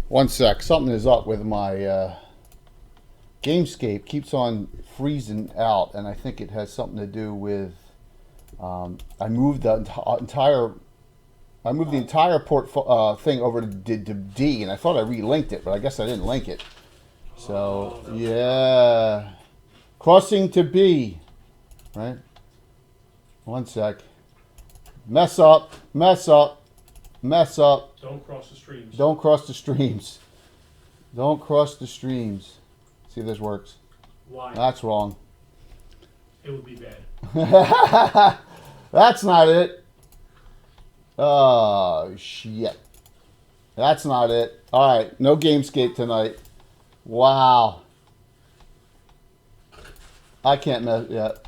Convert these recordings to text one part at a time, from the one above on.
One sec. Something is up with my Gamescape. Keeps on freezing out, and I think it has something to do with I moved the entire port thing over to D, and I thought I relinked it, but I guess I didn't link it. So yeah, crossing to B, right? One sec. Mess up. Mess up. Mess up. Don't cross the streams. Don't cross the streams. Don't cross the streams. See if this works. Why? That's wrong. It would be bad. That's not it. Oh, shit. That's not it. All right. No Gamescape tonight. Wow. I can't mess yet.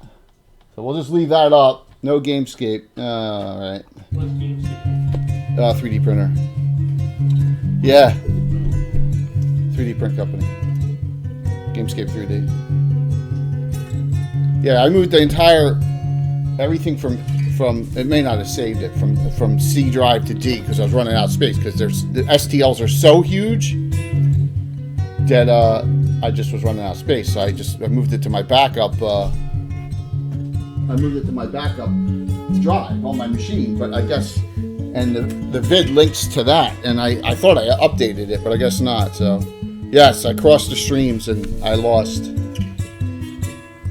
So we'll just leave that up. No Gamescape. All right. What's Gamescape? 3D printer. Yeah. 3D print company. Gamescape 3D. Yeah, I moved the entire everything from it may not have saved it from C drive to D because I was running out of space because the STLs are so huge that I just was running out of space. So I moved it to my backup. I moved it to my backup drive on my machine, but I guess and the vid links to that, and I thought I updated it, but I guess not. So yes, I crossed the streams and I lost.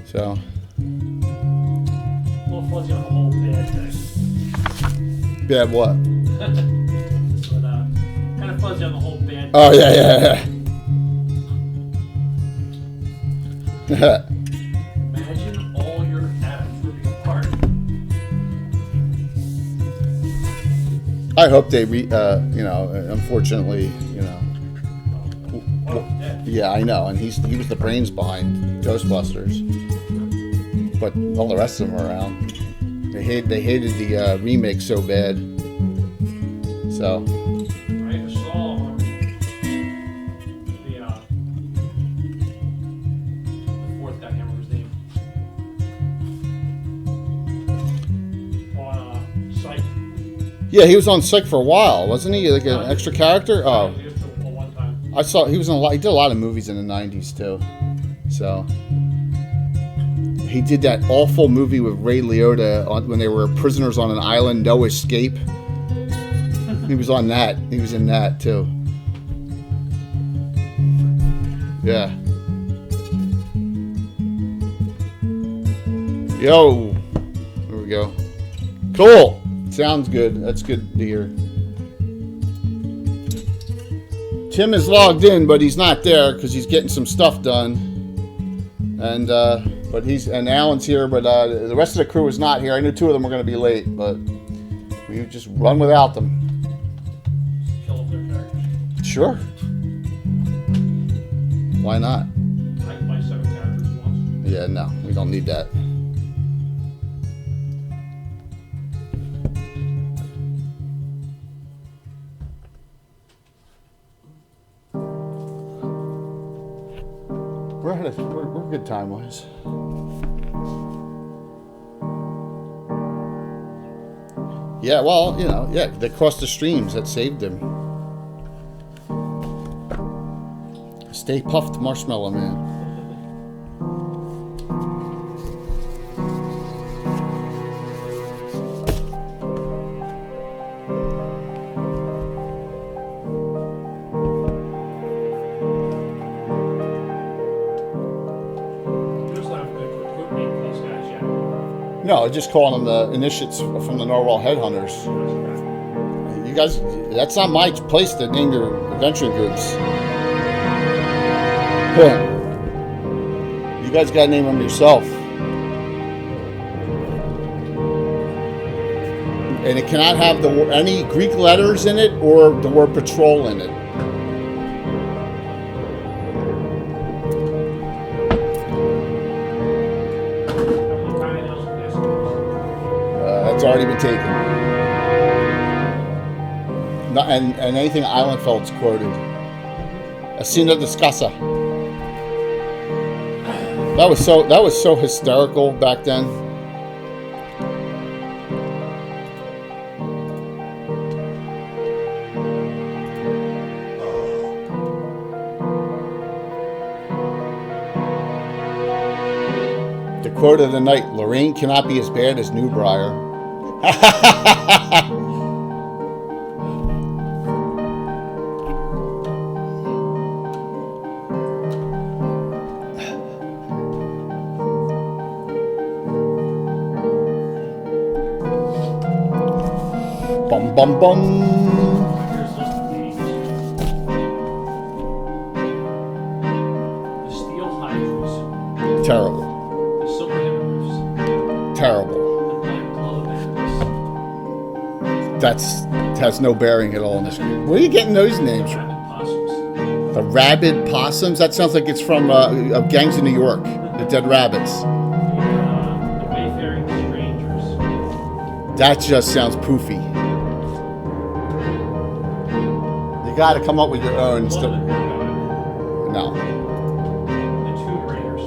So. Fuzzy on the whole bad thing. Bad what? But, kind of fuzzy on the whole bad thing. Oh, yeah. Imagine all your atoms ripping apart. I hope they, unfortunately, yeah, I know, and he was the brains behind Ghostbusters, but all the rest of them are around. They hated the remake so bad. So. I just saw the fourth guy, I can't remember his name. On Psych. Yeah, he was on Psych for a while, wasn't he? Like an extra character. Oh. He was one time. I saw he was in a lot. He did a lot of movies in the '90s too. So. He did that awful movie with Ray Liotta when they were prisoners on an island, no escape. He was on that. He was in that too. Yeah. Yo. There we go. Cool. Sounds good. That's good to hear. Tim is logged in, but he's not there because he's getting some stuff done. And but and Alan's here, but the rest of the crew is not here. I knew two of them were going to be late, but we just run without them. Kill off their characters. Sure. Why not? I can play 7 characters at once. Yeah, no, we don't need that. We're good time-wise. Yeah, well, they crossed the streams. That saved him. Stay puffed, Marshmallow Man. No, just calling them the initiates from the Norwell Headhunters. You guys, that's not my place to name your adventuring groups. You guys got to name them yourself. And it cannot have any Greek letters in it or the word patrol in it. It's already been taken. And anything Islandfeld's quoted. Asina Discassa. That was so hysterical back then. quote of the night: Lorraine cannot be as bad as Newbriar. Bum bum bum. Here's the names. The Steel Hydras. Terrible. The Silver Hippogriffs. Terrible. The Black Glove Bandits. Has no bearing at all in this. Where are you getting those names from? Rabid Possums. The Rabid Possums? That sounds like it's from Gangs of New York. The Dead Rabbits. The Wayfaring Strangers. That just sounds poofy. You got to come up with your own. Well, No. the Tomb Raiders.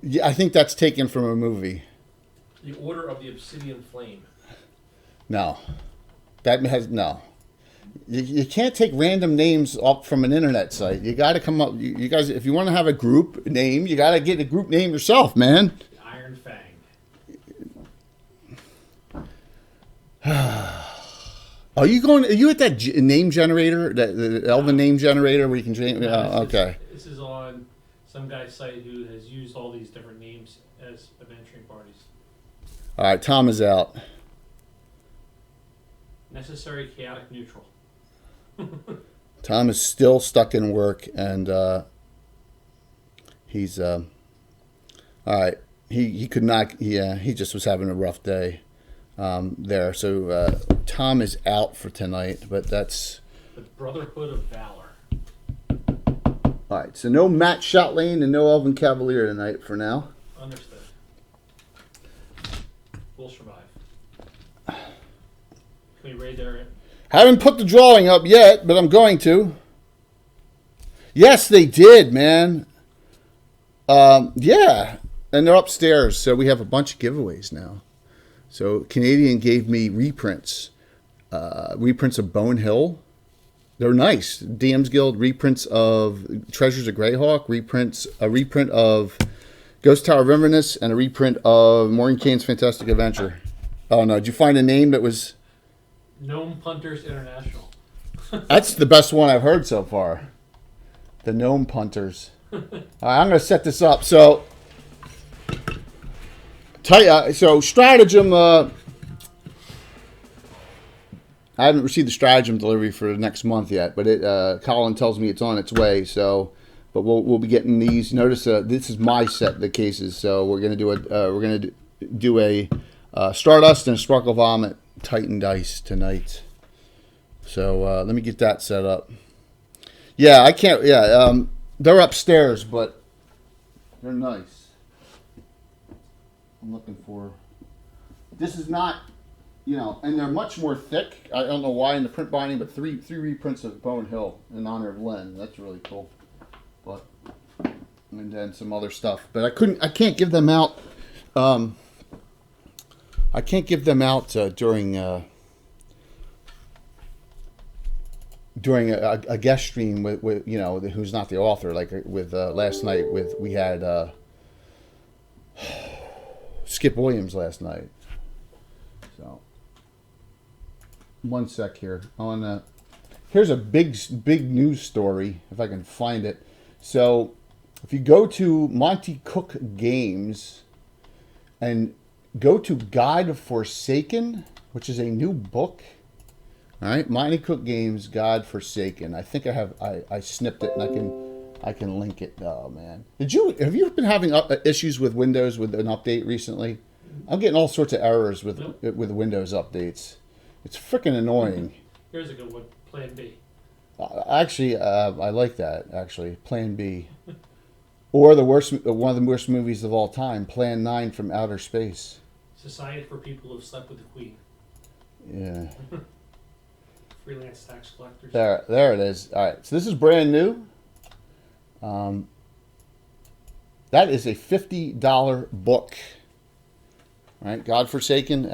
Yeah, I think that's taken from a movie. The Order of the Obsidian Flame. No. That has no. You can't take random names up from an internet site. You got to come up. You guys, if you want to have a group name, you got to get a group name yourself, man. The Iron Fang. Are you at that name generator, the Elven name generator where you can change? Okay. This is on some guy's site who has used all these different names as adventuring parties. All right, Tom is out. Necessary, chaotic, neutral. Tom is still stuck in work, and he's all right. He could not. Yeah, he just was having a rough day there. So Tom is out for tonight, but that's The Brotherhood of Valor. all right. So no Matt Shotlane and no Elvin Cavalier tonight for now. Understood. We'll survive. Can we raid their... Haven't put the drawing up yet, but I'm going to. Yes, they did, man. Yeah, and they're upstairs, so we have a bunch of giveaways now. So Canadian gave me reprints of Bone Hill. They're nice. DM's Guild reprints of Treasures of Greyhawk, a reprint of Ghost Tower of Inverness, and a reprint of Maureen Kane's Fantastic Adventure. Oh no, did you find a name that was... Gnome Punters International. That's the best one I've heard so far. The Gnome Punters. All right, I'm going to set this up. So Stratagem. I haven't received the Stratagem delivery for the next month yet, but Colin tells me it's on its way. So, but we'll be getting these. Notice this is my set of the cases. So we're going to do a Stardust and a Sparkle Vomit Titan dice tonight. So let me get that set up. Yeah, I can't. Yeah, they're upstairs, but they're nice. I'm looking for. This is not, and they're much more thick. I don't know why in the print binding, but three reprints of Bone Hill in honor of Len. That's really cool. But and then some other stuff, but I can't give them out. I can't give them out during a guest stream with who's not the author, like with last night we had Skip Williams last night. So one sec here. Here's a big news story if I can find it. So if you go to Monty Cook Games and go to God Forsaken, which is a new book. All right, Monty Cook Games, God Forsaken. I think I snipped it and I can link it. Oh man, have you been having issues with Windows with an update recently? I'm getting all sorts of errors with Windows updates. It's freaking annoying. Here's a good one. Plan B. Actually, I like that. Actually, Plan B, or one of the worst movies of all time, Plan 9 from Outer Space. Society for People Who Have Slept with the Queen. Yeah. Freelance tax collectors. There it is. All right, so this is brand new. That is a $50 book. All right, God Forsaken,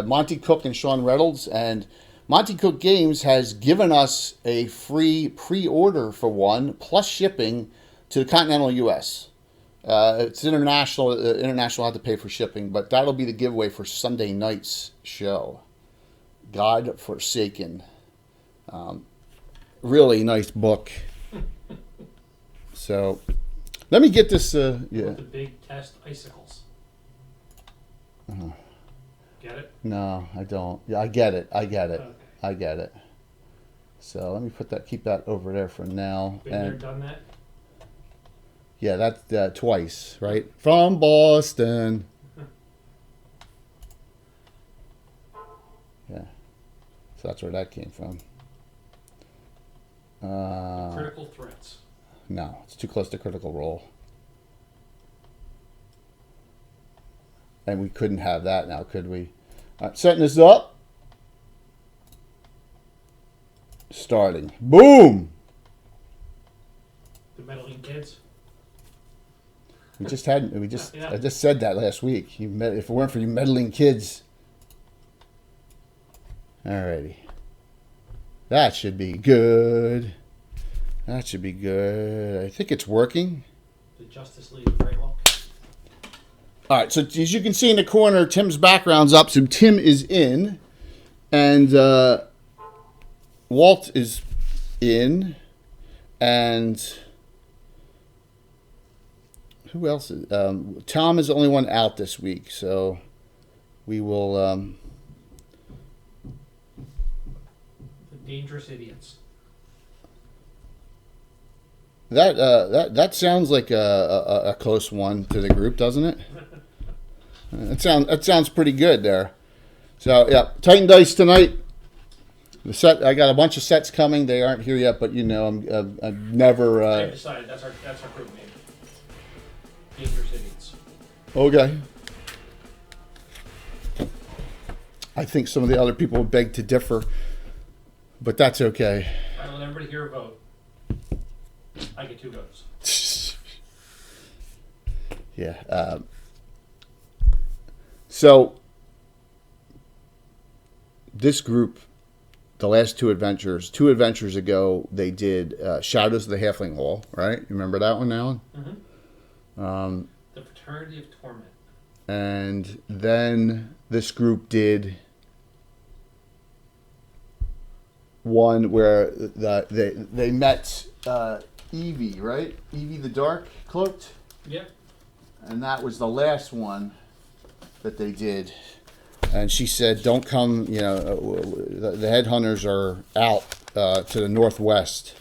Monty Cook and Sean Reynolds, and Monty Cook Games has given us a free pre-order for one plus shipping to the continental U.S. It's international. International had to pay for shipping, but that'll be the giveaway for Sunday night's show. God Forsaken. Really nice book. So, let me get this. Yeah. With the big test icicles. Get it? No, I don't. Yeah, I get it. Okay. I get it. So let me keep that over there for now. Been there, done that? Yeah, that's twice, right? From Boston. Yeah. So that's where that came from. Critical threats. No, it's too close to Critical Role. And we couldn't have that now, could we? All right, setting this up. Starting. Boom! The meddling kids. We just had. Yeah. I just said that last week. If it weren't for you meddling kids. Alrighty. That should be good. That should be good. I think it's working. The Justice League of Greyhawk. All right. So as you can see in the corner, Tim's background's up. So Tim is in, and Walt is in, and who else is? Tom is the only one out this week, so we will. The Dangerous Idiots. That sounds like a close one to the group, doesn't it? That sounds pretty good there. So yeah, Titan Dice tonight. The set, I got a bunch of sets coming. They aren't here yet, but you know, I've never. I decided that's our group name. Dangerous Idiots. Okay. I think some of the other people would beg to differ, but that's okay. I let everybody hear a vote. I get 2 votes. Yeah. So this group, the last two adventures ago, they did Shadows of the Halfling Hall, right? You remember that one, Alan? Mm-hmm. The Fraternity of Torment. And then this group did one where they met Evie, right? Evie the Dark Cloaked? Yep. And that was the last one that they did. And she said, don't come, you know, the headhunters are out to the northwest.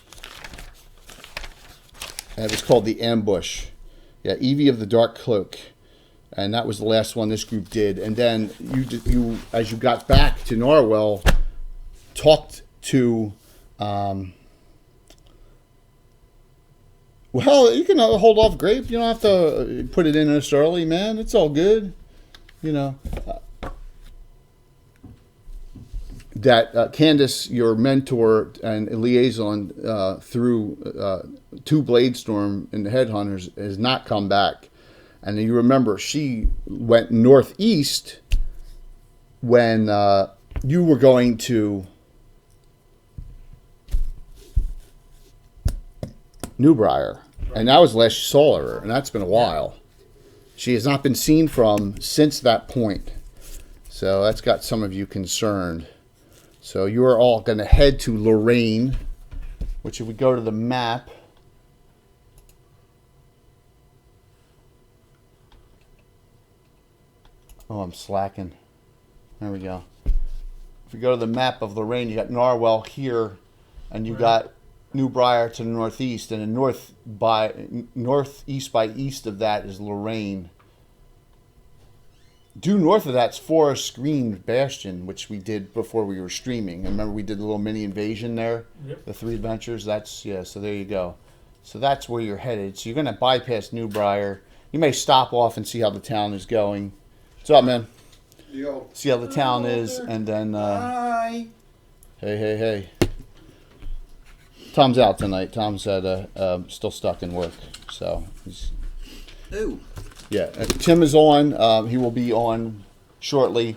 And it was called The Ambush. Yeah, Evie of the Dark Cloak. And that was the last one this group did. And then you as you got back to Norwell, talked to, well, you can hold off grape. You don't have to put it in this early, man. It's all good. You know. That Candace, your mentor and liaison through to Bladestorm and the Headhunters, has not come back. And you remember she went northeast when you were going to Newbriar. And that was the last you saw her, and that's been a while. She has not been seen from since that point. So that's got some of you concerned. So you are all going to head to Lorraine, which if we go to the map, oh, I'm slacking. There we go. If we go to the map of Lorraine, you got Narwhal here, and you got Newbriar to the northeast, and the northeast by east of that is Lorraine. Due north of that's Forest Green Bastion, which we did before we were streaming. And remember we did a little mini invasion there? Yep. The 3 adventures. So there you go. So that's where you're headed. So you're going to bypass Newbriar. You may stop off and see how the town is going. What's up, man? Yo. See how the town is, and then... Hi. Hey. Tom's out tonight. Tom's still stuck in work. So he's... Ooh. Yeah, Tim is on. He will be on shortly.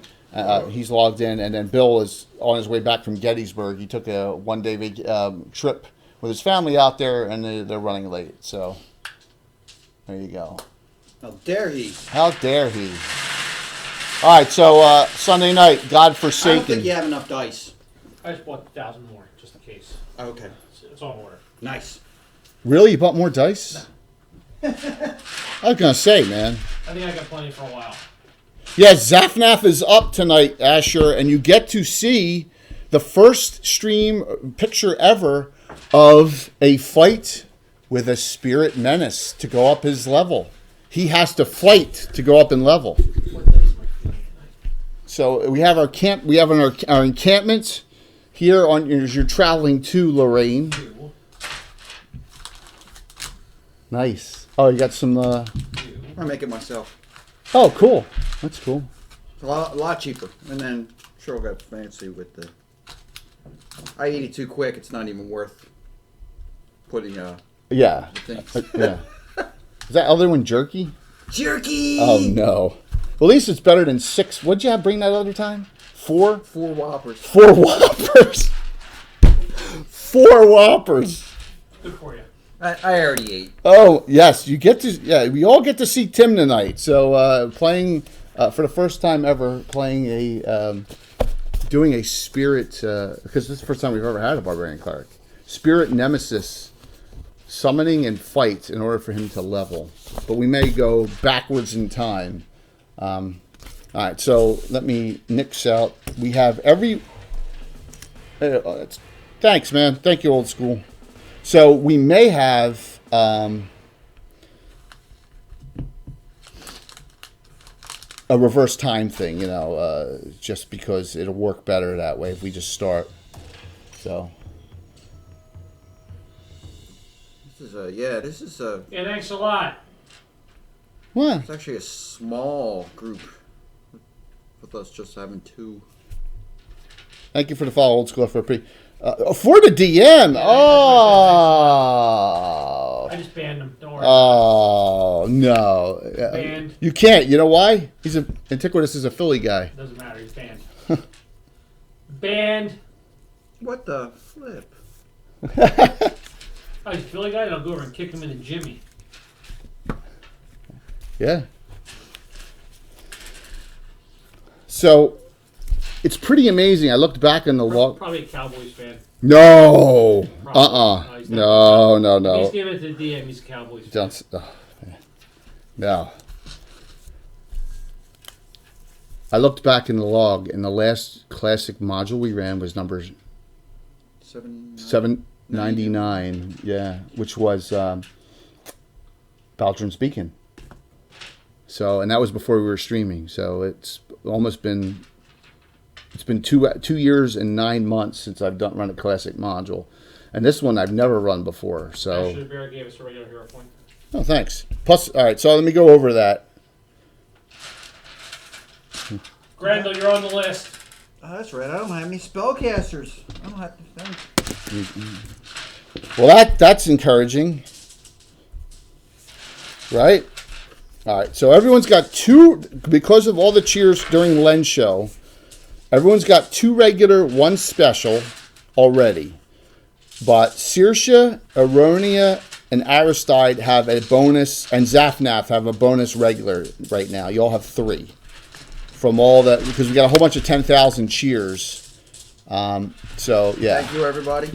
He's logged in, and then Bill is on his way back from Gettysburg. He took a one-day trip with his family out there, and they're running late. So there you go. How dare he? How dare he? All right, so Sunday night, I don't think God-forsaken. you have enough dice. I just bought 1,000 more, just in case. Okay. It's on order. Nice. Really? You bought more dice? I was going to say, man. I think I got plenty for a while. Yeah, Zafnath is up tonight, Asher, and you get to see the first stream picture ever of a fight with a spirit menace to go up his level. He has to fight to go up in level. What dice am I feeling tonight? So we have our encampment here on as you're traveling to Lorraine. Two. Nice. Oh, you got some. I make it myself. Oh, cool. That's cool. It's a lot cheaper. And then sure got fancy with the. I eat it too quick. It's not even worth putting Yeah. the things. Yeah. Is that other one jerky? Jerky. Oh no. Well, at least it's better than 6. What'd you have bring that other time? 4? 4 Whoppers. 4 Whoppers. 4 Whoppers. Good for you. I already ate. Oh yes, you get to. Yeah, we all get to see Tim tonight. So playing for the first time ever, playing doing a spirit because this is the first time we've ever had a barbarian cleric. Spirit nemesis summoning and fight in order for him to level, but we may go backwards in time. All right, so let me nix out. We have every. Thanks, man. Thank you, old school. So we may have a reverse time thing, just because it'll work better that way if we just start. So This is a. Yeah, thanks a lot. what? It's actually a small group. With us just having 2. Thank you for the follow, old school. For the DM. Oh. I just banned him. Don't worry. Oh no. Banned. You can't. You know why? Antiquitous is a Philly guy. Doesn't matter. He's banned. Banned. What the flip? Oh, he's a Philly guy? Then I'll go over and kick him in the Jimmy. Yeah. So, it's pretty amazing. I looked back in the log. Probably a Cowboys fan. No. Probably. He's No. He's giving it to the DM. He's a Cowboys fan. Don't. No. I looked back in the log, and the last classic module we ran was number 799. Yeah, which was Baldrin's Beacon. So, and that was before we were streaming. So it's been 2 years and 9 months since I've run a classic module, and this one I've never run before. So, Actually, Bear gave us a regular hero point. oh, thanks. Plus, all right. So let me go over that. Grendel, you're on the list. Oh, that's right. I don't have any spellcasters. I don't have. Well, that's encouraging, right? All right. So everyone's got 2 because of all the cheers during Len's show. Everyone's got 2 regular, 1 special already. But Saoirse, Aronia, and Aristide have a bonus, and Zafnath have a bonus regular right now. You all have 3 from all that, because we got a whole bunch of 10,000 cheers. So, yeah. Thank you, everybody.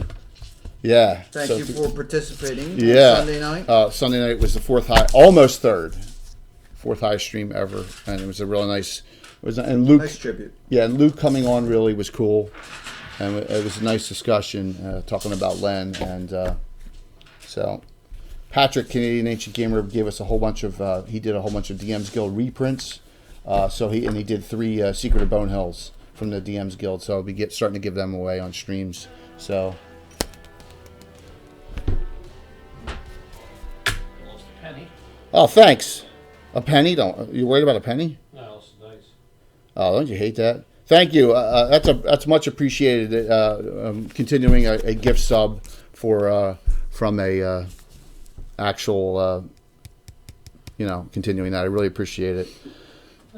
Yeah. Thank So you for participating on Yeah. Sunday night. Sunday night was the 4th high, almost 3rd. 4th highest stream ever. And it was a really nice, and Luke. Nice tribute. Yeah, and Luke coming on really was cool, and it was a nice discussion talking about Len, and so Patrick, Canadian Ancient Gamer, gave us a whole bunch of he did a whole bunch of DM's Guild reprints, so he did 3 Secret of Bone Hills from the DM's Guild, so we starting to give them away on streams. So Lost a penny. oh, thanks. A penny? Don't you worried about a penny? No, it's nice. Oh, don't you hate that? Thank you. That's much appreciated. Continuing a gift sub from a actual continuing that. I really appreciate it.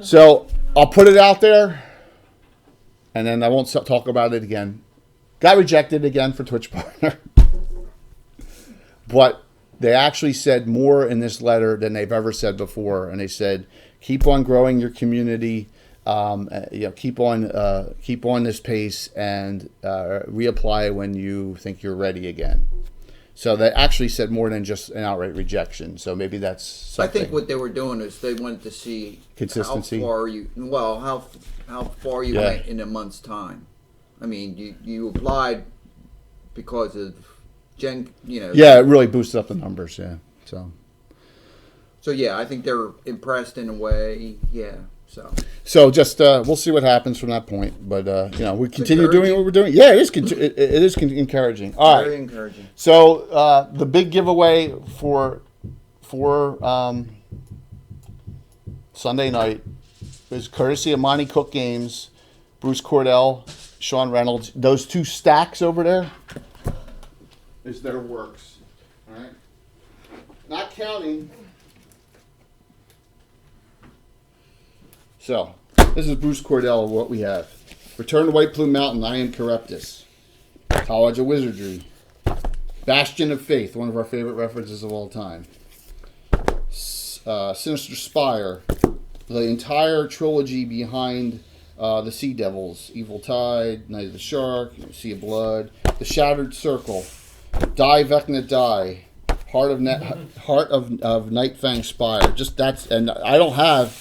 So I'll put it out there, and then I won't talk about it again. Got rejected again for Twitch partner, but They actually said more in this letter than they've ever said before, and they said, "Keep on growing your community. Keep on this pace, and reapply when you think you're ready again." So they actually said more than just an outright rejection. So maybe that's something. I think what they were doing is they wanted to see Consistency. how far you went in a month's time. I mean, you applied because of Yeah, it really boosted up the numbers. Yeah. So yeah, I think they're impressed in a way. Yeah. So just we'll see what happens from that point, but we continue doing what we're doing. Yeah, it is encouraging. All right, very encouraging. So the big giveaway for Sunday night is courtesy of Monty Cook Games, Bruce Cordell, Sean Reynolds. Those 2 stacks over there is their works. All right, not counting. So, this is Bruce Cordell of what we have. Return to White Plume Mountain, I Am Charybdis. College of Wizardry. Bastion of Faith, one of our favorite references of all time. Sinister Spire. The entire trilogy behind the Sea Devils. Evil Tide, Night of the Shark, Sea of Blood. The Shattered Circle. Die Vecna Die. Heart of Nightfang Spire. And I don't have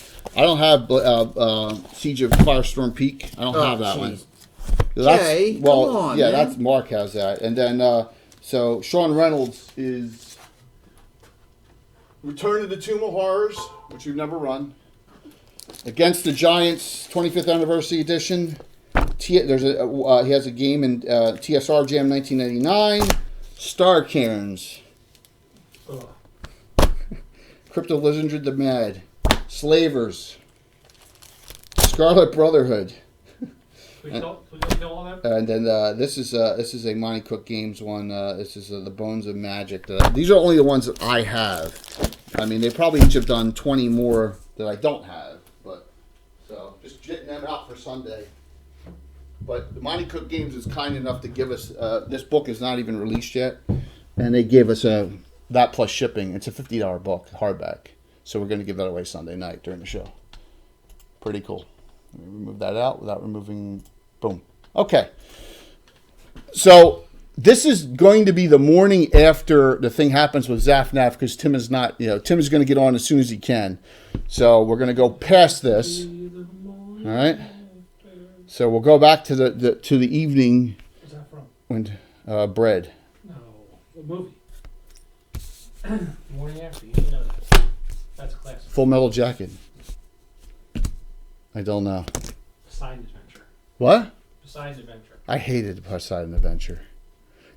Siege of Firestorm Peak. I don't have that one. Come on, man. That's Mark has that. And then so Sean Reynolds is Return to the Tomb of Horrors, which we've never run. Against the Giants 25th Anniversary Edition. He has a game in TSR Jam 1999. Star Cairns. Crypto Lizardry the Mad. Slavers. Scarlet Brotherhood. We kill all of them? And then this is a Monty Cook Games one. This is the Bones of Magic. These are only the ones that I have. I mean, they probably each have done 20 more that I don't have. But so just getting them out for Sunday. But the Monty Cook Games is kind enough to give us. This book is not even released yet, and they gave us that plus shipping. It's a $50 book, hardback. So we're going to give that away Sunday night during the show. Pretty cool. Let me remove that out without removing. Boom. Okay. So this is going to be the morning after the thing happens with Zafnaf because Tim is not. Tim is going to get on as soon as he can. So we're going to go past this. All right. So we'll go back to the evening. What's that from? When Bread. No, the movie. Morning after, you should know that. That's a classic. Full Metal Jacket. I don't know. Poseidon Adventure. What? Poseidon Adventure. I hated Poseidon Adventure.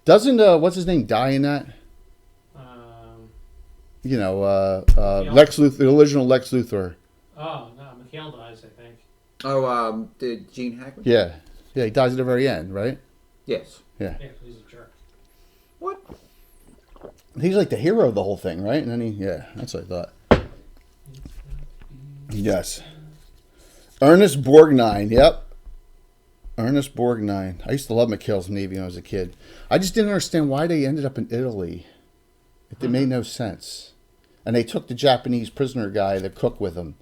Doesn't what's his name die in that? Lex Luthor, the original Lex Luthor. Oh no, Mikhail dies, I think. Oh, did Gene Hackman? Yeah, he dies at the very end, right? Yes. Yeah. Yeah, he's a jerk. What? He's like the hero of the whole thing, right? And then that's what I thought. Yes. Ernest Borgnine, yep. Ernest Borgnine. I used to love Mikhail's Navy when I was a kid. I just didn't understand why they ended up in Italy. It made no sense. And they took the Japanese prisoner guy, the cook, with them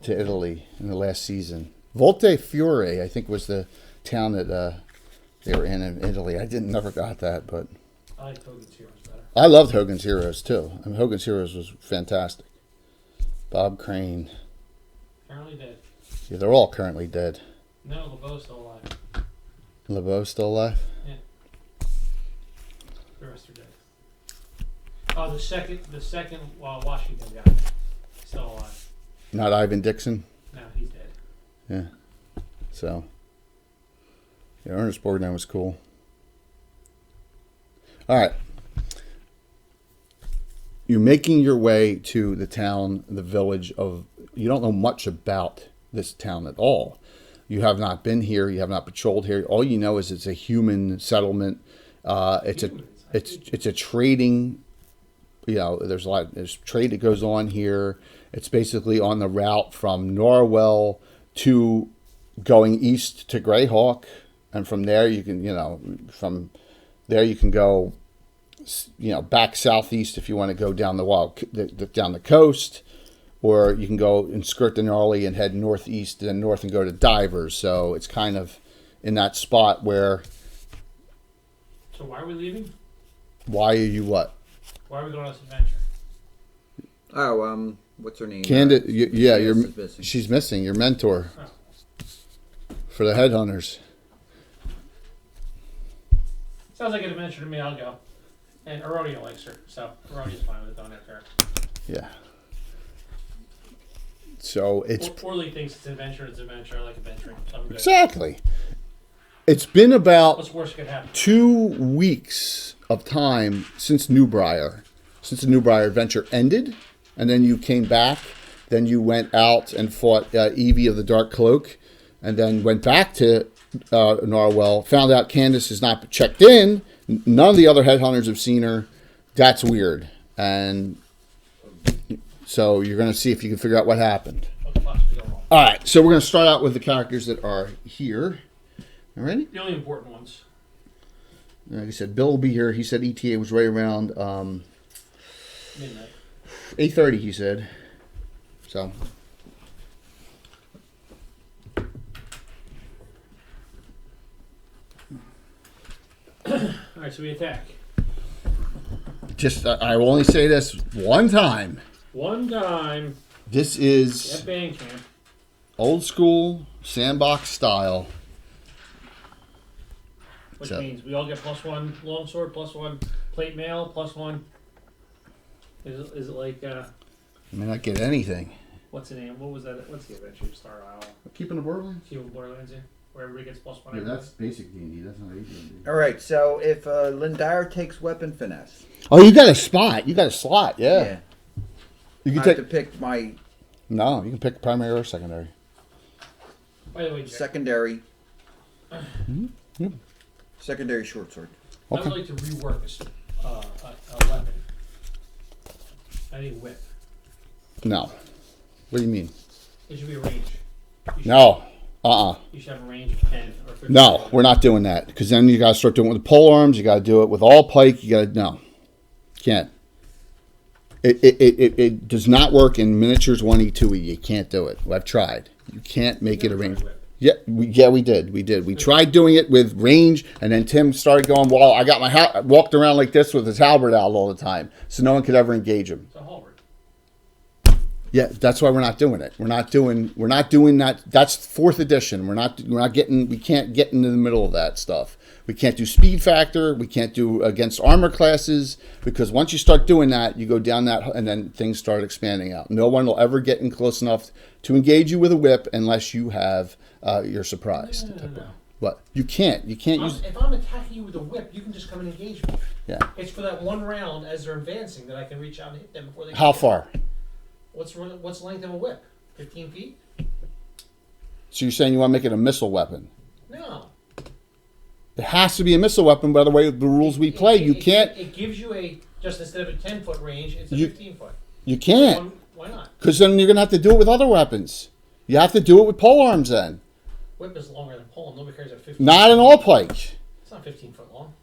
to Italy in the last season. Volte Fiore, I think, was the town that they were in Italy. I never got that, but I like Hogan's Heroes better. I loved Hogan's Heroes too. I mean, Hogan's Heroes was fantastic. Bob Crane. Currently dead. Yeah, they're all currently dead. No, LeBeau's still alive. LeBeau still alive? Yeah. The rest are dead. Oh, the second Washington guy still alive. Not Ivan Dixon? No, he's dead. Yeah. So, yeah, Ernest Borgnine was cool. All right. You're making your way to the town, the village of... You don't know much about this town at all. You have not been here. You have not patrolled here. All you know is it's a human settlement. It's a trading... there's trade that goes on here. It's basically on the route from Norwell to going east to Greyhawk, and from there you can, you can go back southeast if you want to go down down the coast, or you can go and skirt the gnarly and head northeast and then north and go to Divers. So it's kind of in that spot where. So why are we leaving? Why are you what? Why are we going on this adventure? Oh, what's her name? Candace, Candace is missing. she's missing. Your mentor Oh. for the headhunters. Sounds like an adventure to me. I'll go. And Aronia likes her, so Aronia's fine with it. Don't have her. Yeah. So it's Orly thinks it's an adventure. It's an adventure. I like adventuring. So I'm good. exactly. It's been about What's worse could happen? 2 weeks of time since the Newbriar adventure ended, and then you came back. Then you went out and fought Evie of the Dark Cloak, and then went back to Narwhal. Found out Candace is not checked in. None of the other headhunters have seen her. That's weird. And so you're going to see if you can figure out what happened. What the fuck's going on? All right, so we're going to start out with the characters that are here. All right? The only important ones. Like I said, Bill will be here. He said ETA was right around Midnight. 8:30, he said. So, All right, so we attack. just I will only say this one time. One time This is at band camp. old school sandbox style. Which So- means we all get +1 longsword, +1 plate mail, +1. Is it like I may not get anything. what's the name? What was that? What's the adventure Star Isle? Keeping the Borderlands? Keep of Borderlands in, where everybody gets +1. Yeah, that's basic D&D. That's not D&D. All right, so if Lindire takes weapon finesse, Oh, you got a spot. You got a slot. Yeah. You I can have take. to pick my No, you can pick primary or secondary. By the way, Jack, secondary. Yep. Secondary short sword. I would Okay. like to rework a weapon. I need a whip. No. What do you mean? It should be a range. You should, No. You should have a range of 10 or 15. No, we're not doing that because then you got to start doing it with the pole arms. You got to do it with all pike. You got to no, can't. It does not work in miniatures 1E 2E. You can't do it. I've tried. You can't make it a range. Yeah, we did. We tried doing it with range, and then Tim started going. Well, I got my walked around like this with his halberd out all the time, so no one could ever engage him. It's a halberd. Yeah, that's why we're not doing it. We're not doing that. That's 4th edition. We can't get into the middle of that stuff. We can't do speed factor. We can't do against armor classes because once you start doing that, you go down that, and then things start expanding out. No one will ever get in close enough to engage you with a whip unless you have you're surprised. No. But you can't use. If I'm attacking you with a whip, you can just come and engage me. Yeah. It's for that one round as they're advancing that I can reach out and hit them before they. How get far? What's the length of a whip? 15 feet? So you're saying you want to make it a missile weapon? No. It has to be a missile weapon by the way the rules we play. You can't. It gives you just instead of a 10-foot range, it's a You- 15-foot. You can't. Why not? Because then you're going to have to do it with other weapons. You have to do it with pole arms then. Whip is longer than pole. Nobody carries a 15. Not an all pike. It's not 15 foot long.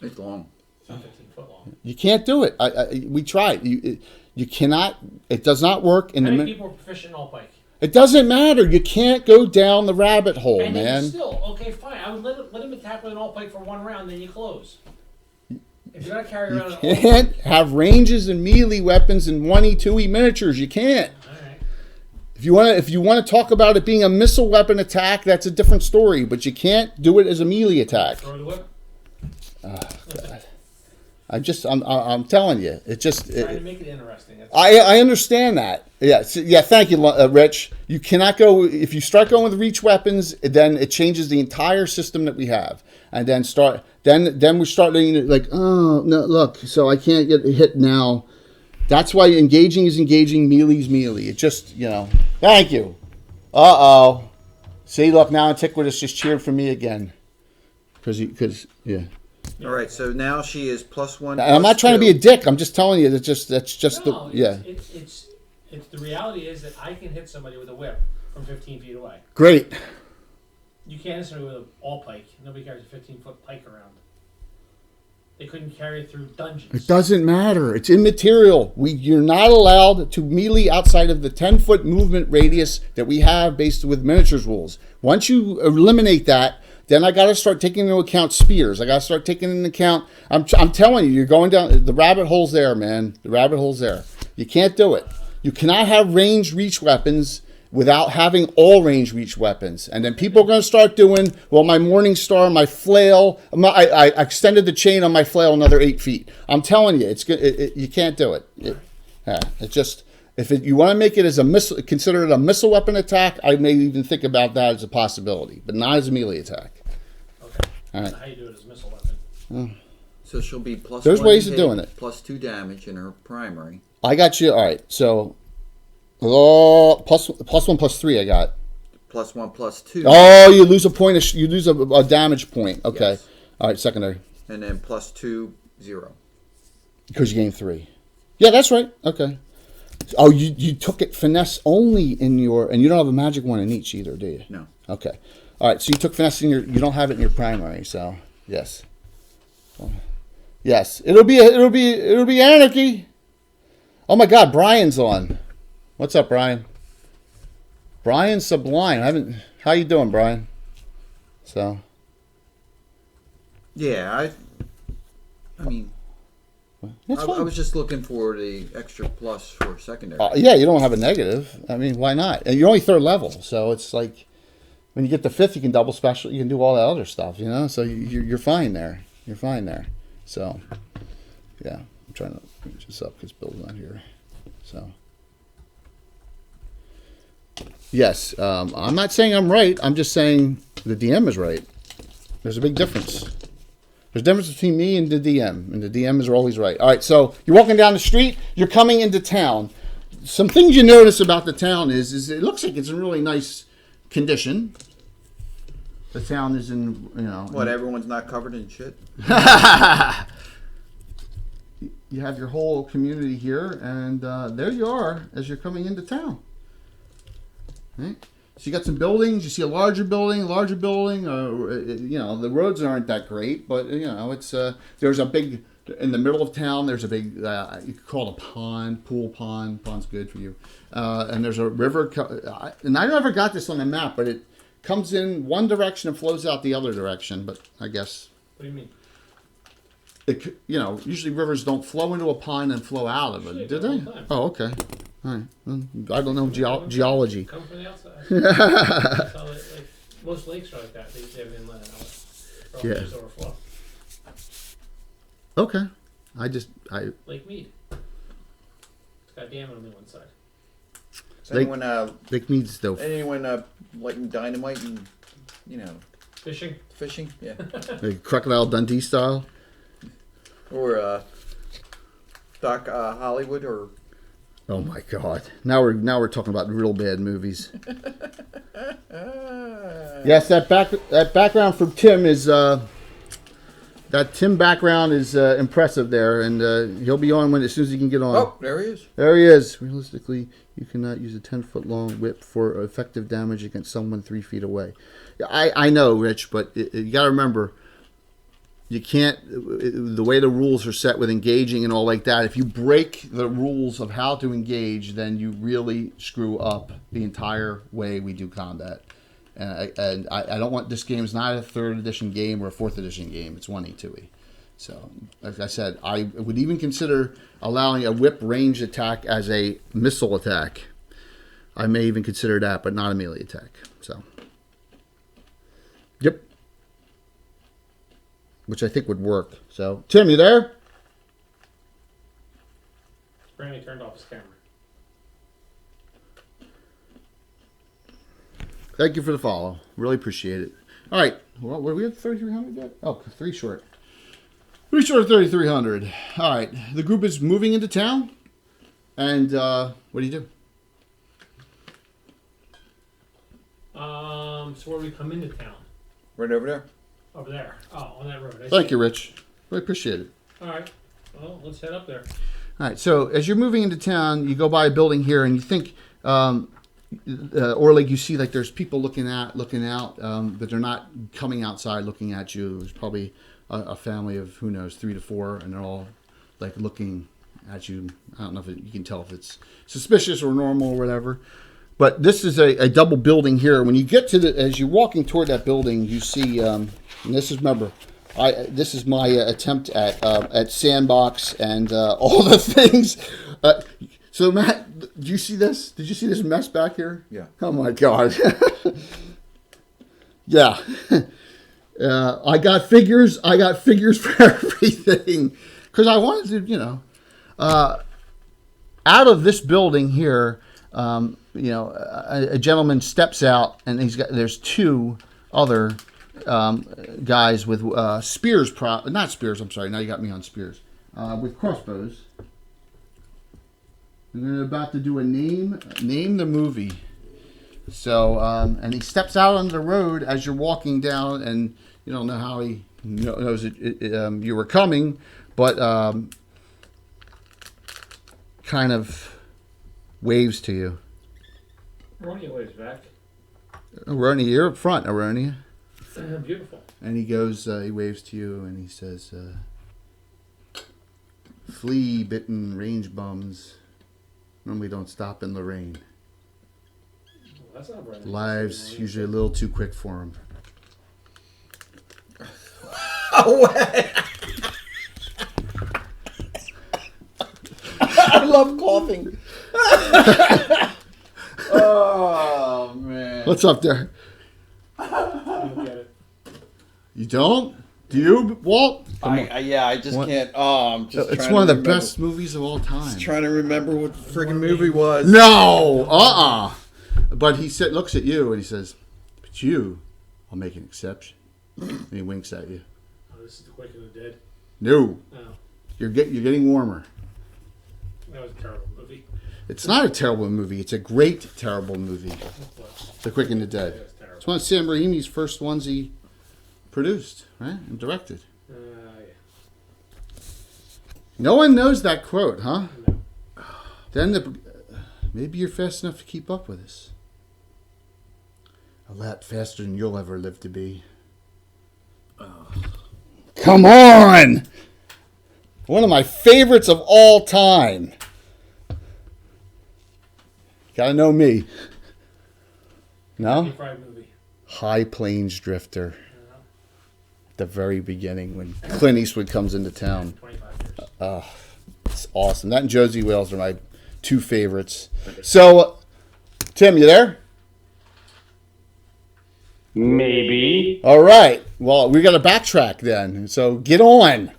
It's long. It's not 15 foot long. You can't do it. We tried. You cannot. It does not work. How many people are proficient in all pike? It doesn't matter. You can't go down the rabbit hole, And man. then still, okay, fine. I would let him attack with an all pike for one round, then you close. If you're gonna carry You around an all can't have ranges and melee weapons in 1E, 2E miniatures. You can't. Alright. If you want to talk about it being a missile weapon attack, that's a different story. But you can't do it as a melee attack. Throw the whip. God. I'm telling you, it just. Trying to make it interesting. That's I understand that. Yeah, yeah. Thank you, Rich. You cannot go if you start going with reach weapons. Then it changes the entire system that we have, and then Then we start looking like, oh no, look. So I can't get hit now. That's why engaging is engaging. Melee's melee. It just Thank you. See, look now, Antiquitous just cheered for me again. Because yeah. All right, so now she is +1. And I'm not trying to be a dick. I'm just telling you that's just no, the yeah. It's the reality is that I can hit somebody with a whip from 15 feet away. Great. You can't hit somebody with an all pike. Nobody carries a 15-foot pike around. they couldn't carry it through dungeons. It doesn't matter. It's immaterial. You're not allowed to melee outside of the 10-foot movement radius that we have based with miniatures rules. Once you eliminate that, then I got to start taking into account spears. I got to start taking into account. I'm telling you, you're going down the rabbit hole's there, man. The rabbit hole's there. You can't do it. You cannot have range reach weapons without having all range reach weapons. And then people are going to start doing, well, my Morning Star, my flail, I extended the chain on my flail another 8 feet. I'm telling you, it's good. You can't do it. It just, you want to make it as a missile, consider it a missile weapon attack, I may even think about that as a possibility, but not as a melee attack. Okay. All right. So how you do it as a missile weapon? So she'll be plus. There's 1 ways of hit, doing it. Plus 2 damage in her primary. I got you. All right. So, plus 1, plus 3 I got. Plus 1, plus 2. Oh, you lose a point. You lose a damage point. Okay. Yes. All right. Secondary. And then plus 2, 0. Because you gain 3. Yeah, that's right. Okay. Oh, you took it finesse only in your, and you don't have a magic one in each either, do you? No. Okay. All right. So you took finesse in your. You don't have it in your primary. So yes. Yes. It'll be anarchy. Oh my God, Brian's on. What's up, Brian? Brian Sublime. How you doing, Brian? So. Yeah, I mean, That's I fine. was just looking for the extra plus for secondary. Yeah, you don't have a negative. I mean, why not? And you're only 3rd level, so it's like when you get to 5th, you can double special. You can do all that other stuff, you know. So you're fine there. You're fine there. So, yeah, I'm trying to finish this up because Bill's not here. So, yes, I'm not saying I'm right. I'm just saying the DM is right. There's a big difference. There's a difference between me and the DM, and the DM is always right. All right, so you're walking down the street. You're coming into town. Some things you notice about the town is it looks like it's in really nice condition. The town is in, What, everyone's not covered in shit? You have your whole community here, and there you are as you're coming into town. Right? So you got some buildings. You see a larger building. The roads aren't that great, but it's there's a big in the middle of town. There's a big you could call it a pond, pool pond. Pond's good for you. And there's a river, and I never got this on the map, but it comes in one direction and flows out the other direction. But I guess. What do you mean? Usually rivers don't flow into a pond and flow out of it, do they? Oh, okay. All right. Well, I don't know geology. Come from the outside. That's how most lakes are like that. They have inlet and outlet. Yeah. Just overflow. Okay. Lake Mead. It's got a dam on the one side. Lake Mead's though. Anyone lighting dynamite and Fishing. fishing? Yeah. Like Crocodile Dundee style. Or Doc Hollywood or. Oh my God! Now we're talking about real bad movies. Yes, that background from Tim is background is impressive there, and he'll be on as soon as he can get on. Oh, there he is. There he is. Realistically, you cannot use a 10-foot long whip for effective damage against someone 3 feet away. I know, Rich, but you got to remember. You can't, the way the rules are set with engaging and all like that, if you break the rules of how to engage, then you really screw up the entire way we do combat. And I don't want, this game is not a 3rd edition game or a 4th edition game, it's 1E, 2E. So, like I said, I would even consider allowing a whip range attack as a missile attack. I may even consider that, but not a melee attack. So, yep. Which I think would work. So, Tim, you there? Brandy turned off his camera. Thank you for the follow. Really appreciate it. All right. Well, were we at 3,300 yet? Oh, 3 short. 3 short of 3,300. All right. The group is moving into town. And what do you do? So where we come into town? Right over there. Over there. Oh, on that road. Thank you, Rich. Really appreciate it. All right. Well, let's head up there. All right. So as you're moving into town, you go by a building here, and you think, or like you see, like there's people looking out, but they're not coming outside looking at you. There's probably a family of, who knows, 3 to 4, and they're all like looking at you. I don't know if you can tell if it's suspicious or normal or whatever. But this is a double building here. When you get to as you're walking toward that building, you see, and this is, remember, this is my attempt at sandbox and all the things. So Matt, did you see this? Did you see this mess back here? Yeah. Oh my God. Yeah. I got figures. I got figures for everything because I wanted to, out of this building here. A gentleman steps out, and there's 2 other guys with spears. Not spears. I'm sorry. Now you got me on spears. With crossbows. And they're about to do a name the movie. So, and he steps out on the road as you're walking down, and you don't know how he knows you were coming, but kind of waves to you. Aronia waves back. Aronia, you're up front, Aronia. Beautiful. And he goes, he waves to you, and he says, flea-bitten range bums normally don't stop in the rain. Well, that's not right. Lives usually a little too quick for them. I love coughing. Oh man! What's up there? I don't get it. You don't? Do you, Walt? I just can't. Oh, I'm just. It's trying one to of the remember, best movies of all time. Just trying to remember what the friggin' movie was. No, But he looks at you and he says, "But you, I'll make an exception." And he winks at you. Oh, this is the Quick and the Dead. No, Oh, you're getting warmer. that was a terrible movie. It's not a terrible movie. It's a great terrible movie. But The Quick and the it Dead. was terrible. It's one of Sam Raimi's first ones he produced, right, and directed. Yeah. No one knows that quote, huh? No. Then maybe you're fast enough to keep up with us. A lot faster than you'll ever live to be. Come on! One of my favorites of all time. Gotta know me. No? Fried movie. High Plains Drifter. Yeah. At the very beginning when Clint Eastwood comes into town. 25 years. It's awesome. That and Josie Wales are my 2 favorites. So, Tim, you there? Maybe. All right. Well, we got to backtrack then. So get on.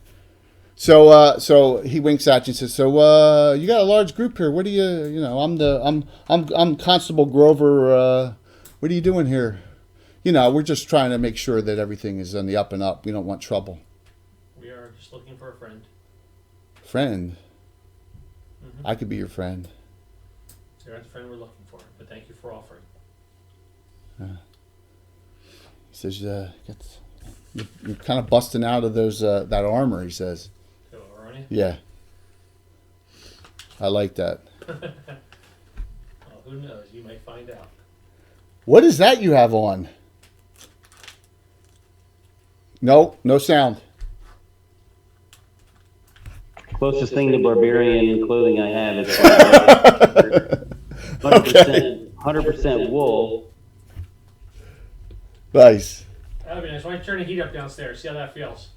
So he winks at you and says, "So you got a large group here. What do you? I'm Constable Grover. What are you doing here? We're just trying to make sure that everything is on the up and up. We don't want trouble. We are just looking for a friend. Friend. Mm-hmm. I could be your friend. You're not the friend we're looking for, but thank you for offering. He says, you're kind of busting out of those that armor." He says. So, Aronia? Yeah. I like that. Well, who knows? You might find out. What is that you have on? No sound. Closest thing to barbarian clothing I have is 100% wool. Nice. That'd be nice. Why don't you turn the heat up downstairs? See how that feels.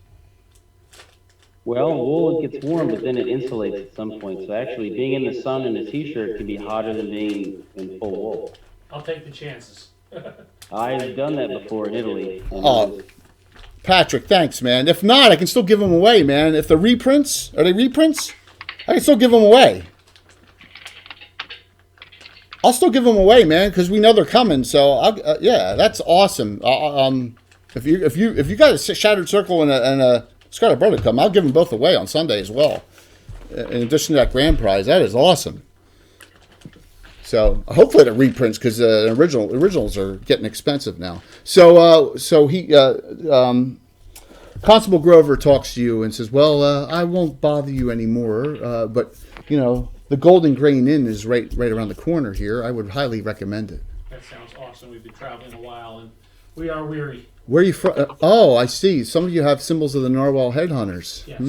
Well, wool gets warm, but then it insulates at some point. So actually, being in the sun in a t-shirt can be hotter than being in full wool. I'll take the chances. I've done that before in Italy. Oh, Patrick, thanks, man. If not, I can still give them away, man. If they're reprints, are they reprints? I can still give them away. I'll still give them away, man, because we know they're coming. So, yeah, that's awesome. If you got a Shattered Circle and a Scarlet Brother come, I'll give them both away on Sunday as well. In addition to that grand prize, that is awesome. So hopefully the reprints, because originals are getting expensive now. So Constable Grover talks to you and says, "Well, I won't bother you anymore, but the Golden Grain Inn is right around the corner here. I would highly recommend it." That sounds awesome. We've been traveling a while, and We are weary. Where are you from? Oh, I see. Some of you have symbols of the narwhal headhunters. Yes.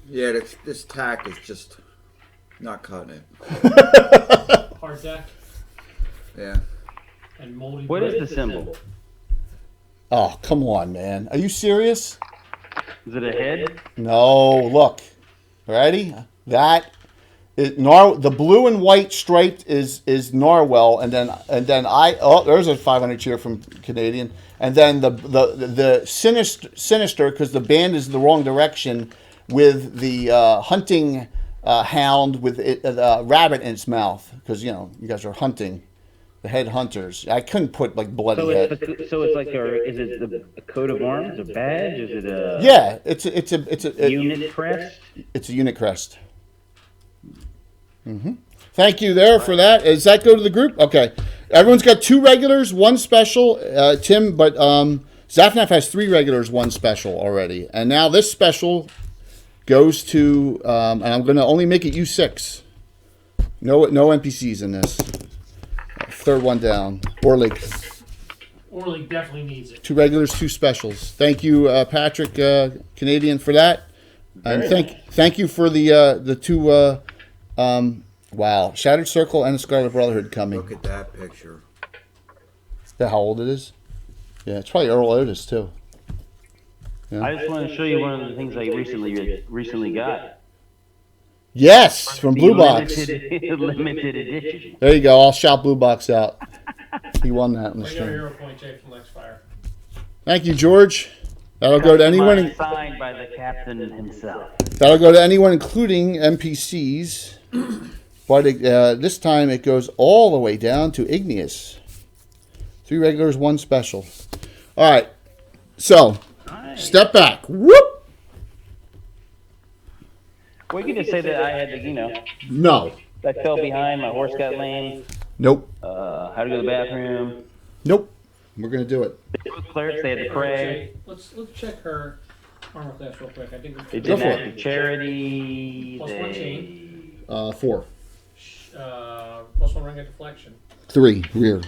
Yeah, this tack is just not cutting it. Hard deck Yeah. and moldy. What bread. is the symbol? Oh, come on, man. Are you serious? Is it a head? No, look. Ready? That is the blue and white striped is narwhal, and then there's a 500 cheer from Canadian, and then the sinister because the band is the wrong direction with the hunting hound with a rabbit in its mouth because you guys are hunting. The head hunters. I couldn't put like bloody So head. it's like is it a coat of arms, a badge? Is it a Yeah, it's a unit crest? It's a unit crest. Thank you there for that. Does that go to the group? Okay. Everyone's got 2 regulars, 1 special. Tim, but Zafnaf has 3 regulars, 1 special already. And now this special goes to, and I'm going to only make it U6. No NPCs in this. 3rd one down. Orlig. Orly definitely needs it. 2 regulars, 2 specials. Thank you, Patrick Canadian, for that. And thank you for the 2 wow, Shattered Circle and the Scarlet Brotherhood coming. Look at that picture. Is that how old it is? Yeah, it's probably Earl Otis too. Yeah. I just want to show you one of the things I recently got. Yes, from Blue Box. Limited edition. There you go. I'll shout Blue Box out. He won that in the I got a stream. hero point, Jay, from Lexfire. Thank you, George. That'll go to anyone. Signed by the captain himself. That'll go to anyone, including NPCs. But this time it goes all the way down to Igneous. 3 regulars, 1 special. All right. So, step back. Whoop. Well, you can just say that I had to, No. I fell behind, my horse got lame, Nope. had to go to the bathroom. Nope. We're gonna do it. Clerics, they had to pray. Jay, let's check her armor class real quick. I think They Go did for active charity. Plus 1 They... chain. 4. Plus 1 ring of deflection. 3 rear.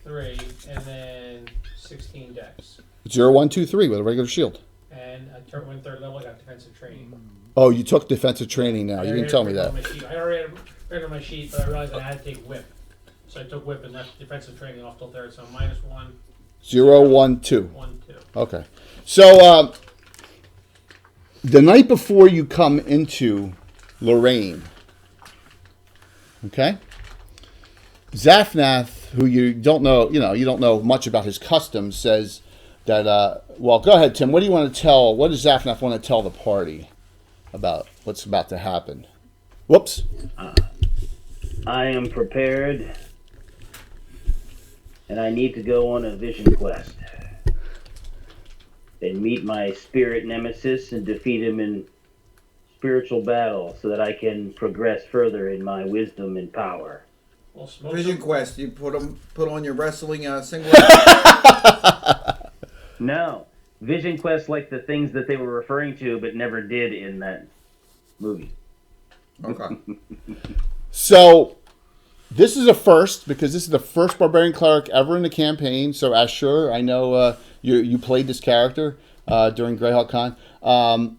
3, and then 16 dex. 0, 1, 2, 3 with a regular shield. And when 3rd level, I got defensive training. Oh, you took defensive training now. You didn't tell me that. I already had it on my sheet, but I realized I had to take whip. So I took whip and left defensive training off till 3rd. So -1, 0, 1, 2. 1, 2. Okay. So the night before you come into Lorraine, okay, Zafnath, who you don't know, you don't know much about his customs, says that. Well, go ahead, Tim. What do you want to tell? What does Zafnath want to tell the party about what's about to happen? Whoops. I am prepared, and I need to go on a vision quest and meet my spirit nemesis and defeat him in spiritual battle so that I can progress further in my wisdom and power. Well, smoke Vision some- Quest. You put on your wrestling singlet. No, vision quest like the things that they were referring to but never did in that movie. Okay. So this is a first because this is the first barbarian cleric ever in the campaign. So Ashur, I know you played this character during Greyhawk Con.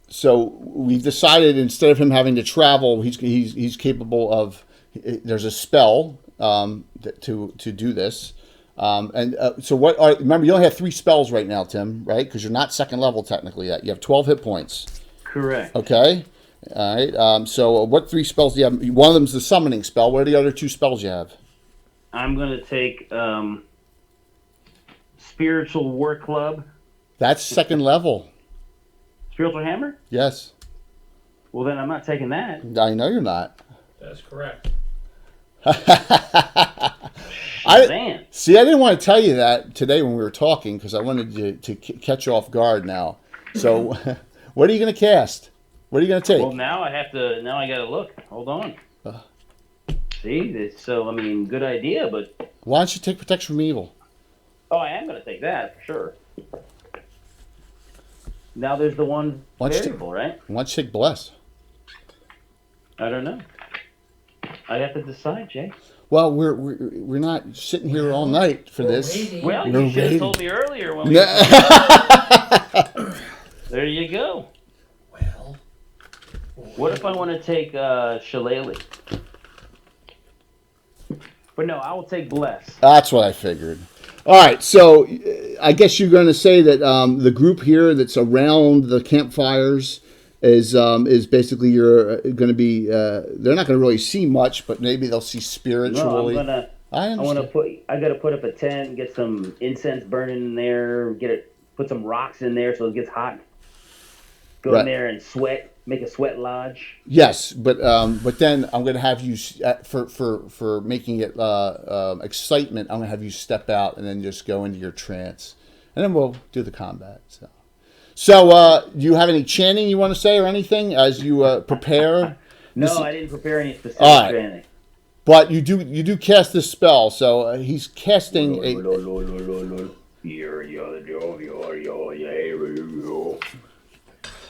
So we've decided instead of him having to travel, he's capable of. There's a spell to do this. So remember, you only have 3 spells right now, Tim, right? Because you're not 2nd level technically yet. You have 12 hit points. Correct. Okay. All right. So what 3 spells do you have? One of them is the summoning spell. What are the other 2 spells you have? I'm going to take Spiritual War Club. That's 2nd level. Spiritual Hammer? Yes. Well, then I'm not taking that. I know you're not. That's correct. I Damn. see. I didn't want to tell you that today when we were talking because I wanted to catch you off guard now. So, what are you going to cast? What are you going to take? Well, now I got to look. Hold on. See? Good idea, but... Why don't you take Protection from Evil? Oh, I am going to take that, for sure. Now there's the one Why don't you variable, right? Why don't you take Bless? I don't know. I have to decide, Jay. Well, we're not sitting here all night for this. Waiting. Well, We're you should have waiting. told me earlier when we. There you go. Well, What if I want to take Shillelagh? But no, I will take Bless. That's what I figured. All right, so I guess you're going to say that the group here that's around the campfires is basically you're going to be. They're not going to really see much, but maybe they'll see spiritually. No, I want to put. I got to put up a tent, get some incense burning in there, put some rocks in there so it gets hot. Go in there and sweat, make a sweat lodge. Yes, but then I'm going to have you for making it excitement. I'm going to have you step out and then just go into your trance, and then we'll do the combat. So do you have any chanting you want to say or anything as you prepare? No, I didn't prepare any specific chanting. But you do cast this spell, so he's casting a.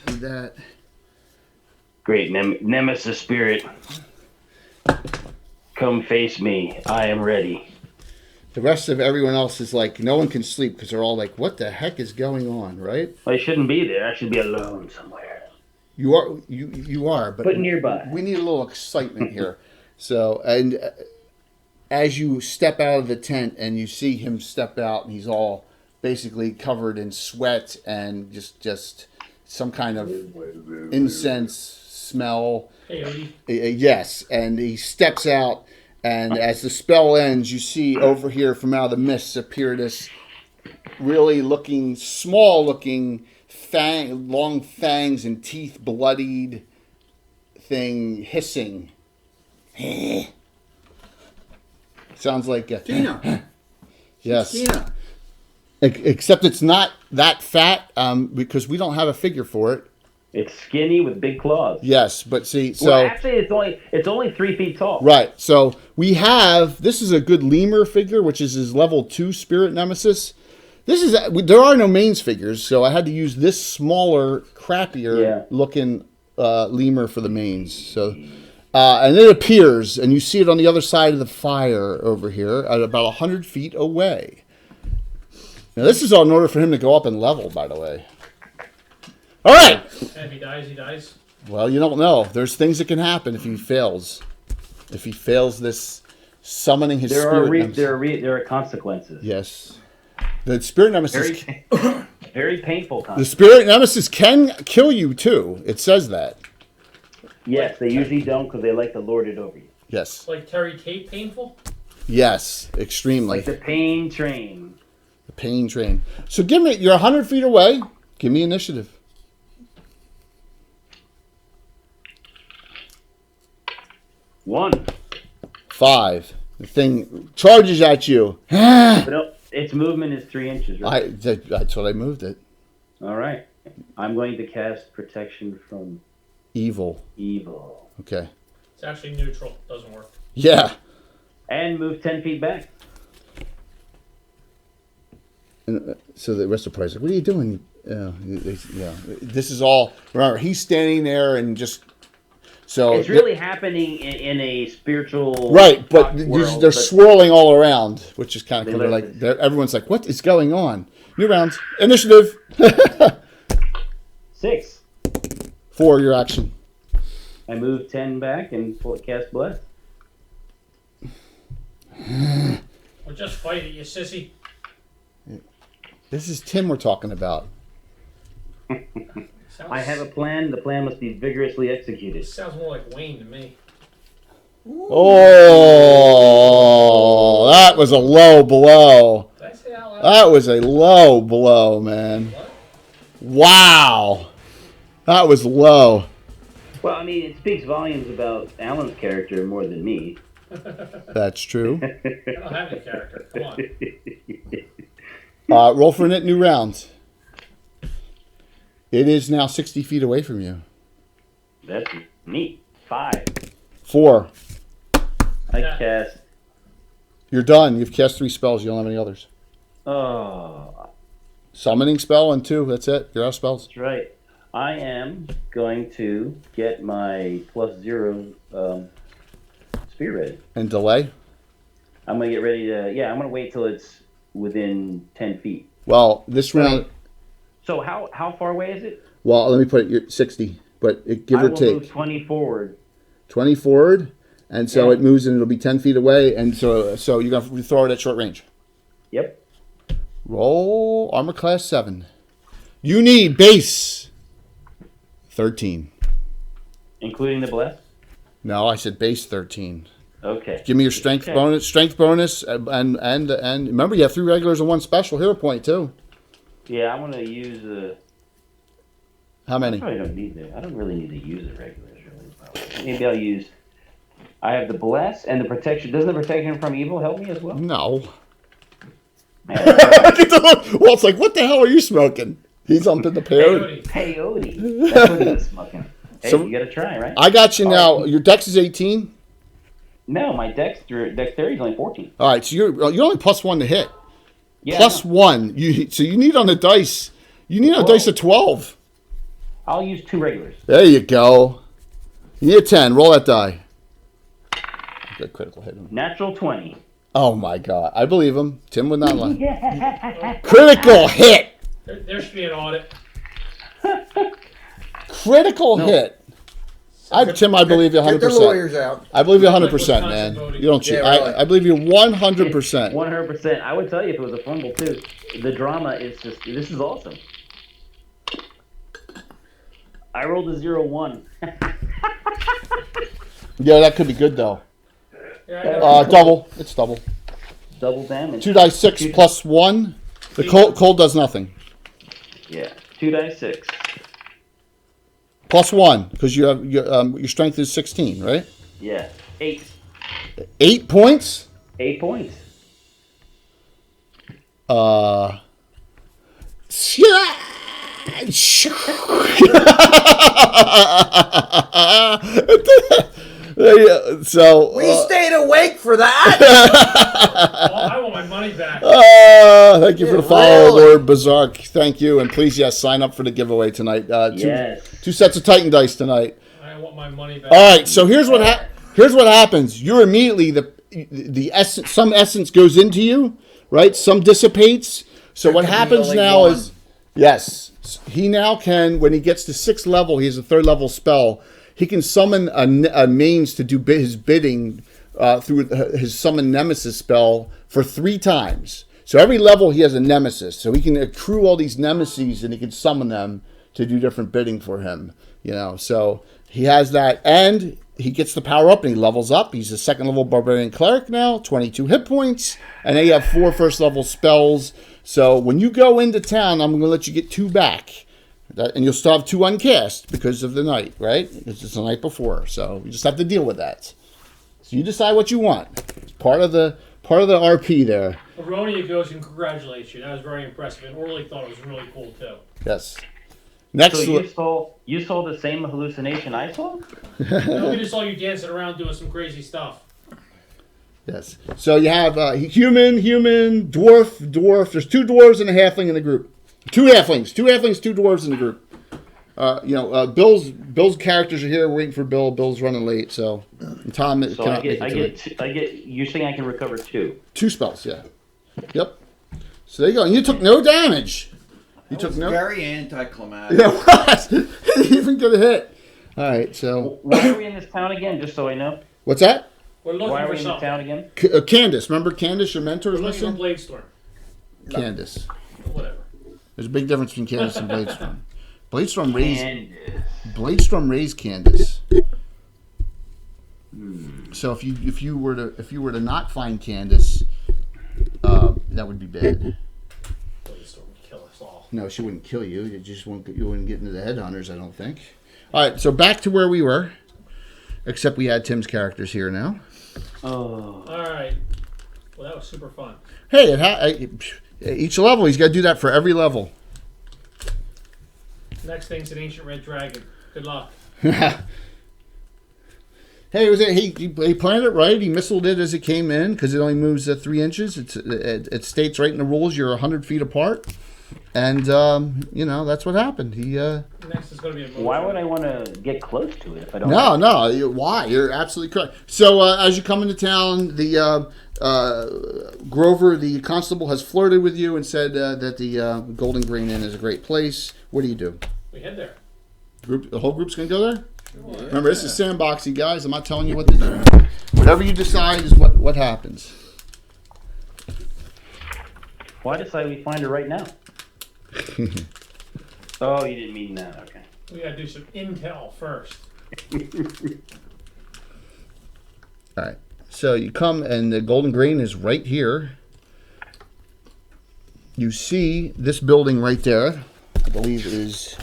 That. Great Nemesis spirit, come face me. I am ready. The rest of everyone else is like, no one can sleep because they're all like, what the heck is going on, right? I shouldn't be there. I should be alone somewhere. You are, but nearby. We need a little excitement here. So, and as you step out of the tent and you see him step out, and he's all basically covered in sweat and just some kind of incense smell. hey, Yes, and he steps out, and as the spell ends, you see over here from out of the mists appear this really small-looking long fangs and teeth, bloodied thing hissing. Sounds like Tina. yes. Tina. Except it's not that fat because we don't have a figure for it. It's skinny with big claws. Yes, but see, so Well, actually, it's only 3 feet tall. right. So we have this is a good lemur figure, which is his level 2 spirit nemesis. There are no mains figures, so I had to use this smaller, crappier looking lemur for the mains. So. And it appears, and you see it on the other side of the fire over here at about 100 feet away. Now, this is all in order for him to go up in level, by the way. All right. and if he dies, he dies. Well, you don't know. There's things that can happen if he fails. If he fails this summoning his spirit nemesis. There are consequences. Yes. The spirit nemesis... Very painful The consequences. spirit nemesis can kill you, too. It says that. Yes, they usually don't because they like to lord it over you. Yes. Like Terry Tate painful? Yes, extremely. Like the pain train. The pain train. So give me, you're 100 feet away. Give me initiative. 1. 5. The thing charges at you. But no, its movement is 3 inches, right? That's what I moved it. All right. I'm going to cast protection from Evil. evil. Okay. It's actually neutral. Doesn't work. Yeah. And move 10 feet back. And, so the rest of the party's like, what are you doing? Yeah. This is all, remember, he's standing there and just, so. It's really happening in a spiritual right, but world, they're swirling all around, which is kind of cool. They Like, everyone's like, what is going on? New rounds. Initiative. 6. 4, your action. I move 10 back and cast Bless. Well, just fight it, you sissy. This is Tim we're talking about. I have a plan. The plan must be vigorously executed. This sounds more like Wayne to me. Oh, that was a low blow. Did I say that out loud? That was a low blow, man. What? Wow. That was low. Well, I mean, it speaks volumes about Alan's character more than me. That's true. I don't have any character. Come on. Roll for a new round. It is now 60 feet away from you. That's neat. 5. 4. I cast. You're done. You've cast 3 spells. You don't have any others. Oh, Summoning spell and 2. That's it. You're out of spells. that's right. I am going to get my +0 spear ready. And delay. I'm gonna get ready to. Yeah, I'm gonna wait till it's within 10 feet. Well, this round. So how far away is it? Well, let me put it. You're 60, but give I or will take move 20 forward. 20 forward, and so Yeah. it moves and it'll be 10 feet away, and so you're gonna throw it at short range. Yep. Roll armor class 7. You need base 13. Including the bless. No, I said base 13. Okay. Give me your strength Okay. bonus. Strength bonus, and remember you have 3 regulars and 1 special hero point too. Yeah, I'm gonna use a. How many? I don't really need to use the regulars really. Maybe I'll use. I have the bless and the protection. Doesn't the protection from evil help me as well? No. Man, Well, it's like, what the hell are you smoking? He's up in the peyote. Peyote. peyote. That's what he's smoking. Hey, So- you gotta try, right? I got you now. Your dex is 18. No, my dexterity is only 14. All right, so you're only +1 to hit. Yeah. Plus 1. So you need on the dice. You need on a dice of 12. I'll use 2 regulars. There you go. You need a 10. Roll that die. Good critical hit. Natural 20. Oh my god, I believe him. Tim would not lie. Yeah. Critical hit. There should be an audit. Critical hit. Tim, I believe you Get the 100%. lawyers out. I believe you 100%, Wisconsin man. voting. You don't cheat. Yeah, really. I believe you 100%. 100%. I would tell you if it was a fumble too. The drama is just. This is awesome. I rolled a 0-1. Yeah, that could be good though. Yeah, I know. Double. It's double. Double damage. 2 dice 6 plus 1. The cold does nothing. Yeah. 2 dice 6. Plus 1 because you have your strength is 16, right? Yeah. 8. 8 points. 8 points. So We stayed awake for that. Well, I want my money back. thank you for the Yeah, follow, really. Lord Bazark. Thank you, and please, yes, sign up for the giveaway tonight. Yes. 2 sets of Titan dice tonight. I want my money back. All right, so here's what happens. You're immediately the essence. Some essence goes into you, right? Some dissipates. So what could be happens only now one. is, yes, he now can. When he gets to 6th level, he has a 3rd level spell. He can summon a mains to do his bidding through his summon nemesis spell for 3 times. So every level he has a nemesis. So he can accrue all these nemesis and he can summon them to do different bidding for him. You know, so he has that, and he gets the power up and he levels up. He's a 2nd level barbarian cleric now, 22 hit points, and then you have 4 1st level spells. So when you go into town, I'm going to let you get 2 back. And you'll still have 2 uncast because of the night, right? It's just the night before, so you just have to deal with that. So you decide what you want. It's part of the RP there. Aronia goes and congratulates you. That was very impressive. And Orly thought it was really cool too. Yes. Next, So you saw the same hallucination I saw? No, we just saw you dancing around doing some crazy stuff. yes. So you have human, dwarf. There's 2 dwarves and a halfling in the group. 2 halflings, 2 dwarves in the group. Bill's characters are here waiting for Bill. Bill's running late, so and Tom So cannot make it tonight. I get. You're saying I can recover 2? 2 spells, yeah. Yep. So there you go. And you took no damage. You That took was no. very anticlimactic. Yeah, what? Didn't even get a hit. All right. So Why are we in this town again? Just so I know. what's that? We're looking Why are for we in this something. town again? Candace. Remember Candace? Your mentor We're is looking for missing. Bladestorm. Candace. Whatever. There's a big difference between Candace and Bladestorm. Bladestorm raised Candace. So if you were to not find Candace, that would be bad. Bladestorm would kill us all. No, she wouldn't kill you. You wouldn't get into the headhunters, I don't think. All right, so back to where we were. Except we had Tim's characters here now. Oh. All right. Well, that was super fun. Hey, each level, he's got to do that for every level. Next thing's an ancient red dragon. Good luck. Hey, he planned it right. He missiled it as it came in because it only moves 3 inches. It states right in the rules you're 100 feet apart. And, that's what happened. Next is going to be a motion. Why would I want to get close to it if I don't? No. Why? You're absolutely correct. So as you come into town, Grover, the constable, has flirted with you and said that the Golden Green Inn is a great place. What do? We head there. The whole group's going to go there? Sure. Remember, this is sandboxing, guys. I'm not telling you what to do. Whatever you decide is what happens. Well, I decided we find her right now. Oh, you didn't mean that. Okay. We gotta do some intel first. All right. So you come, and the Golden Green is right here. You see this building right there, I believe is,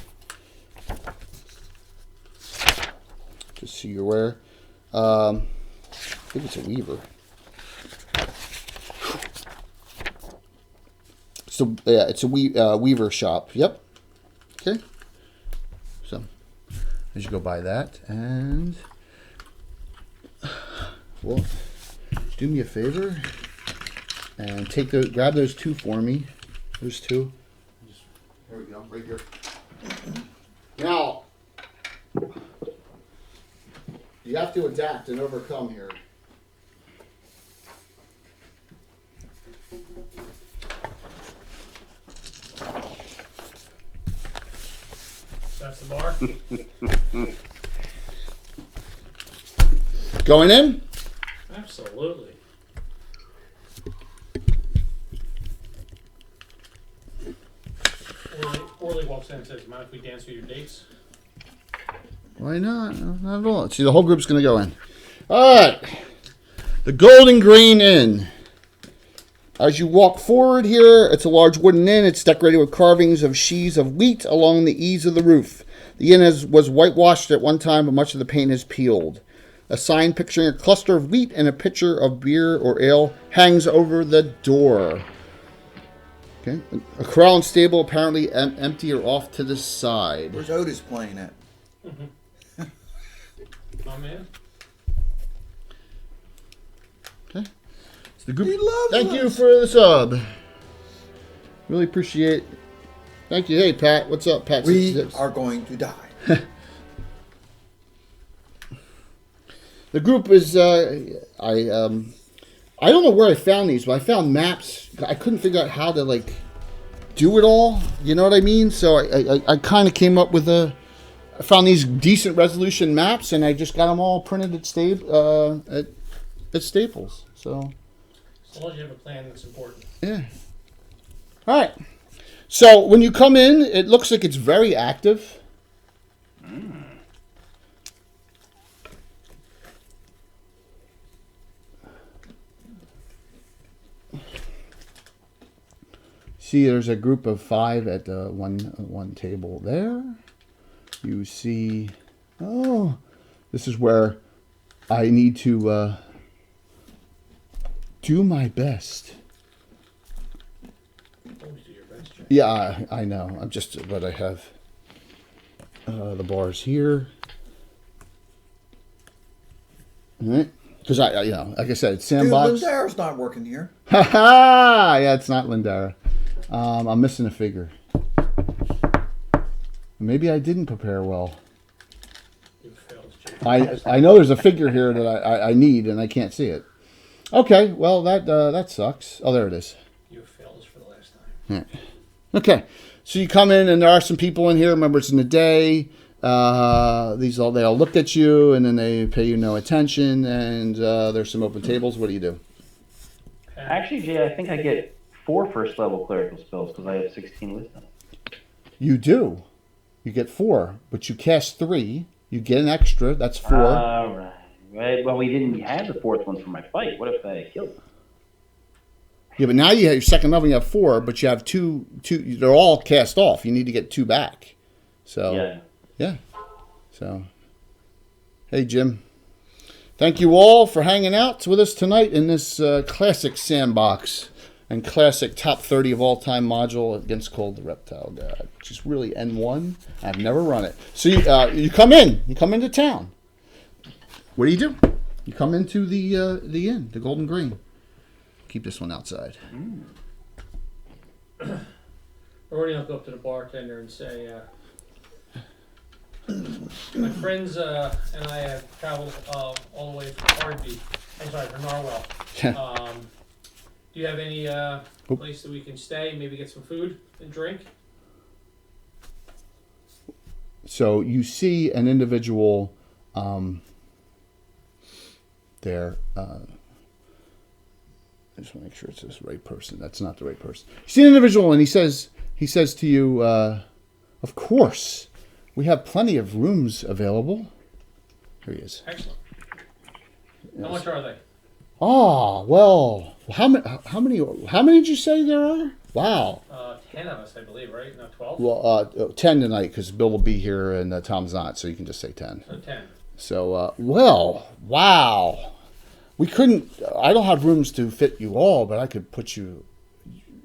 just so you're aware, I think it's a weaver. So yeah, it's a weaver shop. Yep. Okay. So as you go by that, and well, do me a favor and grab those two for me. There's two. There we go, right here. Now you have to adapt and overcome here. That's the bar. Going in? Absolutely. Orly walks in and says, "Mind if we dance with your dates?" Why not? Not at all. See, the whole group's going to go in. All right. The Golden Green Inn. As you walk forward here, it's a large wooden inn. It's decorated with carvings of sheaves of wheat along the eaves of the roof. The inn was whitewashed at one time, but much of the paint has peeled. A sign picturing a cluster of wheat and a pitcher of beer or ale hangs over the door. Okay. A corral and stable apparently empty or off to the side. Where's Otis playing at? My man. Okay. So the group. He loves Thank us. you for the sub. Really appreciate. Thank you. Hey Pat, what's up, Pat? We 66. are going to die. The group is. I don't know where I found these, but I found maps. I couldn't figure out how to do it all. You know what I mean? So I kind of came up with I found these decent resolution maps, and I just got them all printed at Staples. So As long as you have a plan, that's important. yeah. All right. So when you come in, it looks like it's very active. See, there's a group of 5 at one table there. You see, oh, this is where I need to do my best. Always do your best, Jack. Yeah, I know. I'm just, but I have the bars here. All right. Because like I said, it's Dude, sandbox. Lindara's not working here. Ha ha! Yeah, it's not Lindara. I'm missing a figure. Maybe I didn't prepare well. You failed, Jack. I know there's a figure here that I need and I can't see it. Okay, well that sucks. Oh, there it is. You failed us for the last time. Yeah. Okay, so you come in and there are some people in here. Remember, it's in the day. They all look at you and then they pay you no attention. And there's some open tables. What do you do? Actually, Jay, I think I get 4 first level clerical spells because I have 16 wisdom. You do. You get 4, but you cast 3. You get an extra. That's 4. All right. Right. Well, we didn't have the 4th one for my fight. What if I killed him? Yeah, but now you have your second level. You have 4, but you have 2. They're all cast off. You need to get 2 back. So yeah. So, hey Jim, thank you all for hanging out with us tonight in this classic sandbox and classic top 30 of all time module against called the Reptile God, which is really N1. I've never run it. So you come in. You come into town. What do? You come into the inn, the Golden Green. Keep this one outside. Already, I'll go up to the bartender and say, my friends and I have traveled all the way from Hardby. I'm sorry, from Narwhal. Do you have any place that we can stay, maybe get some food and drink? So you see an individual there. I just want to make sure it's this right person. That's not the right person. You see an individual, and he says to you, "Of course, we have plenty of rooms available." Here he is. Excellent. How much are they? Ah, well, how many did you say there are? Wow. 10 of us, I believe, right? Not 12? Well, 10 tonight because Bill will be here and Tom's not, so you can just say 10. So 10. So, well, wow. We couldn't. I don't have rooms to fit you all, but I could put you.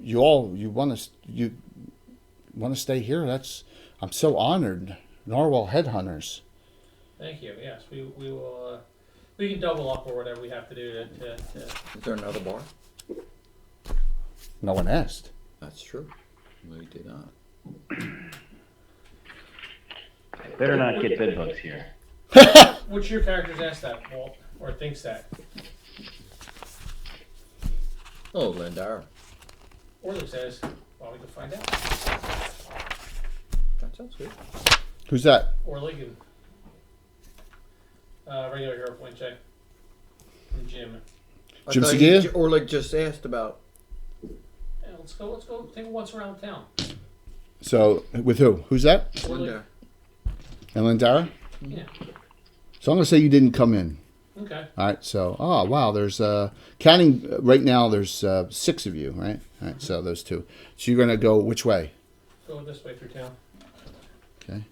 You want to stay here? I'm so honored. Narwhal Headhunters. Thank you. Yes, we will. We can double up or whatever we have to do to Is there another bar? No one asked. That's true. We did not. Better not get bed bugs here. Which your characters asked that, Walt, or thinks that? Oh, Lindar. Orly says, well, we can find out. That sounds good. Who's that? Orly and regular hero point check from Jim. Jim I thought Segia? Or like just asked about. Yeah, let's go take a once around town. So, with who? Who's that? Orly. Lindar. And Lindara? Yeah. So I'm going to say you didn't come in. Okay. All right. So, oh wow, there's counting right now. There's 6 of you, right? All right. So those 2. So you're going to go which way? Go this way through town. Okay.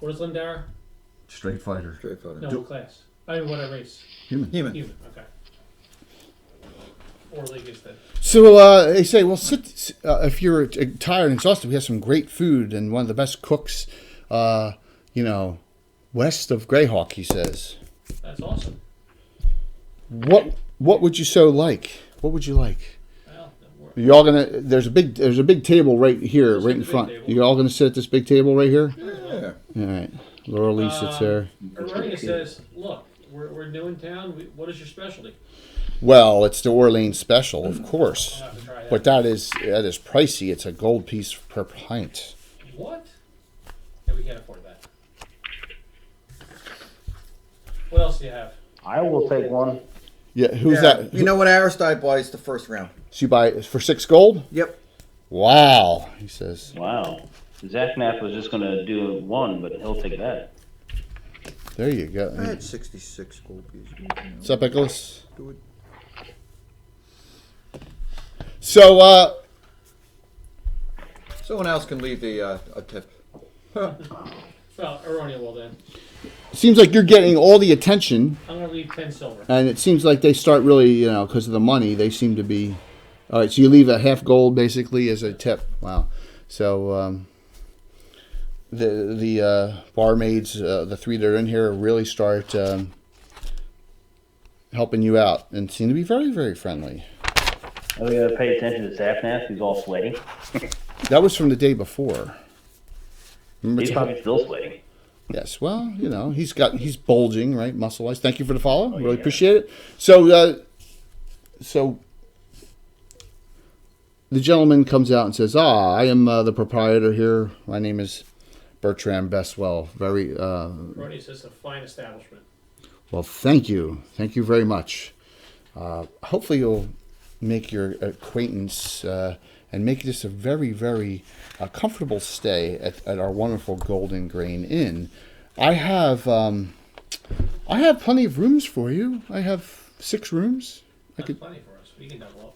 What is Lindara? Straight fighter. Straight photo. No, what class? I mean, what race? Human. Human. Human. Okay. Orly is the. So they say, well, sit. If you're tired and exhausted, we have some great food and one of the best cooks, west of Greyhawk. He says. That's awesome. What would you so like? What would you like? Well, You all gonna? There's a big table right here, Let's right take in the big front. table. You all gonna sit at this big table right here? Yeah. All right. Laura Lee sits there. Erronia says, look, we're new in town. What is your specialty? Well, it's the Orleans special, of course, I'll have to try that. but that is pricey. It's a gold piece per pint. What? Yeah, we can't afford that. What else do you have? I will take one. Yeah, who's Yeah. that? You know what Aristide buys the first round? So you buy it for 6 gold? Yep. Wow, he says. Wow. Zachnath was just going to do 1, but he'll take that. There you go. I had 66 gold pieces. What's up, Nicholas? Do it. So, Someone else can leave the a tip. Well, Erronia will then. seems like you're getting all the attention, I'm going to leave 10 silver. and it seems like they start really, because of the money, they seem to be. All right, so you leave a half gold basically as a tip. Wow. So, the barmaids, the 3 that are in here, really start helping you out and seem to be very, very friendly. Are we going to pay attention to Zachnath? He's all sweaty. That was from the day before. Remember He's probably still sweaty. Yes, well, he's bulging, right, muscle-wise. Thank you for the follow. Really appreciate it. So, the gentleman comes out and says, I am the proprietor here. My name is Bertram Bestwell. Very, Erronia says a fine establishment. well, thank you. Thank you very much. Hopefully you'll make your acquaintance and make this a very, very comfortable stay at our wonderful Golden Grain Inn. I have plenty of rooms for you. I have 6 rooms. That's plenty for us. We can double up.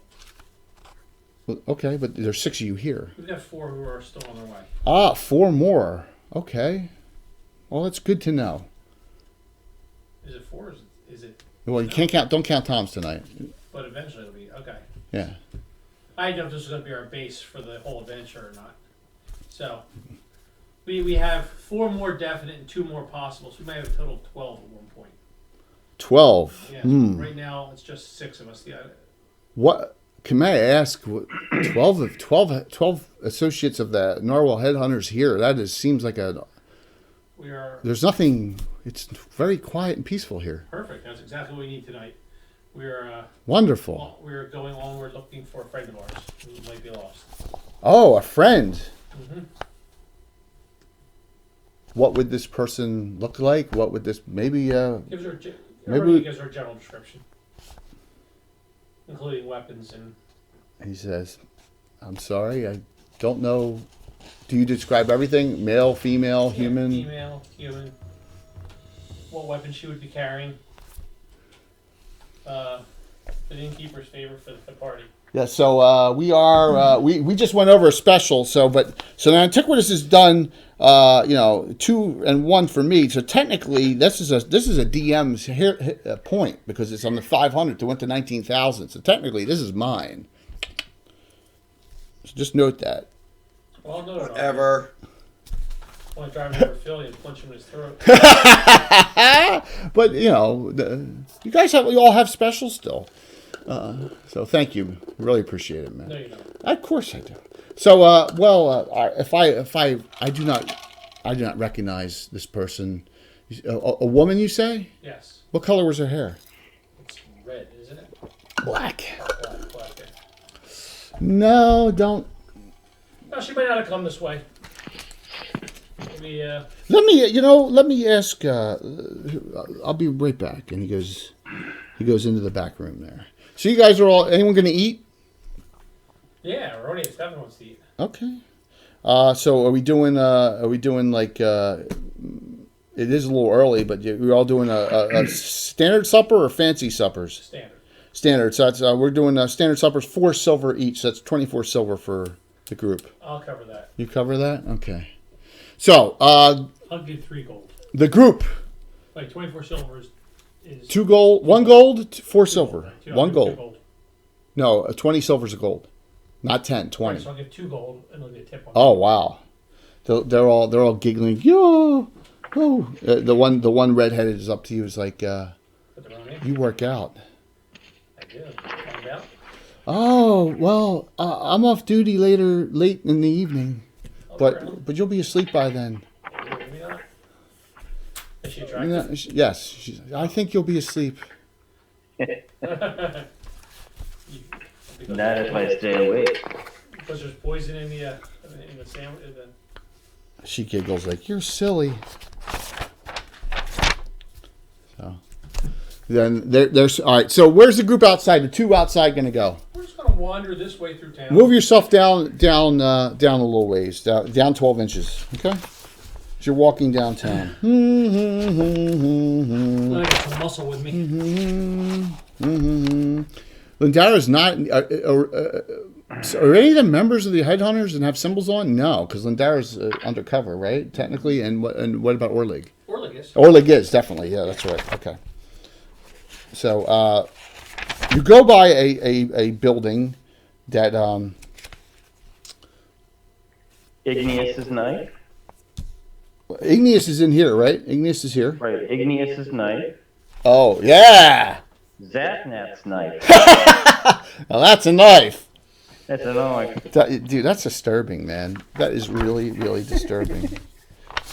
Well, okay, but there's 6 of you here. We've got 4 who are still on their way. 4 more. Okay. Well, that's good to know. Is it 4 or is it? Well, you can't count. Don't count Tom's tonight. But eventually it'll be, okay. Yeah. I didn't know if this was going to be our base for the whole adventure or not. So, we have 4 more definite and 2 more possible. So we might have a total of 12 at one point. 12. Yeah. Hmm. Right now it's just 6 of us. Yeah. What? Can I ask? 12 associates of the Narwhal Headhunters here. That seems like a We are There's nothing. It's very quiet and peaceful here. perfect. That's exactly what we need tonight. We are Wonderful. we are going onward looking for a friend of ours who might be lost. Oh, a friend. Mm-hmm. What would this person look like? What would this maybe? Gives her Maybe everybody we- gives her a general description, including weapons and He says, "I'm sorry, I don't know. Do you describe everything? Male, female, human?" female, human. What weapon she would be carrying. The innkeeper's favor for the party. Yeah, so we just went over a special. So now Antiquitous is done. 2 and 1 for me. So technically, this is a DM's point because it's on the 500 to went to 19,000. So technically, this is mine. So just note that. Well, no, no, no. Ever. I want to drive over Philly and punch him in his throat. But you all have specials still. So thank you, really appreciate it, man. No, you don't. Of course I do. So, if I do not recognize this person, a woman, you say? Yes. What color was her hair? It's red, isn't it? Black. Black. Yeah. No, don't. No, she might not have come this way. Maybe, Let me ask. I'll be right back. And he goes into the back room there. So you guys are all. Anyone going to eat? yeah, Ronnie and Stephen wants to eat. Okay. So are we doing like? It is a little early, but we're all doing a standard supper or fancy suppers? Standard. Standard. So that's, we're doing standard suppers, 4 silver each. So that's 24 silver for the group. I'll cover that. You cover that? Okay. So I'll give 3 gold. the group, Like 24 silver is 2 gold, 1 gold, 4 silver, I'll 1 give gold. 2 gold. No, 20 silver's a gold, not 10, 20. Right, so I'll give 2 gold and I'll get a tip on Oh wow, they're all giggling. Yo, oh, the one redheaded is up to you. Is like, Put the Ronnie. you work out. I do. Find out. Oh well, I'm off duty late in the evening, I'll try. but you'll be asleep by then. Maybe not. Is she You attractive? know, yes, I think you'll be asleep. Because Not if I stay awake. because there's poison in the sandwich. She giggles like, you're silly. So then there's all right. So where's the group outside? The 2 outside going to go. We're just gonna wander this way through town. Move yourself down a little ways, down 12 inches. Okay. As you're walking downtown. I got some muscle with me. Lindara's not. Are any of the members of the Headhunters and have symbols on? No, because Lindara's undercover, right? Technically, and what about Orlig? Orlig is. Orlig is definitely. Yeah, that's right. Okay. So you go by a building that Igneous's knife. Igneous is in here, right? Igneous is here. Right, Igneous's knife. Oh yeah. Zathnat's knife. Now that's a knife. That's a knife. Dude, that's disturbing, man. That is really, really disturbing.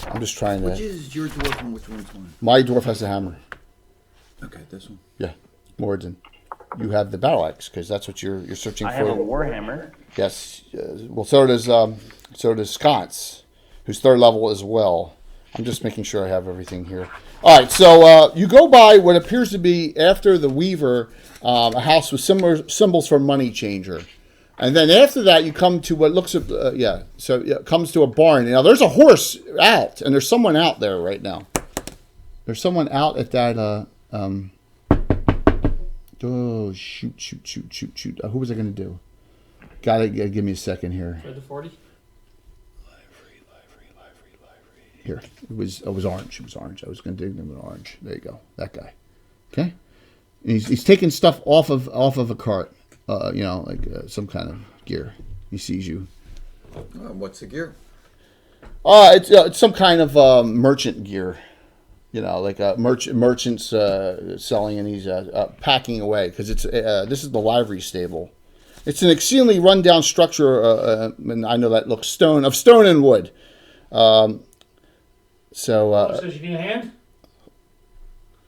I'm just trying Which to. is your dwarf and which one's mine? My dwarf has a hammer. Okay, this one. Yeah, Morden. You have the battle axe because that's what you're searching I for. have a warhammer. Yes. Well, so does Sconce, who's 3rd level as well. I'm just making sure I have everything here. All right, so you go by what appears to be, after the Weaver, a house with similar symbols for money changer. And then after that, you come to what looks, it comes to a barn. Now, there's a horse out, and there's someone out there right now. There's someone out at that, oh, shoot. Who was I going to do? Gotta give me a second here. Read the 40. Here, it was orange. It was orange. I was going to dig them with orange. There you go. That guy. Okay. And he's taking stuff off of a cart. Like some kind of gear. He sees you. What's the gear? It's some kind of merchant gear. Like merchants selling, and he's packing away because it's this is the livery stable. It's an exceedingly rundown structure, and I know that looks stone and wood. So Says you need a hand?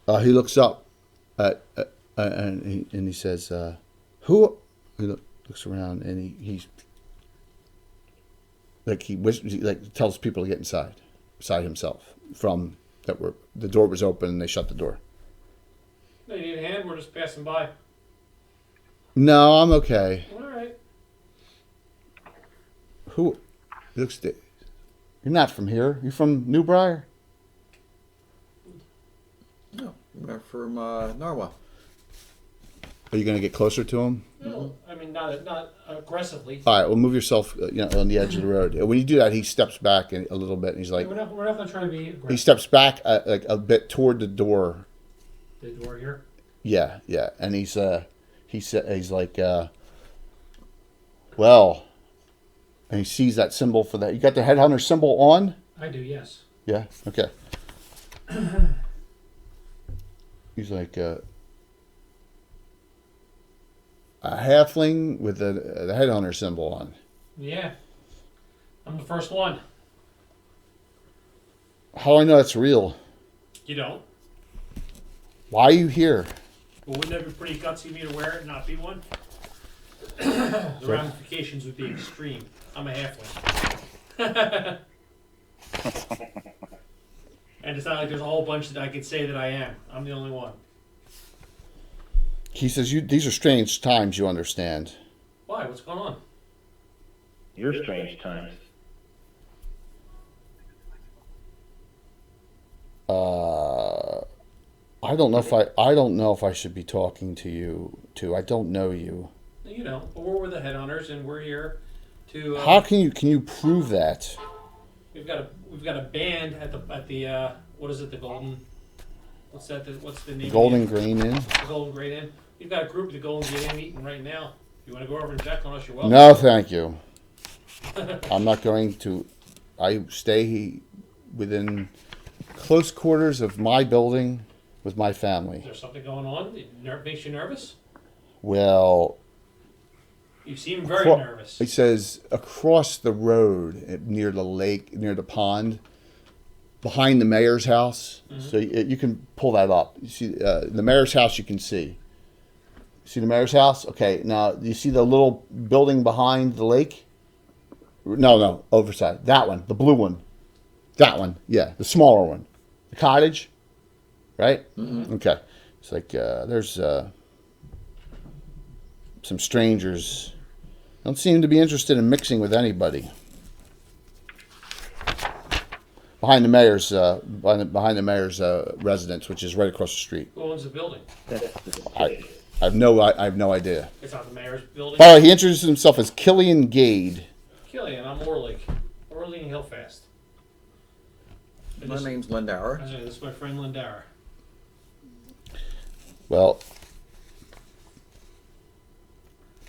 he looks up and he says, "Who?" He looks around and he's like he tells people to get inside himself from that the door was open and they shut the door. No, you need a hand? We're just passing by. No, I'm okay. All right. Who? He looks. You're not from here. You from Newbriar? No, we're from Narwa. Are you going to get closer to him? No, I mean not aggressively. All right. Well, move yourself. On the edge of the road. When you do that, he steps back a little bit, and he's like. We're not going to try to be aggressive. He steps back like a bit toward the door. The door here. Yeah, and he's like, well, and he sees that symbol for that. You got the headhunter symbol on? I do, yes. Yeah. Okay. He's like a halfling with the headhunter symbol on. Yeah. I'm the first one. How do I know that's real? You don't. Why are you here? Well, wouldn't that be pretty gutsy of me to wear it and not be one? The ramifications would be extreme. I'm a halfling. And it's not like there's a whole bunch that I could say that I am. I'm the only one. He says, these are strange times, you understand. Why? What's going on? Your strange times. I don't know if I should be talking to you too. I don't know you. You know, but we're the headhunters, and we're here to. How can you prove that? We've got a band at the what is it, the Golden? What's the name? Golden Grain Inn. The Golden Great Inn. We've got a group at the Golden Great Inn meeting right now. If you want to go over and check on us, you're welcome. No, thank you. I'm not going to. I stay within close quarters of my building with my family. Is there something going on that makes you nervous? Well, You seem very nervous. it says across the road near the lake, near the pond, behind the mayor's house. Mm-hmm. So you can pull that up. You see the mayor's house. You can see. See the mayor's house? Okay. Now, do you see the little building behind the lake? No, overside. That one, the blue one. That one, yeah, the smaller one. The cottage, right? Mm-hmm. Okay. It's like there's some strangers. Don't seem to be interested in mixing with anybody. Behind the mayor's residence, which is right across the street. Who owns the building? I have no idea. It's not the mayor's building. Oh, he introduces himself as Killian Gade. Killian, I'm Orlig and Hillfast. My name's Lindauer. This is my friend Lindauer. Well,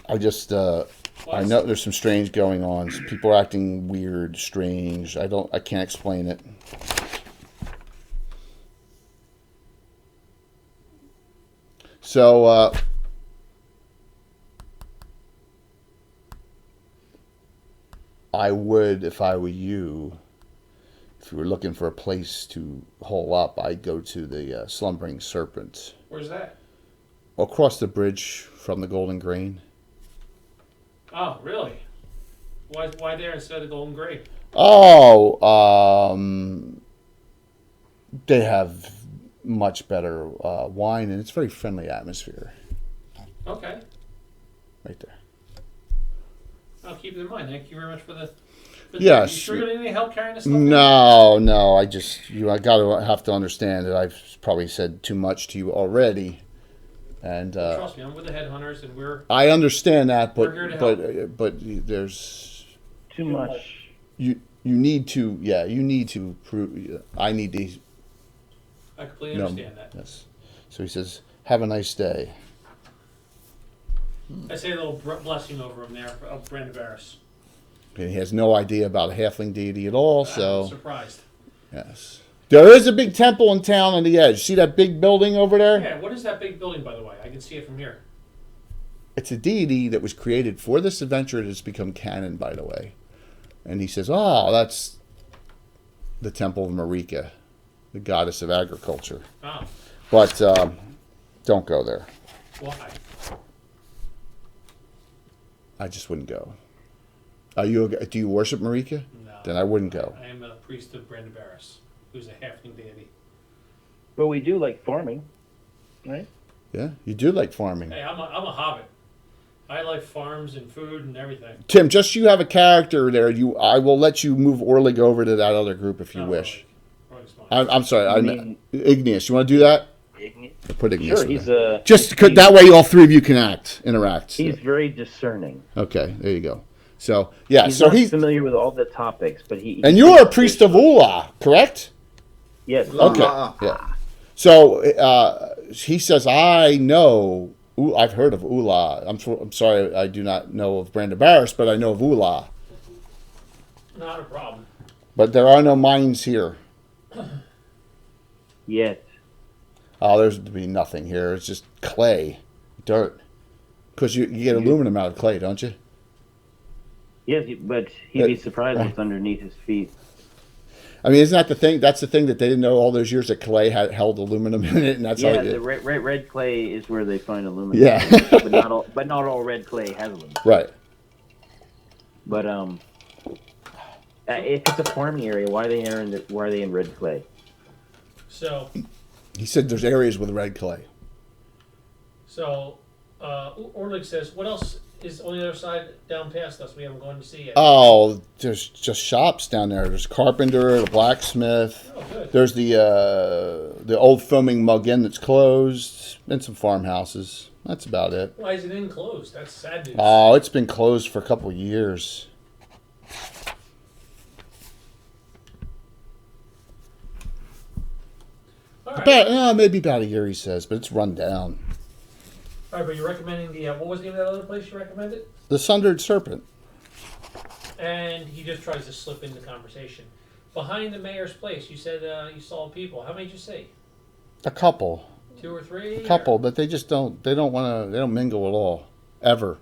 I just I know there's some strange going on. People are acting weird, strange. I can't explain it. So I would, if I were you, if you were looking for a place to hole up, I'd go to the Slumbering Serpent. Where's that? Across the bridge from the Golden Grain. Oh, really? Why there instead of Golden Great? Oh, they have much better wine, and it's a very friendly atmosphere. Okay. Right there. I'll keep it in mind. Thank you very much for the. Yes. You sure you need any help carrying this stuff? No. I have to understand that I've probably said too much to you already, and trust me, I'm with the headhunters, and we're. I understand that, We're here to help. but there's Too much. you need to you need to prove. I need to. I completely understand that. Yes. So he says, "Have a nice day." I say a little blessing over him there of Brandivaris. And he has no idea about a halfling deity at all, so I'm surprised. yes. There is a big temple in town on the edge. See that big building over there? Yeah, what is that big building, by the way? I can see it from here. It's a deity that was created for this adventure. It has become canon, by the way. And he says, "Oh, that's the temple of Marika, the goddess of agriculture. Oh, But don't go there. why? I just wouldn't go. Do you worship Marika? No. Then I wouldn't go. I am a priest of Brandabaris, who's a halfling deity. But we do like farming, right? Yeah, you do like farming. Hey, I'm a hobbit. I like farms and food and everything. Tim, just you have a character there. I will let you move Orlig over to that other group if you Not wish. Orlig's fine. I'm sorry. I mean- Igneous. You want to do that? Put Igneous. Sure, in he's there. a That way all three of you can interact. He's very discerning. Okay, there you go. So yeah, He's so not he's familiar with all the topics, but he. and you're a priest of Ula, correct? Yes. Okay. Ah. Yeah. So he says, I know. I've heard of Ula. I'm sorry, I do not know of Brandabaris, but I know of Ula. Not a problem. But there are no mines here. Yes. Oh, there's to be nothing here. It's just clay, dirt. Because you get aluminum out of clay, don't you? Yes, but he'd be surprised what's underneath his feet. I mean, isn't that the thing? That's the thing that they didn't know all those years that clay had held aluminum in it, and that's how Yeah, it the did. red clay is where they find aluminum. Yeah. but not all red clay has aluminum. Right. But if it's a farming area, why are they in red clay? So, He said there's areas with red clay. Orlig says, what else is on the other side down past us we haven't gone to see yet? Oh, there's just shops down there. There's carpenter, the blacksmith. Oh, good. There's the old foaming mug inn that's closed, and some farmhouses. That's about it. Why is it enclosed? That's sad news. Oh, it's been closed for a couple of years. All right. Maybe about a year, he says, but it's run down. All right, but you're recommending the, what was the name of that other place you recommended? The Sundered Serpent. And he just tries to slip into the conversation. Behind the mayor's place, you said you saw people. How many did you see? A couple. 2 or 3? A couple, but they just don't, they don't mingle at all. Ever.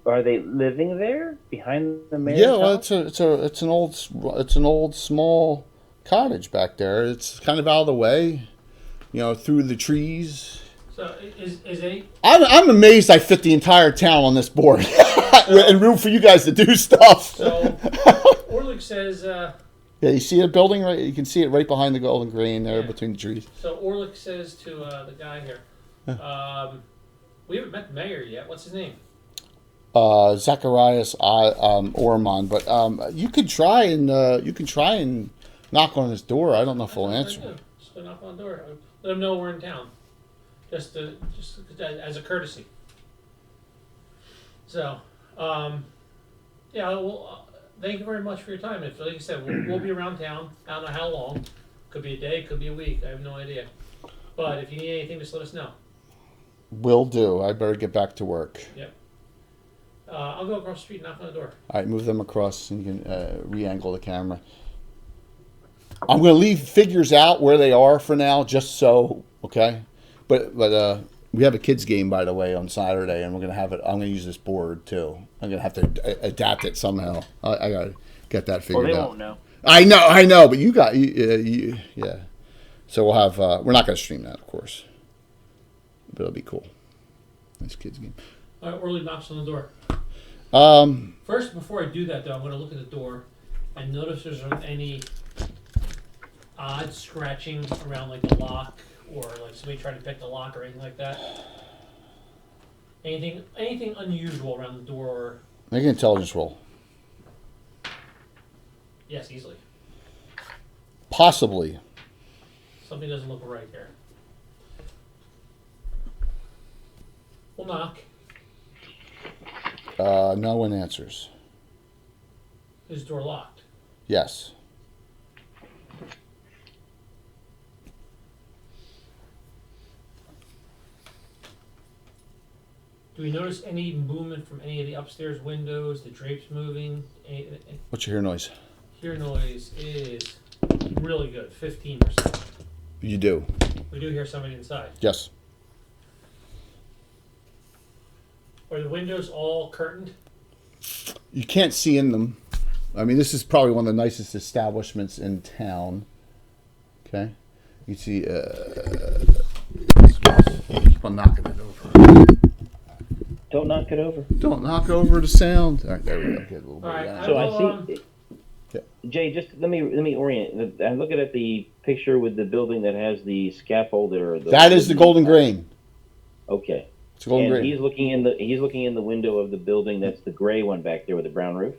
Are they living there behind the mayor's Yeah, well, house? it's an old small cottage back there. It's kind of out of the way, through the trees. So is any... I'm amazed I fit the entire town on this board and room for you guys to do stuff. So Orlig says... Yeah, you see a building right? You can see it right behind the golden grain there Yeah. between the trees. So Orlik says to the guy here, we haven't met the mayor yet. What's his name? Zacharias Ormond, but you could try and knock on his door. I don't know if he'll That's what I answer. do. Just go knock on the door. Let him know we're in town, just as a courtesy. So, yeah, well. Thank you very much for your time. If, like you said, we'll be around town. I don't know how long. Could be a day, could be a week. I have no idea. But if you need anything, just let us know. Will do. I better get back to work. Yep. I'll go across the street and knock on the door. All right, move them across and you can re-angle the camera. I'm going to leave figures out where they are for now, just so, okay? But we have a kids game, by the way, on Saturday, and we're going to have it. I'm going to use this board, too. I'm going to have to adapt it somehow. I got to get that figured out. Well, they won't know. I know, but yeah. So we'll have, we're not going to stream that, of course. But it'll be cool. Nice kids game. All right, Orly knocks on the door. First, before I do that, though, I'm going to look at the door and notice if there's any odd scratching around, like, the lock or, like, somebody trying to pick the lock or anything like that. Anything unusual around the door? Make an intelligence roll. Yes, easily. Possibly. Something doesn't look right here. We'll knock. No one answers. Is the door locked? Yes. Do we notice any movement from any of the upstairs windows, the drapes moving? What's your hear noise? Hear noise is really good, 15%. You do. We do hear somebody inside. Yes. Are the windows all curtained? You can't see in them. I mean, this is probably one of the nicest establishments in town. Okay, you see. Keep on knocking it over. Don't knock it over. Don't knock over the sound. All right, there we go. Get a little bit All right, of that. So Well, I see. Jay, just let me orient. I'm looking at the picture with the building that has the scaffolded or the. That is the Golden Grain. Okay. It's Golden And Grain. he's looking in the window of the building that's the gray one back there with the brown roof.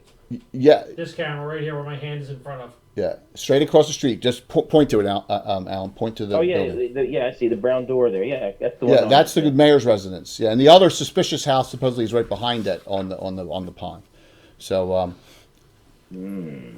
Yeah, this camera right here where my hand is in front of. yeah. Straight across the street. Just point to it, Alan. Point to the Oh yeah, building. yeah. I see the brown door there. Yeah, that's the one. Yeah, on that's it. the mayor's residence. Yeah, and the other suspicious house supposedly is right behind it on the pond. So, yep.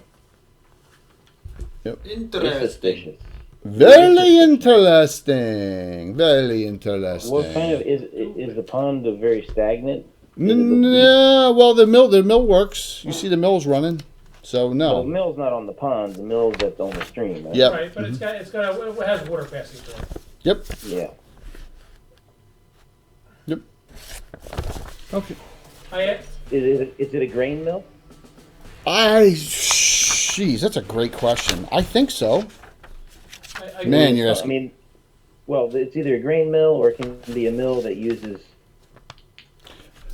It's Interesting. suspicious. Very interesting. Very interesting. What kind of is the pond very stagnant? Yeah, well, the mill works. You see the mill's running. So Well, no. the mill's not on the pond. The mill's that's on the stream. Right? Yep. Right, but it has water passing through it. Yep. Yeah. Yep. Okay. Is it a grain mill? Jeez, that's a great question. I think so. Man, you're I asking. mean, well, it's either a grain mill or it can be a mill that uses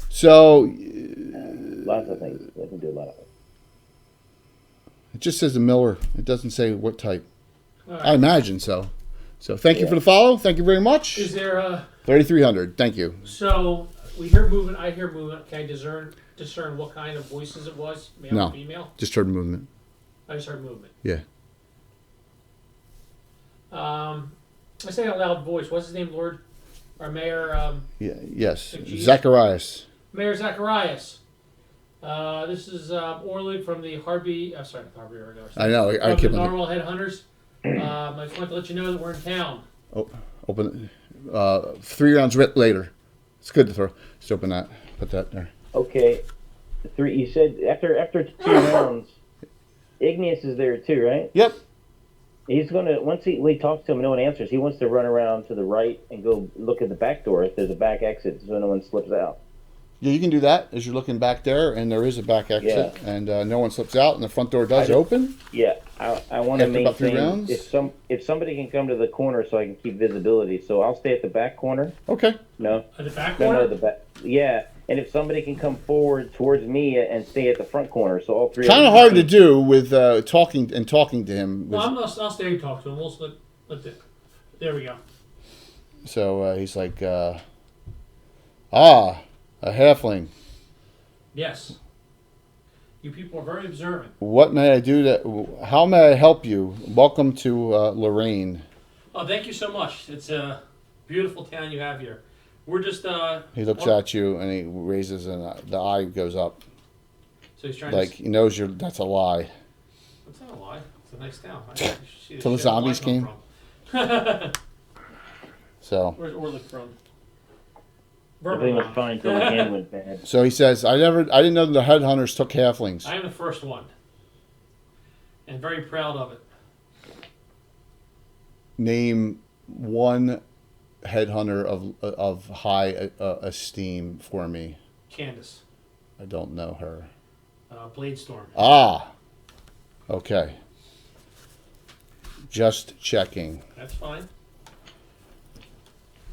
So lots of things. They can do a lot of things. it just says a miller. It doesn't say what type. All I right. imagine so. So thank you Yeah. for the follow. Thank you very much. Is there a 3,300. Thank you. so we hear movement? I hear movement. Can I discern what kind of voices it was, male No. or female? Just heard movement. I just heard movement. Yeah. I say a loud voice. What's his name, Lord? Our mayor, Yeah. Yes. Jeez. Zacharias. Mayor Zacharias. This is Orly from the Harvey. Sorry, Harvey Oregon. I know. I From keep the on. Normal Headhunters. I just want to let you know that we're in town. Open. 3 rounds later. It's good to throw. Just open that. Put that there. Okay, you said after 2 rounds, Igneous is there too, right? Yep. He's gonna once we talk to him and no one answers, he wants to run around to the right and go look at the back door if there's a back exit so no one slips out. Yeah, you can do that as you're looking back there, and there is a back exit, and no one slips out, and the front door does open. Yeah, I want to After about 3 maintain rounds? if somebody can come to the corner so I can keep visibility. So I'll stay at the back corner. Okay. No, At the back no, corner? the back. Yeah, and if somebody can come forward towards me and stay at the front corner, so all three. Kind of hard to do with talking to him. Well, I'll stay and talk to him. We'll let there we go. So he's like, a halfling. Yes. You people are very observant. What may I do how may I help you? Welcome to Lorraine. Oh, thank you so much. It's a beautiful town you have here. We're just He looks at you and he raises and the eye goes up. So he's trying Like he knows that's a lie. It's not a lie. It's a nice town. You should see Till the shit zombies I come from. So Where's Orlick from? Everything was Vermont. fine till the hand went bad. he says, I didn't know the headhunters took halflings. I am the first one. And very proud of it. Name one headhunter of high esteem for me. Candace. I don't know her. Bladestorm. Okay. Just checking. That's fine.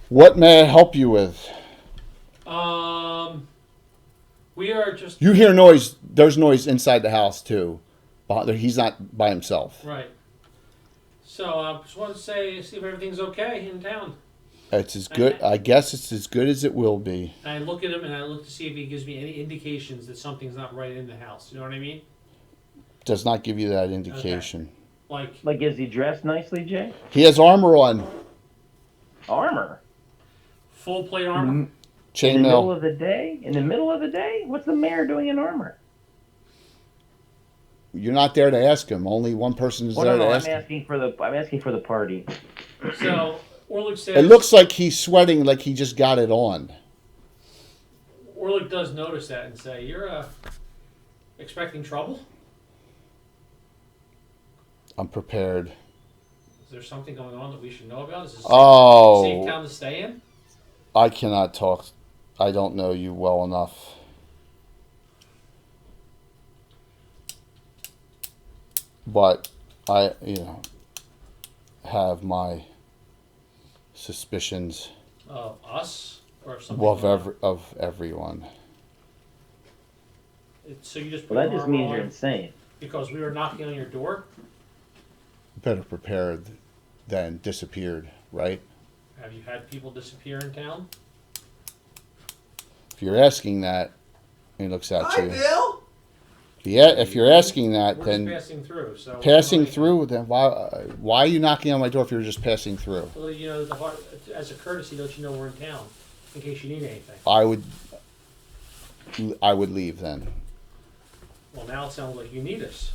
What may I help you with? We are just You hear noise. There's noise inside the house too. He's not by himself. right. So I just want to see if everything's okay in town. It's as good. I guess it's as good as it will be. And I look at him and I look to see if he gives me any indications that something's not right in the house. You know what I mean? Does not give you that indication. Like Is he dressed nicely, Jay? He has armor on. Armor. full plate armor. In the Chainmail. middle of the day? In the middle of the day? What's the mayor doing in armor? You're not there to ask him. Only one person is Well, there no, to I'm ask him. asking for the party. So Orlick says It looks like he's sweating like he just got it on. Orlick does notice that and say, "You're expecting trouble? I'm prepared. Is there something going on that we should know about? Is this a safe town to stay in?" I cannot talk. I don't know you well enough. but I, have my suspicions. Of us or something? Well, of everyone. So you just Well, that just means you're insane. Because we were knocking on your door? Better prepared than disappeared, right? Have you had people disappear in town? If you're asking that, he looks at Hi, you. Bill. Yeah, if you're asking that, We're then just passing through. So passing through. Then why are you knocking on my door if you're just passing through? Well, as a courtesy, don't you know we're in town in case you need anything? I would leave then. Well, now it sounds like you need us.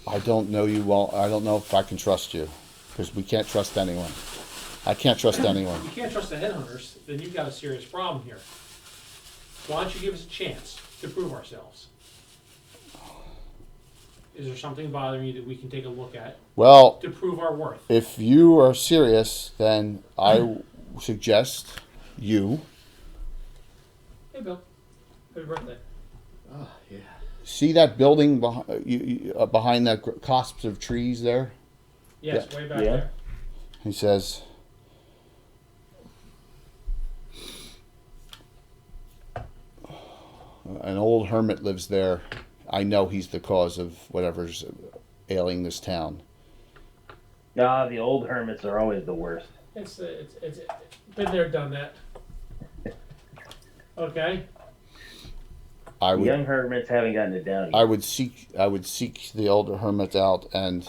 I don't know you well. I don't know if I can trust you because we can't trust anyone. I can't trust anyone. You can't trust the headhunters, then you've got a serious problem here. Why don't you give us a chance to prove ourselves? Is there something bothering you that we can take a look at Well, to prove our worth? if you are serious, then I suggest you Hey, Bill. Happy birthday. Oh, yeah. see that building behind the copse of trees there. Yes, Yeah. way back Yeah. there. He says, an old hermit lives there. I know he's the cause of whatever's ailing this town. Ah, the old hermits are always the worst. It's been there, done that. Okay. I The would young hermits haven't gotten it down yet. I would seek the older hermit out and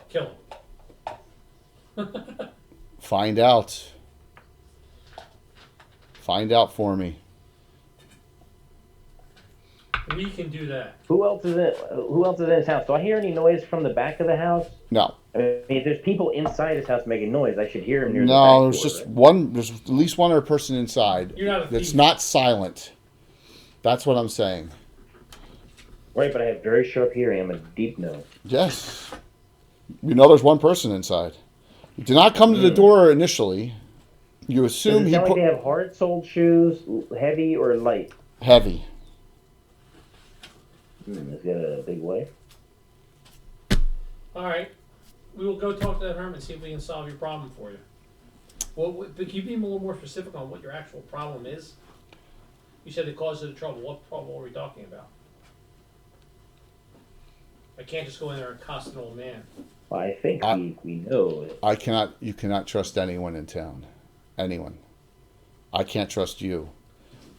Kill him. find out for me. We can do that. Who else is in his house? Do I hear any noise from the back of the house? No. I mean, if there's people inside his house making noise, I should hear him near the back No, door, there's just right? one. There's at least one other person inside. You're not a That's thief. not silent. That's what I'm saying. Right, but I have very sharp hearing. I'm a deep nose. Yes. There's one person inside. You do not come to the door initially. You Does assume it he sound like put they have hard-soled shoes, heavy or light? heavy. It's got a big wife. All right. We will go talk to that hermit and see if we can solve your problem for you. Well, but can you be a little more specific on what your actual problem is? You said the cause of the trouble. What problem are we talking about? I can't just go in there and cost an old man. Well, I think we know it. You cannot trust anyone in town. Anyone. I can't trust you.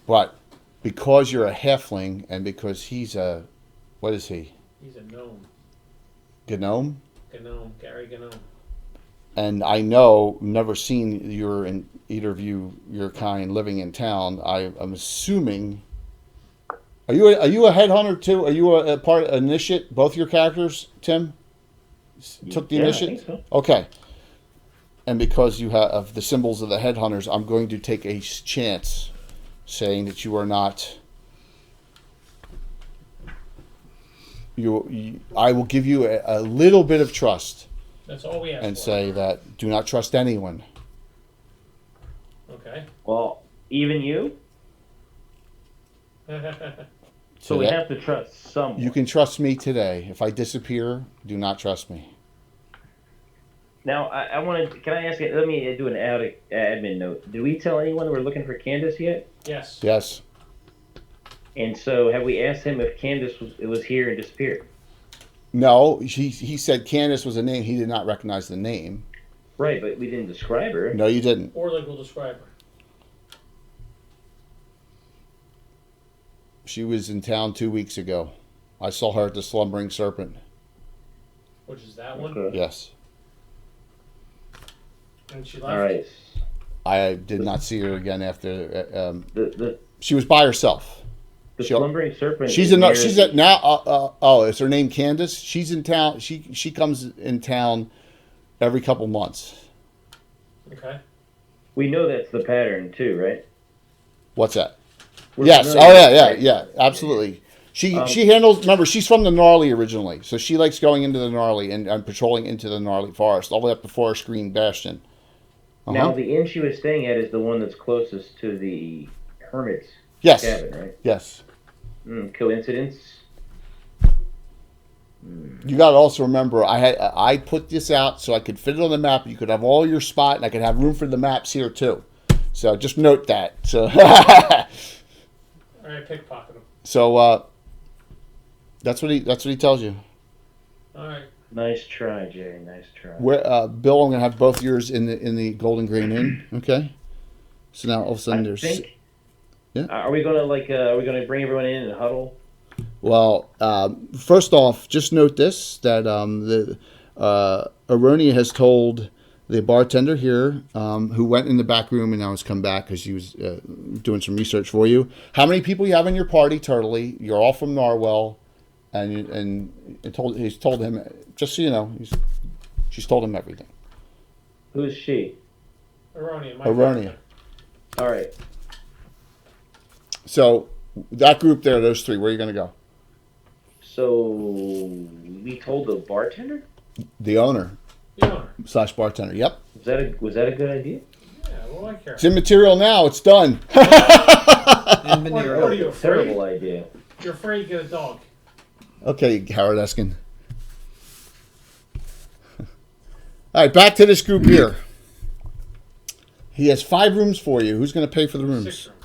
But because you're a halfling and because he's what is he? He's a gnome. Gnome? Gary Gnome. And I never seen either of your kind living in town. I'm assuming. Are you a headhunter too? Are you a part initiate? Both your characters, Tim, took the Yeah, I initiate. think so. Okay. And because you have the symbols of the headhunters, I'm going to take a chance, saying that you are not. I will give you a little bit of trust. That's all we ask And for. say that do not trust anyone. Okay. Well, even you? So we that- have to trust someone. You can trust me today. If I disappear, do not trust me. Now, I want to. Can I ask you? Let me do an admin note. Did we tell anyone we're looking for Candace yet? Yes. Yes. And so, have we asked him if Candace was here and disappeared? No, he said Candace was a name. He did not recognize the name. Right, but we didn't describe her. No, you didn't. Or legal describer. She was in town 2 weeks ago. I saw her at the Slumbering Serpent. Which is that one. Okay. Yes. And she left. All right. I did not see her again after. The She was by herself. slumbering serpent. She's is near She's at now. Is her name Candace? She's in town. She comes in town every couple months. Okay. We know that's the pattern too, right? What's that? We're Yes. Oh familiar. yeah. Absolutely. She handles. Remember, she's from the Gnarly originally, so she likes going into the Gnarly and patrolling into the Gnarly Forest, all the way up to Forest Green Bastion. Now the inn she was staying at is the one that's closest to the hermit's Yes. cabin, right? Yes. Coincidence? You got to also remember, I put this out so I could fit it on the map. You could have all your spot, and I could have room for the maps here too. So just note that. So, All right, pickpocket him. So that's what he tells you. All right. Nice try, Jerry. Nice try. Where Bill, I'm gonna have both yours in the Golden Grain Inn. Okay. So now all of a sudden there's. Yeah. Are we gonna are we gonna bring everyone in and huddle? Well, first off, just note this, that Aronia has told the bartender here, who went in the back room and now has come back because he was doing some research for you, how many people you have in your party, Turtley. You're all from Narwhal, and he's told him, just so you know, she's told him everything. Who's she? Aronia. All right. So that group there, those three, where are you going to go? So we told the bartender? The owner. Yeah. / bartender. Yep. Was that a good idea? Yeah, well, I care. It's immaterial now. It's done. What are you afraid? Terrible idea. You're afraid to get a dog. Okay, Howard Eskin. All right, back to this group here. He has 5 rooms for you. Who's going to pay for the rooms? 6 rooms.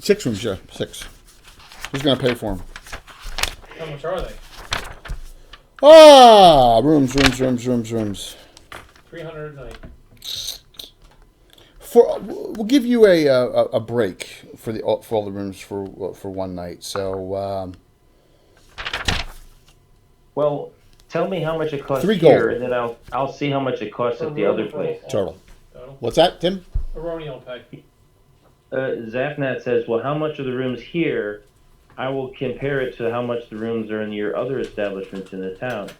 6 rooms, yeah, 6. Who's going to pay for them? How much are they? Rooms. 300 a night. We'll give you a break for all the rooms for one night. So Well, tell me how much it costs 3 here, gold. and then I'll see how much it costs at the other place. total. What's that, Tim? Aroni will pay. Zafnat says, well, how much are the rooms here? I will compare it to how much the rooms are in your other establishments in the town.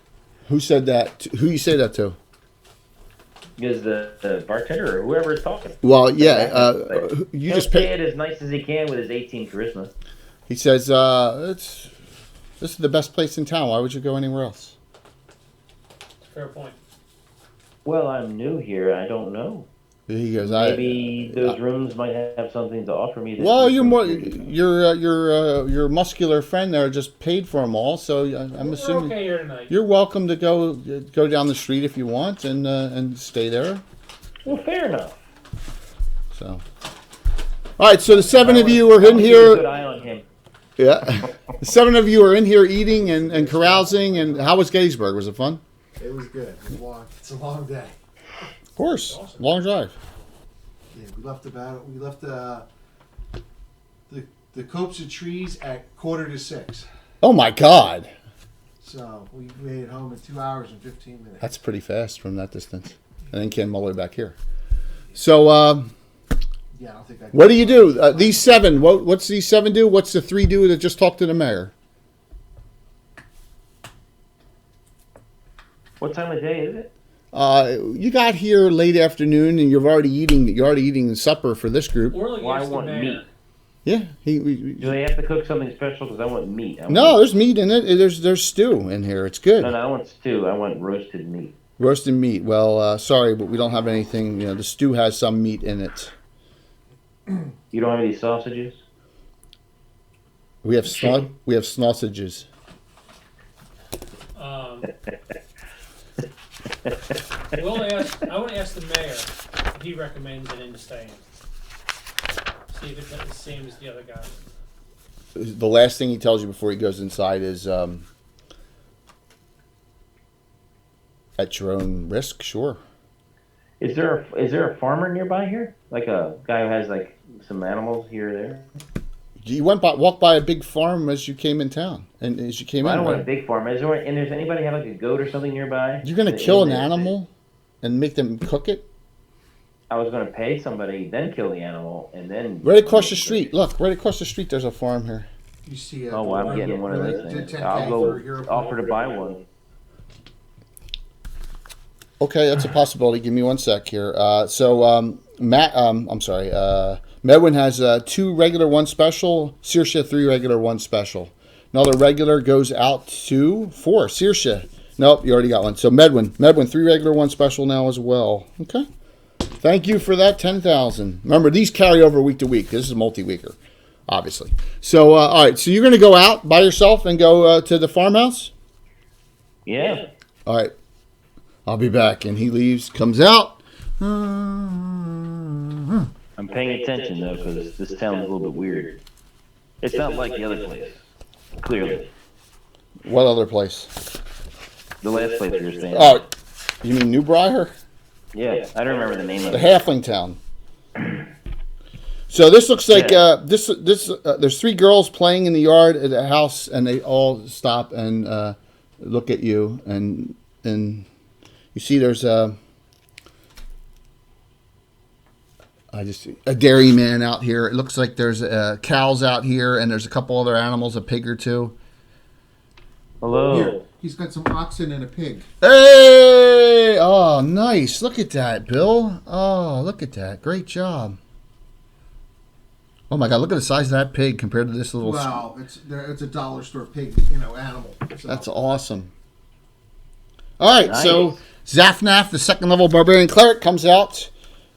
Who said that? Who you say that to? Is the bartender or whoever is talking. Well, yeah. You He'll just say pay. it as nice as he can with his 18 charisma. He says, this is the best place in town. Why would you go anywhere else? Fair point. Well, I'm new here. I don't know. He goes, Maybe those rooms might have something to offer me. Well, your muscular friend there just paid for them all, so I'm assuming We're okay here tonight. you're welcome to go down the street if you want and stay there. Well, fair enough. So, all right. So the 7 of you are in Keep a here. good eye on him. Yeah, the 7 of you are in here eating and carousing. And how was Gettysburg? Was it fun? It was good. It was long. It's a long day. Of course, Awesome. long drive. Yeah, we left the copse of trees at 5:45. Oh my God, So we made it home in 2 hours and 15 minutes. that's pretty fast from that distance, and then came all the way back here. So, Yeah, I don't think I. what do you do? These 7. What's these 7 do? What's the 3 do that just talked to the mayor? What time of day is it? You got here late afternoon, and you're already eating supper for this group. Orly Well, I gets the want mayor. meat. Yeah, Do they have to cook something special? Because I want meat. no, there's meat in it. There's stew in here. It's good. No, I want stew. I want roasted meat. Roasted meat. Well, sorry, but we don't have anything. You know, the stew has some meat in it. You don't have any sausages? We have sausages. I want to ask the mayor if he recommends an inn to stay in. See if it's the same as the other guy. The last thing he tells you before he goes inside is, at your own risk, sure. Is there a farmer nearby here? Like a guy who has like some animals here or there? You walked by a big farm as you came in town, and as you came I in. don't Right? want a big farm. Does anybody have like a goat or something nearby? You're gonna kill an animal and make them cook it I was going to pay somebody, then kill the animal, and then. right across the street. Look, right across the street. There's a farm here. You see. Oh, well, I'm getting one of those things. I'll go offer to buy one. Okay, that's a possibility. Give me one sec here. Medwin has 2 regular, 1 special. Saoirse 3 regular, 1 special. Another regular goes out to 4. Saoirse. Nope, you already got one. So Medwin 3 regular, 1 special now as well. Okay. Thank you for that 10,000. Remember, these carry over week to week. This is a multi-weeker, obviously. So, all right. So you're going to go out by yourself and go to the farmhouse? Yeah. All right. I'll be back. And he leaves, comes out. I'm paying attention though, because this town's a little bit weird. It's not like the other place. Clearly, What other place? the last place we were staying. Oh, you mean New Briar? Yeah, I don't remember the name of The it. halfling town. So this looks like there's 3 girls playing in the yard at a house, and they all stop and look at you, and you see there's a dairyman out here. It looks like there's cows out here, and there's a couple other animals, a pig or two. Hello. Here, he's got some oxen and a pig. Hey! Oh, nice. Look at that, Bill. Oh, look at that. Great job. Oh my God! Look at the size of that pig compared to this little. Wow, it's a dollar store pig, animal. So. That's awesome. All right, Nice. so Zafnaf, the 2nd level barbarian cleric, comes out,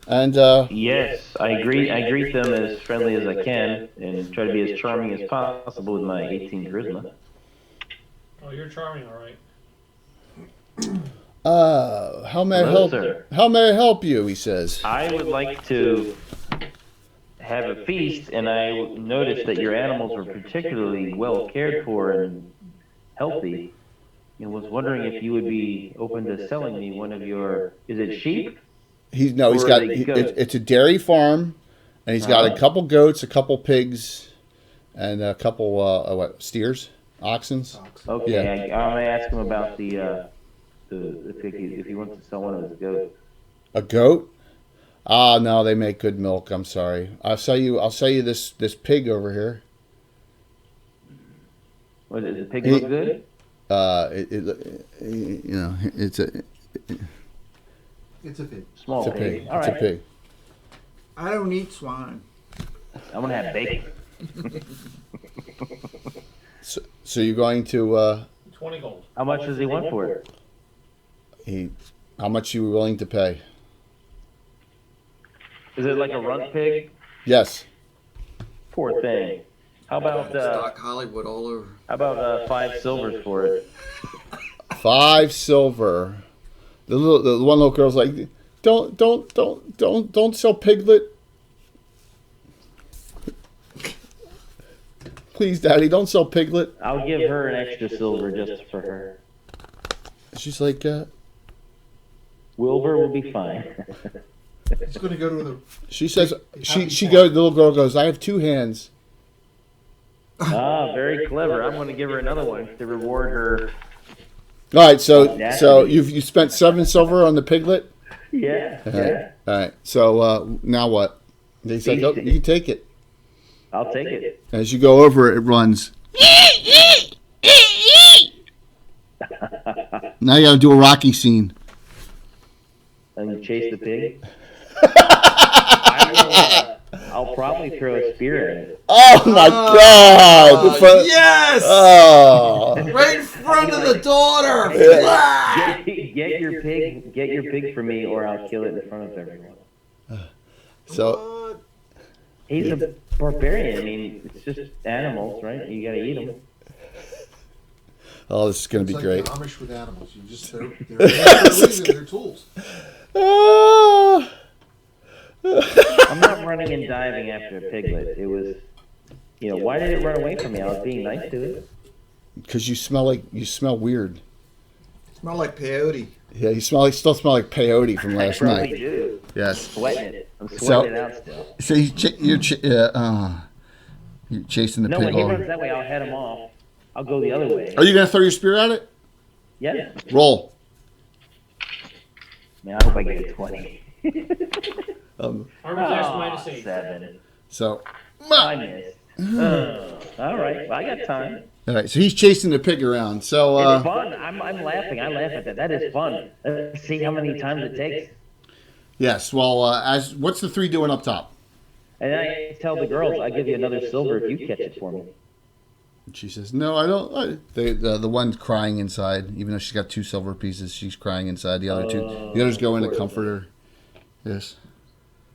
and Yes, I greet them as friendly as I can, and try to be as charming as possible with my 18 charisma. Oh, you're charming, all right. how may I Hello, help? sir. How may I help you? He says. I would like to have a feast, and I noticed that your animals were particularly well cared for and healthy. And was wondering if you would be open to selling me one of your. Is it sheep? He's Or got. are they goats? It's a dairy farm, and he's got a Uh-huh. couple goats, a couple pigs, and a couple steers, oxens. Okay, I'm gonna ask him about the if he wants to sell one of his goats. A goat? Ah, no, they make good milk. I'm sorry. I'll sell you this pig over here. What, does the pig look good? It's a It's a pig. Small pig. All It's right. a pig. I don't eat swine. I'm gonna have bacon. So you're going to 20 gold. How much does he want for it? how much you were willing to pay? Is it like a runt pig? Yes. Poor thing. How about Stock Hollywood all over. 5 silvers for it? 5 silver. The one little girl's like, don't sell piglet. Please, Daddy, don't sell piglet. I'll give her an extra silver just for her. She's like, Wilbur will be fine. It's going to go to the. she says, Happy she farm. goes. The little girl goes, I have 2 hands. Ah, very clever. I'm going to give her another one to reward her. All right, so Naturally. you spent 7 silver on the piglet. Yeah, All yeah. right. All right. So now what? They said, "Go, you can take it." I'll take it. As you go over, it runs. Now you got to do a Rocky scene. And you chase the pig. I'll probably throw a spear at it. Oh my God! Yes! Oh. Right in front of the daughter. Get your pig for me, or I'll kill it in front of everyone. So He's a barbarian. I mean, it's just animals, right? You gotta eat them. this is gonna be It's like great. the Amish with animals. You just they're their tools. Ah. I'm not running and diving after a piglet. It was, why did it run away from me? I was being nice to it. Because you smell weird. Smell like peyote. Yeah, you still smell like peyote from last I probably night. do. Yes. Sweating it. I'm So- sweating it out still. So you're chasing the No, pig when he over. runs that way, I'll head him off. I'll go the other way. Are you gonna throw your spear at it? Yeah. Roll. Man, I hope I get a 20. Armor class Oh, minus 8. 7. So. I missed. All right. Well, I got time. All right. So he's chasing the pig around. So. It's fun. I'm laughing. I laugh at that. That is fun. Let's see how many times it takes. Yes. Well, what's the 3 doing up top? And I tell the girls, I'll give you another silver if you catch it for me. She says, "No, I don't." The one's crying inside, even though she's got 2 silver pieces. She's crying inside. The others go in to comfort her. Yes.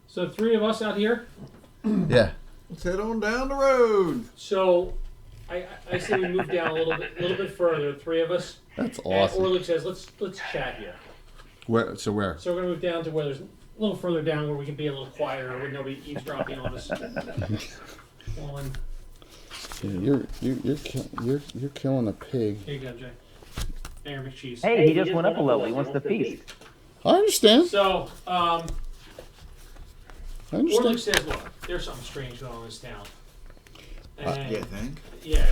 So 3 of us out here. Yeah. Let's head on down the road. So I say we move down a little bit further, 3 of us. That's And awesome. Orlick says, let's chat here. Where? So where? So we're gonna move down to where there's a little further down where we can be a little quieter with nobody eavesdropping on us. On. Yeah, you're killing a pig. Here you go, Jay. Aaron McCheese. Hey, he just went up a level. He wants to feast. I understand. So, I Orlick understand. says, look, there's something strange going on in this town. And, You think? yeah,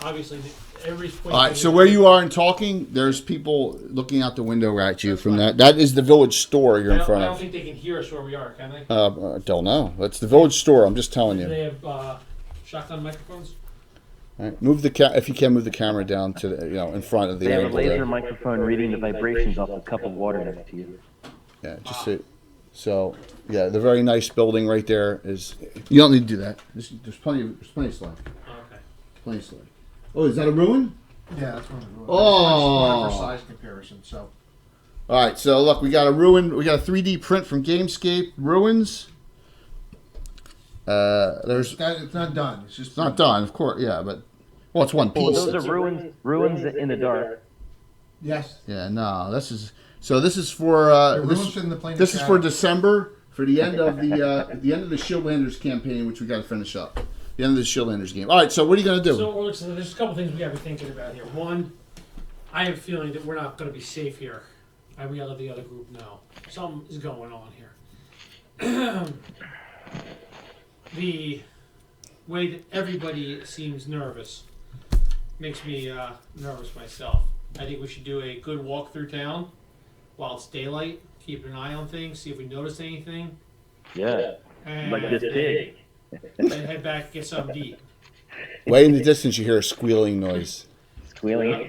obviously, everybody's pointing. All right. So where you are and talking, there's people looking out the window at you from that. That is the village store you're in front I don't of. think they can hear us where we are, can they? I don't know. That's the village store. I'm just telling Do you. they have shotgun microphones? All right, move the if you can move the camera down to the, in front of the They have a angle laser there. microphone reading the vibrations off a cup of water next to you. Yeah, just so yeah, the very nice building right there is. You don't need to do that. There's plenty of slack. Okay. Plenty of slack. Oh, is that a ruin? Yeah, that's one of the Oh. for size comparison. So All right, so look, we got a ruin. We got a 3D print from Gamescape ruins. There's it's not done. It's just it's not done, of course. Yeah, but well, it's one Well, piece. those are ruins in the dark. Yes. Yeah, no, this is for The this, ruins in the plane of this is for shadow. December for the end of the end of the Shieldlanders campaign, which we got to finish up. The end of the Shieldlanders game. All right, so what are you gonna do? So, Orlick, so there's a couple things we gotta be thinking about here. One, I have a feeling that we're not gonna be safe here. We gotta let the other group know. Something is going on here. The way that everybody seems nervous makes me nervous myself. I think we should do a good walk through town while it's daylight, keep an eye on things, see if we notice anything, Yeah, and like this pig. then head back and get something to eat. Way in the distance, you hear a squealing noise. Squealing.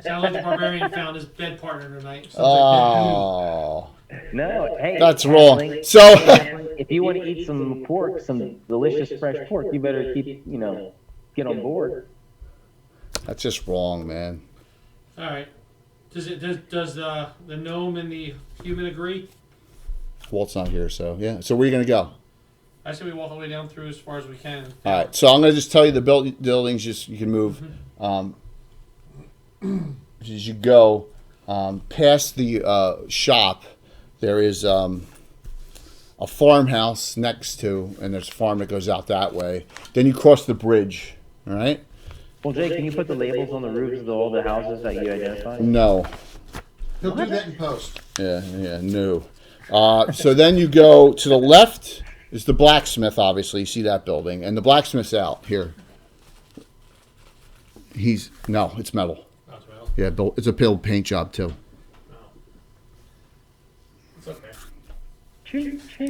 Sounds like the barbarian found his bed partner tonight. Oh, No, hey. that's wrong. Halfling, So if you want to eat some pork, some delicious fresh pork, you better get on board. that's just wrong, man. All right. Does the gnome and the human agree? Walt's not here, so yeah. So where are you gonna go? I say we walk all the way down through as far as we can. All right, so I'm gonna just tell you the buildings. You can move. As you go past the shop, there is a farmhouse next to, and there's a farm that goes out that way. Then you cross the bridge. All right. Well, Jay, can you put the labels on the roofs of all the houses that you identified? No. He'll do that in post. Yeah, no. So then you go to the left is the blacksmith, obviously. You see that building. And the blacksmith's out here. No, it's metal. Not well. Yeah, it's a build paint job, too. No. It's okay.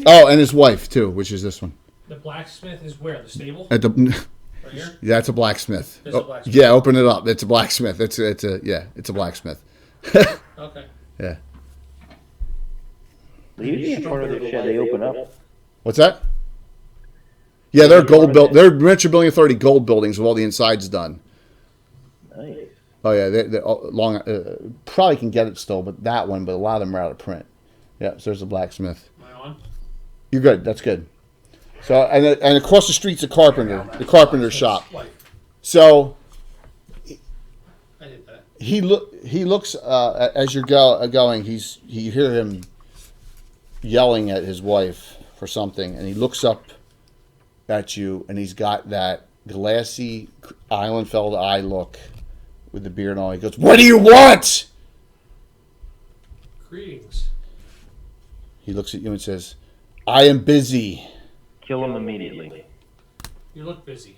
Oh, and his wife, too, which is this one. The blacksmith is where? The stable? At the, Right here? yeah, it's a blacksmith. It's a Oh, blacksmith. yeah, open it up. It's a blacksmith. It's a blacksmith. Okay. Yeah. Usually in front of the shed, they open up. What's that? Yeah, they're gold built. They're Metro Building Authority gold buildings with all the insides done. Nice. Oh yeah, they're long. Probably can get it still, but a lot of them are out of print. Yeah, so there's a blacksmith. Am I on? You're good. That's good. So and across the street's a carpenter, the carpenter shop. So I did that. he looks as you're going. You hear him yelling at his wife for something, and he looks up at you, and he's got that glassy Islandfeld eye look with the beard and all. He goes, "What do you want?" Greetings. He looks at you and says, "I am busy." Kill them immediately. You look busy.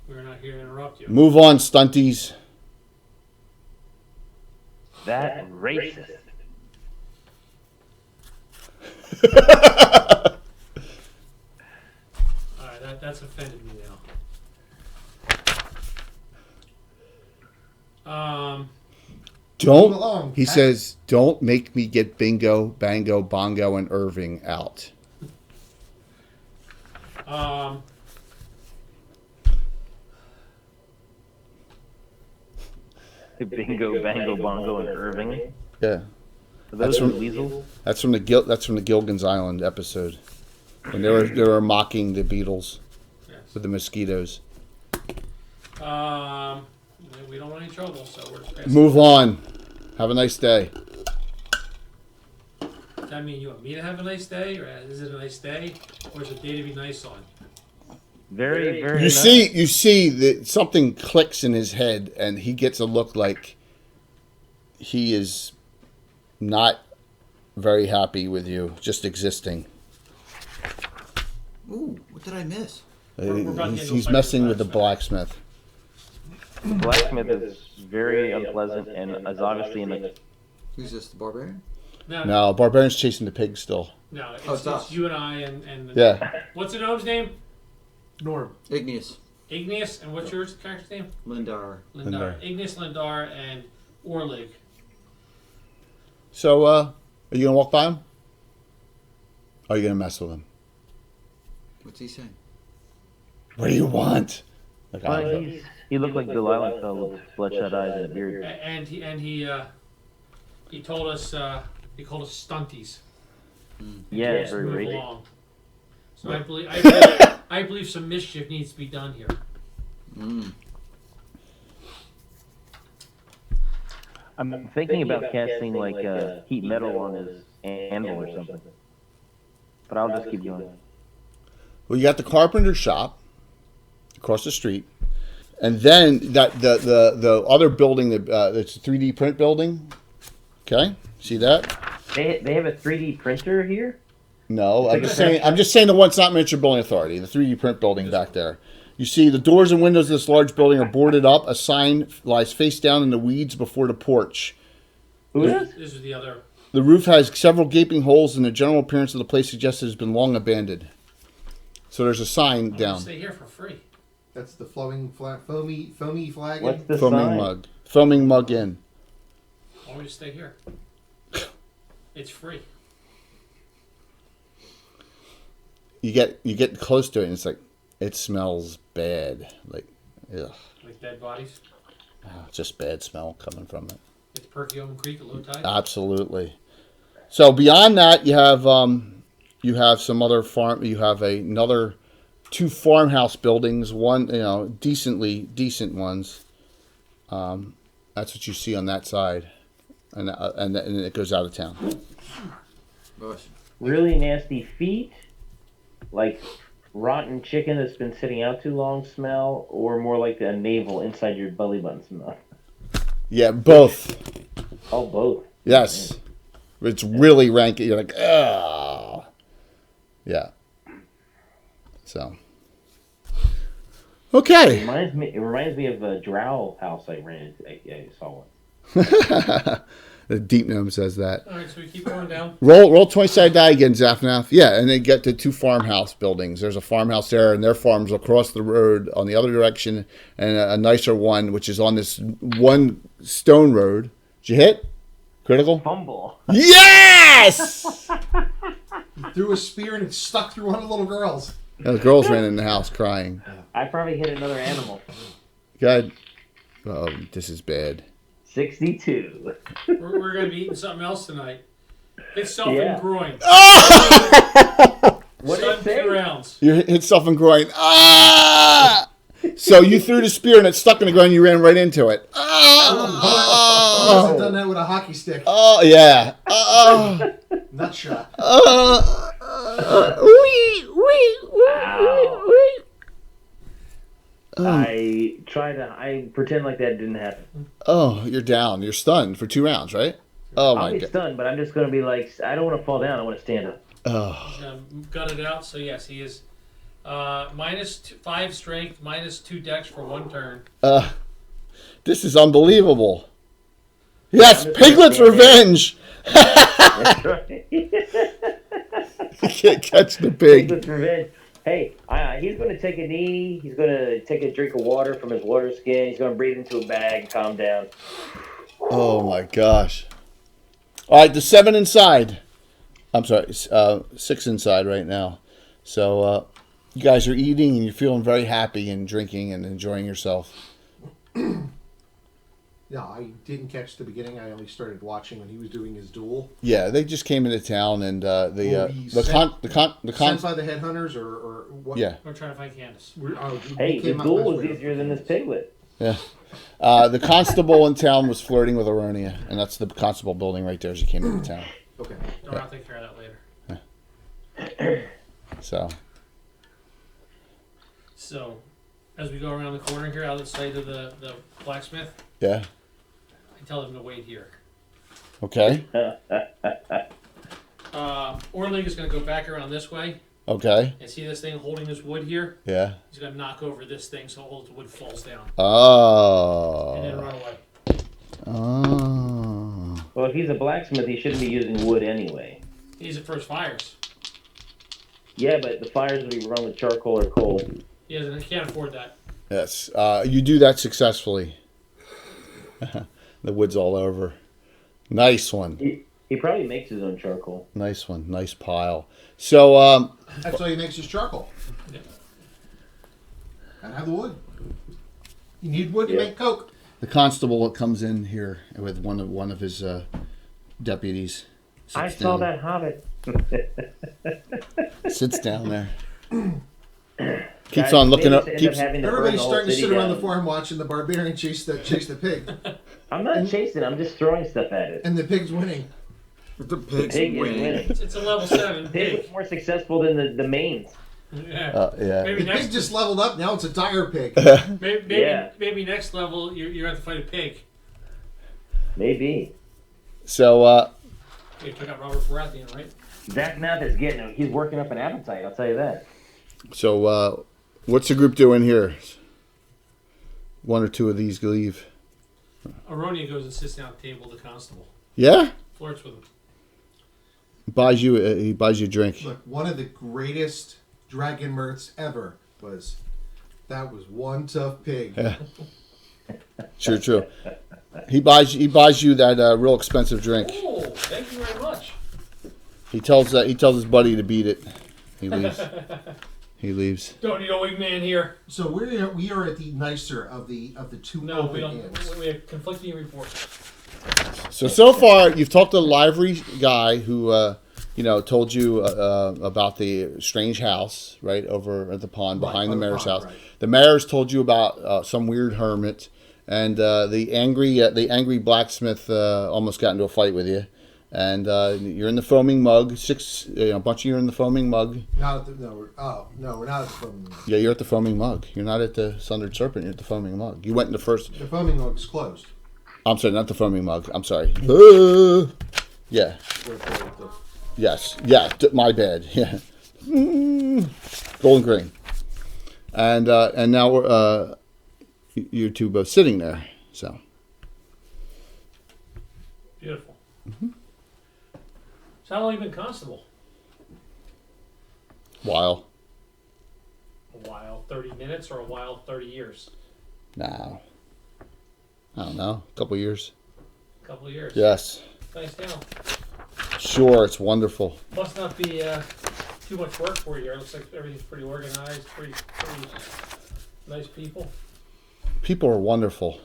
We're not here to interrupt you. Move on, stunties. That racist. Alright, that's offended me now. Don't. Move along. He says, "Don't make me get Bingo, Bango, Bongo, and Irving out." Bingo, Bango, Bongo, and Irving. Yeah, Are That's those from- weasels? that's from the Gilligan's Island episode when they were mocking the Beatles. Yes. with the mosquitoes. We don't want any trouble, so we're just passing. Move on. Have a nice day. Does that mean you want me to have a nice day, or is it a nice day, or is it a day to be nice on? Very, very You nice. see that something clicks in his head, and he gets a look like he is not very happy with you just existing. Ooh, what did I miss? We're about to get into a He's fight messing with with the blacksmith. Blacksmith is very unpleasant and is obviously in the. Who's this, the barbarian? No, Barbarian's chasing the pig still. No, Oh, it's us. you and I and Yeah. What's the gnome's name? Norm. Igneous. Igneous, and what's your character's name? Lindar. Lindar. Igneous, Lindar, and Orlig. So, are you gonna walk by him? Or are you gonna mess with him? What's he saying? What do you want? Like, Well, he looked like Delilah fell with bloodshot eyes and a beard. And he told us he called us stunties. Yeah, Yes, very move racist. along. So I believe some mischief needs to be done here. Mm. I'm thinking about casting like heat metal on his anvil or something. But I'll just keep going. Well, you got the carpenter shop across the street, and then that the other building that's a 3D print building. Okay, see that? They have a 3D printer here? No, I'm just saying the one that's not Miniature Building Authority, the 3D print building back there. You see the doors and windows of this large building are boarded up. A sign lies face down in the weeds before the porch. Who is? This is the other. The roof has several gaping holes, and the general appearance of the place suggests it has been long abandoned. So there's a sign I'm gonna down. stay here for free. That's the foamy flag. What's the Foaming sign? mug. Foaming mug in. I want me to stay here. It's free. You get close to it, and it's like it smells bad. Like, ugh, Like dead bodies. just bad smell coming from it. It's Perkiomen Creek at low tide. Absolutely. So beyond that, you have some other farm. You have another 2 farmhouse buildings. One, decent ones. That's what you see on that side, and it goes out of town. Gosh. Really nasty feet? Like rotten chicken that's been sitting out too long smell? Or more like a navel inside your belly button smell? Yeah, both. Oh, both. Yes, it's really rank. You're like, ah, yeah. So, okay. It reminds me of a drow house I ran into. I saw one. The Deep Gnome says that. All right, so we keep going down. Roll 20-sided die again, Zafnath. Yeah, and they get to 2 farmhouse buildings. There's a farmhouse there, and their farm's across the road on the other direction, and a nicer one, which is on this one stone road. Did you hit? Critical? Fumble. Yes! He threw a spear and it stuck through one of the little girls. The girls ran in the house crying. I probably hit another animal. God. Oh, this is bad. 62. We're going to be eating something else tonight. It's self Yeah. and groin. What did Stun it say? 2 rounds. You hit self and groin. Ah! So you threw the spear and it stuck in the ground. You ran right into it. He Ah! hasn't done that with a hockey stick. Oh yeah. Oh. Nut shot. I pretend like that didn't happen. Oh, you're down. You're stunned for 2 rounds, right? Oh I'll my be god. stunned, but I'm just going to be like, I don't want to fall down. I want to stand up. Oh. Got it out. So yes, he is -5 strength, -2 dex for 1 turn. This is unbelievable. Yes, I'm just Piglet's gonna stand revenge. That's right. You can't catch the pig. Piglet's revenge. Hey, he's going to take a knee. He's going to take a drink of water from his water skin. He's going to breathe into a bag, calm down. Oh my gosh. All right, the 7 inside. I'm sorry, 6 inside right now. So you guys are eating and you're feeling very happy and drinking and enjoying yourself. No, I didn't catch the beginning. I only started watching when he was doing his duel. Yeah, they just came into town, and Sent by the headhunters, or what? yeah. We're trying to find Candace. Hey, the duel was easier than this piglet. Yeah. The constable in town was flirting with Aronia, and that's the constable building right there as you came into town. Okay. I'll take care of that later. So, as we go around the corner here, out of sight of the blacksmith, Yeah. I tell them to wait here. Okay. Orlig is going to go back around this way Okay. and see this thing holding this wood here. Yeah. He's going to knock over this thing so all the wood falls down. And then Oh. run away. Oh. Well, if he's a blacksmith, he shouldn't be using wood anyway. He's at first fires. Yeah, but the fires will be run with charcoal or coal. He can't afford that. Yes. You do that successfully. The wood's all over. Nice one. He probably makes his own charcoal. Nice one. Nice pile. So, That's why he makes his charcoal. Yeah. Gotta have the wood. You need wood to Yeah. make coke. the constable comes in here with one of his deputies. I Sits saw down. that hobbit. Sits down there. Keeps Guys, on looking maybe up. to end Keeps. having to burn Everybody's the whole starting to city sit around down. the farm watching the barbarian chase the pig, I'm not chasing. I'm just throwing stuff at it. and the pig's winning. The The pig's pig is winning. winning. It's a level 7 Pig was pig. more successful than the mains. Yeah. Yeah. Maybe The next, pig just leveled up. Now it's a dire pig. maybe maybe next level you're going to have to fight a pig. Maybe. So, You took out Robert Baratheon, right? Zach Mouth is getting. He's working up an appetite. I'll tell you that. what's the group doing here? One or two of these leave. Aronia goes and sits down at the table with the constable. Yeah. Flirts with him. He buys you a drink. Look, one of the greatest dragon mirths ever was that was one tough pig. Yeah. True. He buys you that real expensive drink. Oh, thank you very much. He tells his buddy to beat it. He leaves. He leaves. Don't need a wingman here. So we are at the nicer of the two No, we open don't. inns. We have conflicting reports. So far, you've talked to the livery guy who, told you about the strange house right over at the pond Right, behind the by the mayor's pond, house. right. The mayor's told you about some weird hermit, and the angry blacksmith almost got into a fight with you. And you're in the foaming mug. A bunch of you are in the foaming mug. Not at the, no, we're not at the foaming mug. Yeah, you're at the foaming mug. You're not at the Sundered Serpent. You're at the foaming mug. You went in the first. The foaming mug's closed. I'm sorry, not the foaming mug. I'm sorry. Yeah. Yes. Yeah. My bad. Yeah. Golden Green. And now we're you two both sitting there. So. Beautiful. So how long have you been constable? While. A while, 30 minutes, or a while, 30 years? Now. I don't know. A couple years. A couple of years. Yes. Nice town. Sure. It's wonderful. Must not be too much work for you here. Looks like everything's pretty organized, pretty nice people. People are wonderful.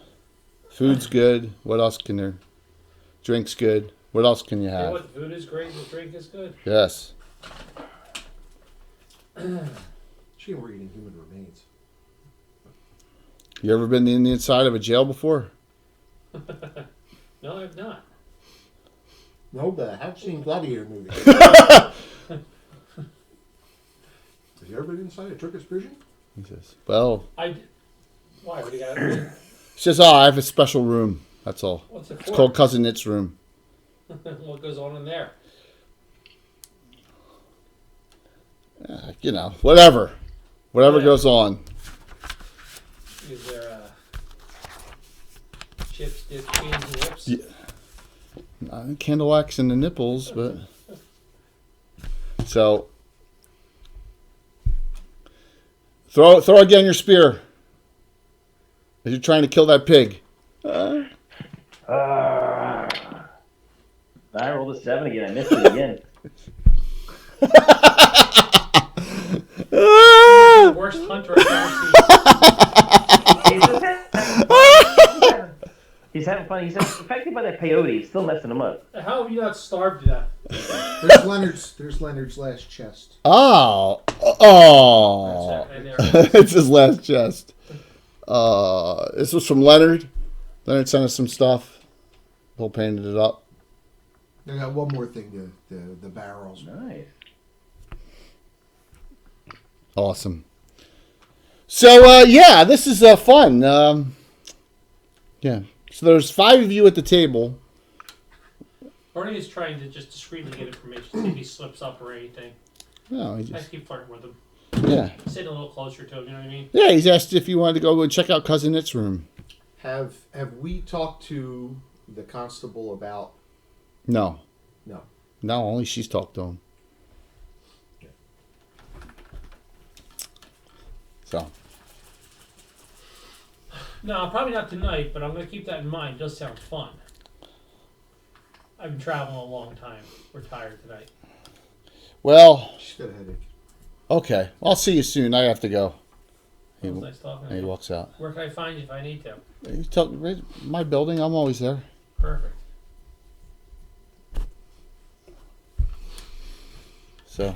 Food's good. What else can there? Drink's good. What else can you You know have? what? The food is great. The drink is good. Yes. She and we're eating human remains. You ever been in the inside of a jail before? No, I've not. No, but I have seen Gladiator movies. Have you ever been inside a Turkish prison? He says, well, Why? What do you got? he says, I have a special room. That's all. What's it for? It's called Cousin Nick's room. What goes on in there? Whatever. Whatever Yeah. goes on. Is there chips, dips, beans, and whips? Yeah. Candle wax in the nipples, but. So. Throw again your spear. As you're trying to kill that pig. I rolled a 7 again. I missed it again. The worst hunter I've ever seen. He's having funny. He's affected by that peyote. It's still messing him up. How have you not starved to death? There's Leonard's last chest. Oh. And there. It's his last chest. This was from Leonard. Leonard sent us some stuff. Bill painted it up. I got one more thing. The barrels. Nice. Awesome. So, yeah, this is fun. Yeah. So there's 5 of you at the table. Bernie is trying to just discreetly get information, see if he slips up or anything. No, he I just, keep flirting with him. yeah. Sitting a little closer to him, you know what I mean? Yeah, he's asked if you wanted to go and check out Cousin Nick's room. Have we talked to the constable about? No. No. No, only she's talked to him. So. No, probably not tonight, but I'm going to keep that in mind. It does sound fun. I've been traveling a long time. We're tired tonight. Well, She's got a headache. okay. I'll see you soon. I have to go. It was nice talking to And he you. walks out. Where can I find you if I need to? You tell, my building, I'm always there. Perfect. So,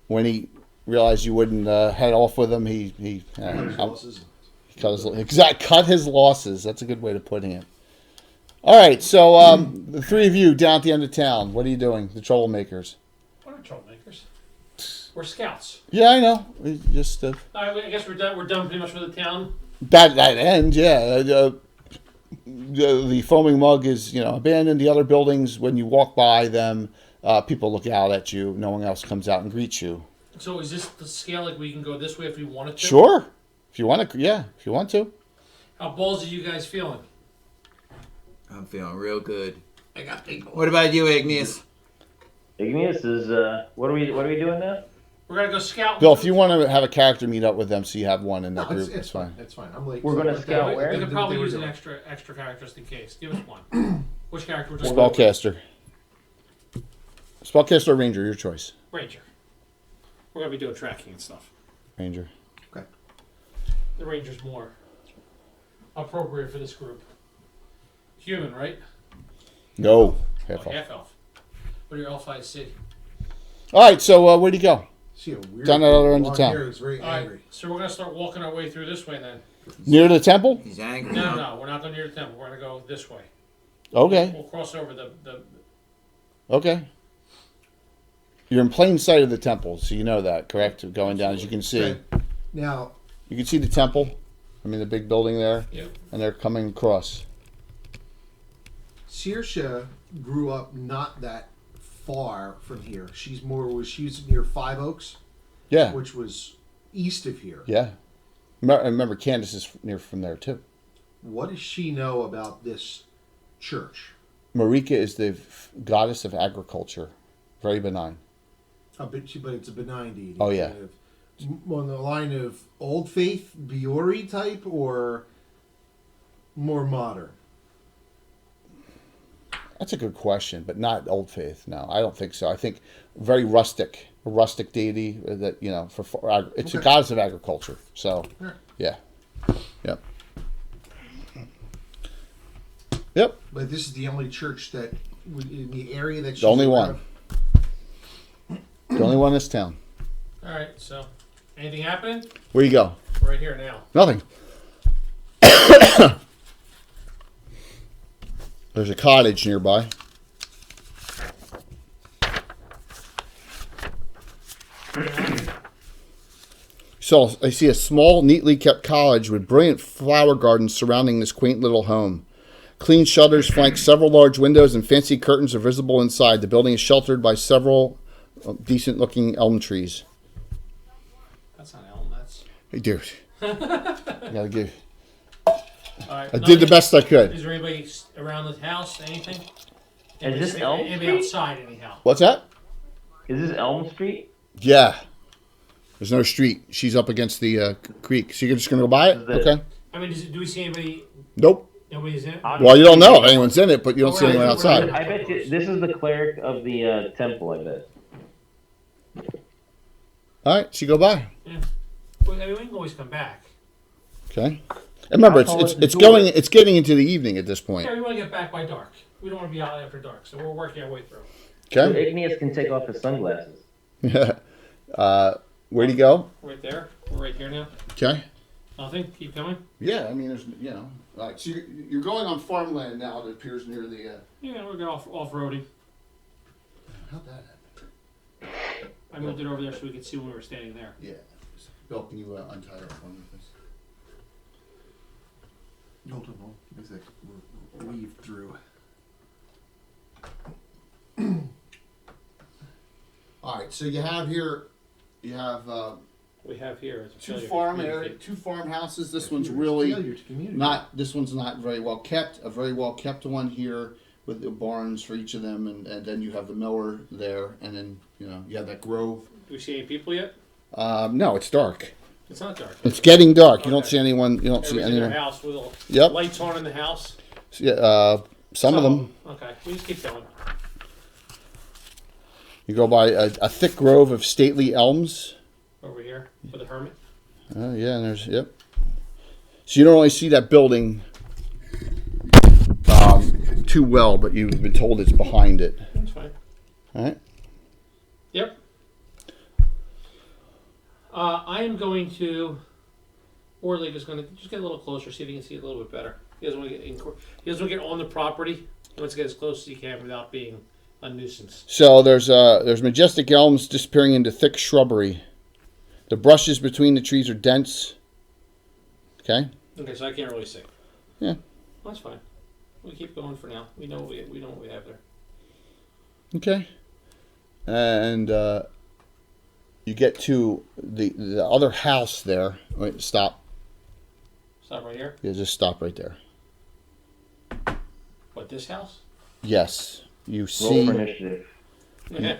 when he realized you wouldn't head off with him, he cut his losses. That's a good way of putting it. All right, so the 3 of you down at the end of town, what are you doing? The troublemakers. We're not troublemakers. We're scouts. Yeah, I know. We just All right, I guess we're done. We're done pretty much with the town. that end, yeah. The foaming mug is abandoned. The other buildings, when you walk by them, people look out at you. No one else comes out and greets you. So is this the scale? Like we can go this way if we wanted to? Sure, if you want to. Yeah, if you want to. How ballsy are you guys feeling? I'm feeling real good. I got big balls. What about you, Igneous? Igneous is what are we doing now? We're gonna go scout. Bill, if you want to have a character meet up with them, so you have one in that No, group, it's fine. It's fine. I'm late. We're gonna scout we, where? we could probably They were use an doing. extra character just in case. Give us one. Which character? We're Spellcaster. Spellcaster or Ranger, your choice. Ranger. We're gonna be doing tracking and stuff. Ranger. Okay. The Ranger's more appropriate for this group. Human, right? No. Half Oh, off. half elf. What are your elf eyes see? All right, so where'd you go? See a weird Down that other end of blonde town. hair who's very All right, angry. so we're gonna start walking our way through this way then. Near the temple? He's angry. No, we're not going near the temple. We're gonna go this way. Okay. We'll cross over the Okay. You're in plain sight of the temple, so you know that, correct? Going down, as you can see. Okay. Now, You can see the temple. I mean, the big building there. Yep. And they're coming across. Saoirse grew up not that far from here. She's near Five Oaks, Yeah. which was east of here. Yeah. Remember, Candace is near from there, too. What does she know about this church? Marika is the goddess of agriculture. Very benign. But it's a benign deity. Oh, yeah. Kind of on the line of old faith, Biori type, or more modern? That's a good question, but not Old Faith. No, I don't think so. I think very rustic, a rustic deity that it's a Okay. goddess of agriculture. So, Alright. yeah, yep, yep. But this is the only church that in the area that she's The only aware one. of? The only one in this town. All right. So, anything happening? Where you go? We're right here now. Nothing. There's a cottage nearby. So I see a small, neatly kept cottage with brilliant flower gardens surrounding this quaint little home. Clean shutters flank several large windows and fancy curtains are visible inside. The building is sheltered by several decent-looking elm trees. That's not elm. That's. Hey, dude. I gotta give. All right. I did the best I could. Is there anybody around the house? Anything? Is this Elm Anybody Street? outside anyhow? What's that? Is this Elm Street? Yeah. There's no street. She's up against the creek. So you're just gonna go by it? Is it- Okay. I mean, do we see anybody? Nope. Nobody's in it. Well, you don't know if anyone's in it, but you don't see Right, anyone right. outside. I bet you this is the cleric of the temple. I bet. All right, so you go by. Yeah. Well, I mean, we can always come back. Okay. And remember, How tall is the it's door? going, it's getting into the evening at this point. Yeah, we want to get back by dark. We don't want to be out after dark, so we're working our way through. So Okay. Igneous can take off his sunglasses. Where'd he go? Right there. We're right here now. Okay. Nothing. Keep coming. Yeah, I mean, there's, like, so you're going on farmland now that appears near the, Yeah, we're going off-roading. how'd that happen? I moved it over there so we could see when we were standing there. Yeah. Bill, can you untie our phone with this? Hold on. Makes that weave through. All right, so you have here, We have here it's a two failure. two farmhouses. This one's Failure really to communicate. this one's not very well kept. A very well kept one here with the barns for each of them, and then you have the mower there, and then you have that grove. Do we see any people yet? No, it's dark. It's not dark. It's getting dark. You don't Okay. see anyone. You don't see Everybody's in their anyone. house with all Yep. lights on in the house. Yeah, some of them. Okay, we just keep going. You go by a thick grove of stately elms. Over here with the hermit. Yeah, and there's So you don't really see that building too well, but you've been told it's behind it. That's fine. All right. Yep. I am going to. Orlig is going to just get a little closer, see if he can see it a little bit better. He doesn't want to get he doesn't want to get on the property. He wants to get as close as he can without being a nuisance. So there's majestic elms disappearing into thick shrubbery. The brushes between the trees are dense. Okay. Okay, so I can't really see. Yeah. That's fine. We keep going for now. We know what we know what we have there. Okay. And you get to the other house there. Wait, stop. Stop right here. Yeah, just stop right there. What, this house? Yes. You Roll see. for initiative. Yeah.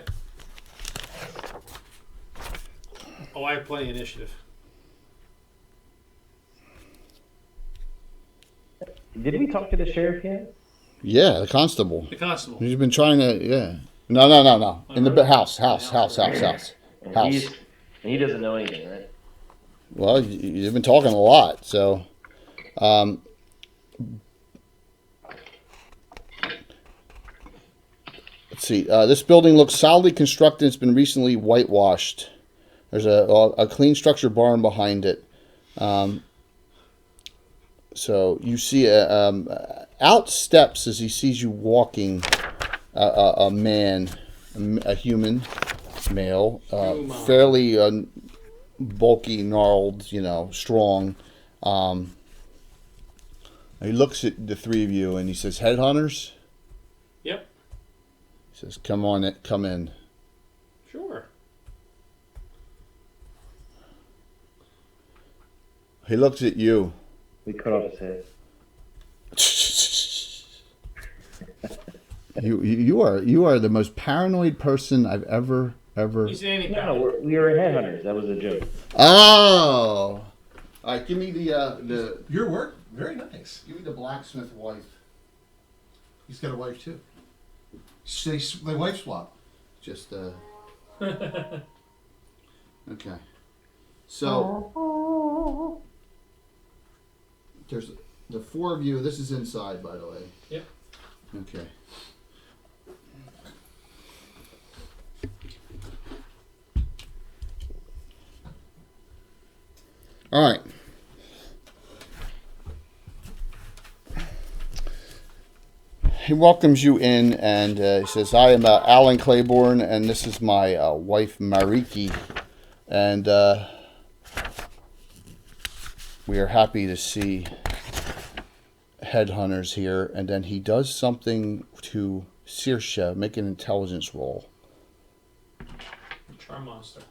Oh, I have plenty of initiative. Did we talk to the sheriff yet? Yeah, the constable. The constable. He's been trying to. Yeah. No. In the house. And he doesn't know anything, right? Well, you've been talking a lot, so. Let's see. This building looks solidly constructed. It's been recently whitewashed. There's a clean structure barn behind it. So you see out steps as he sees you walking a man, a human male, fairly bulky, gnarled, strong. He looks at the three of you and he says, "Headhunters?" Yep. He says, come in. Sure. He looks at you. We cut off his head. You are the most paranoid person I've ever. He's an anything. No, we were headhunters. That was a joke. Oh. All right, give me the Your work? Very nice. give me the blacksmith wife. He's got a wife too. They wife swap. Just okay. So there's the four of you. This is inside, by the way. Yep. Okay. All right. He welcomes you in and he says, "I am Alan Claiborne, and this is my wife Mariki, and we are happy to see headhunters here." And then he does something to Saoirse. Make an intelligence roll. Charm monster.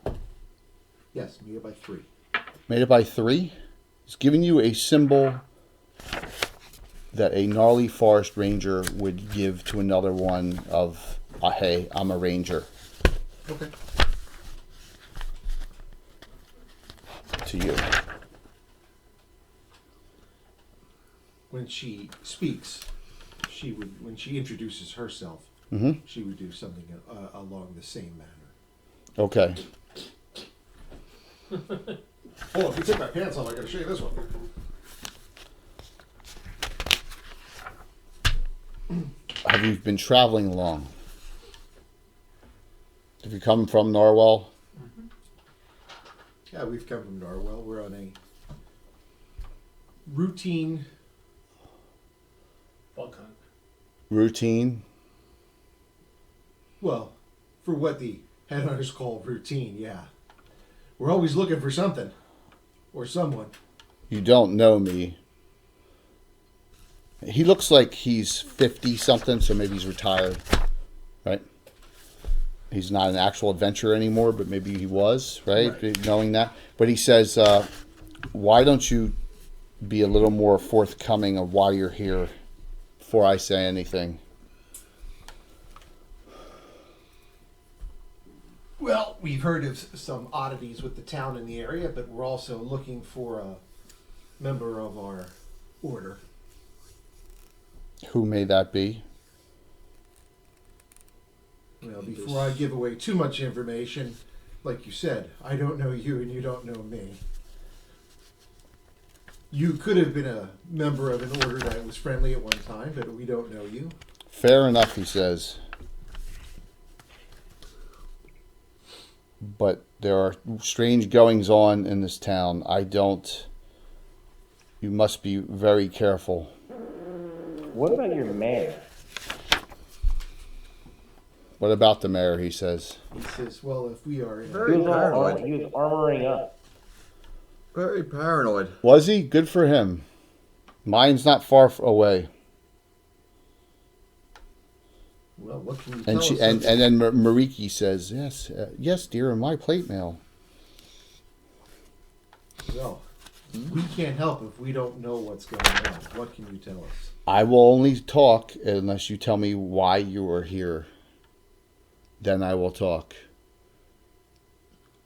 Yes, made it by 3. Made it by 3. He's giving you a symbol that a gnarly forest ranger would give to another one of, "Hey, I'm a ranger." Okay. To you. When she speaks, when she introduces herself, Mhm. she would do something along the same manner. Okay. Oh, if you take my pants off, I gotta show you this one. have you been traveling long? Have you come from Norwell? Yeah, we've come from Norwell. We're on a routine. Bug hunt. Routine? Well, for what the headhunters call routine, yeah. We're always looking for something or someone. You don't know me. He looks like he's 50 something, so maybe he's retired, right? He's not an actual adventurer anymore, but maybe he was, right? Knowing that. But he says, why don't you be a little more forthcoming of why you're here before I say anything? Well, we've heard of some oddities with the town in the area, but we're also looking for a member of our order. Who may that be? Well, before I give away too much information, like you said, I don't know you and you don't know me. You could have been a member of an order that was friendly at one time, but we don't know you. Fair enough, he says. But there are strange goings on in this town. You must be very careful. What about your mayor? What about the mayor, he says? He says, well, if we are in He Very was, paranoid. he was armoring up. Very paranoid. Was he? Good for him. Mine's not far away. well, what can you tell And us? and then Mariki says, yes, dear, in my plate mail. Well, we can't help if we don't know what's going on. What can you tell us? I will only talk unless you tell me why you are here. Then I will talk.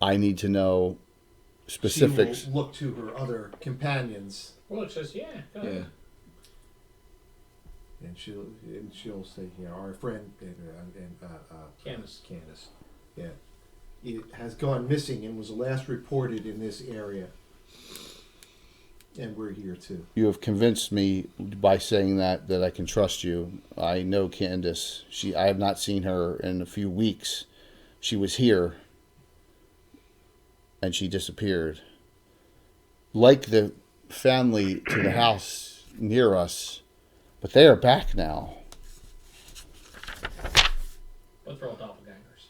I need to know specifics. She will look to her other companions, Well, says, yeah, go Yeah. ahead. and she'll say, our friend Candace. Candace, yeah, it has gone missing and was last reported in this area, and we're here too. You have convinced me by saying that I can trust you. I know Candace. I have not seen her in a few weeks. She was here, and she disappeared. Like the family to the house near us, but they are back now. Both are all doppelgangers.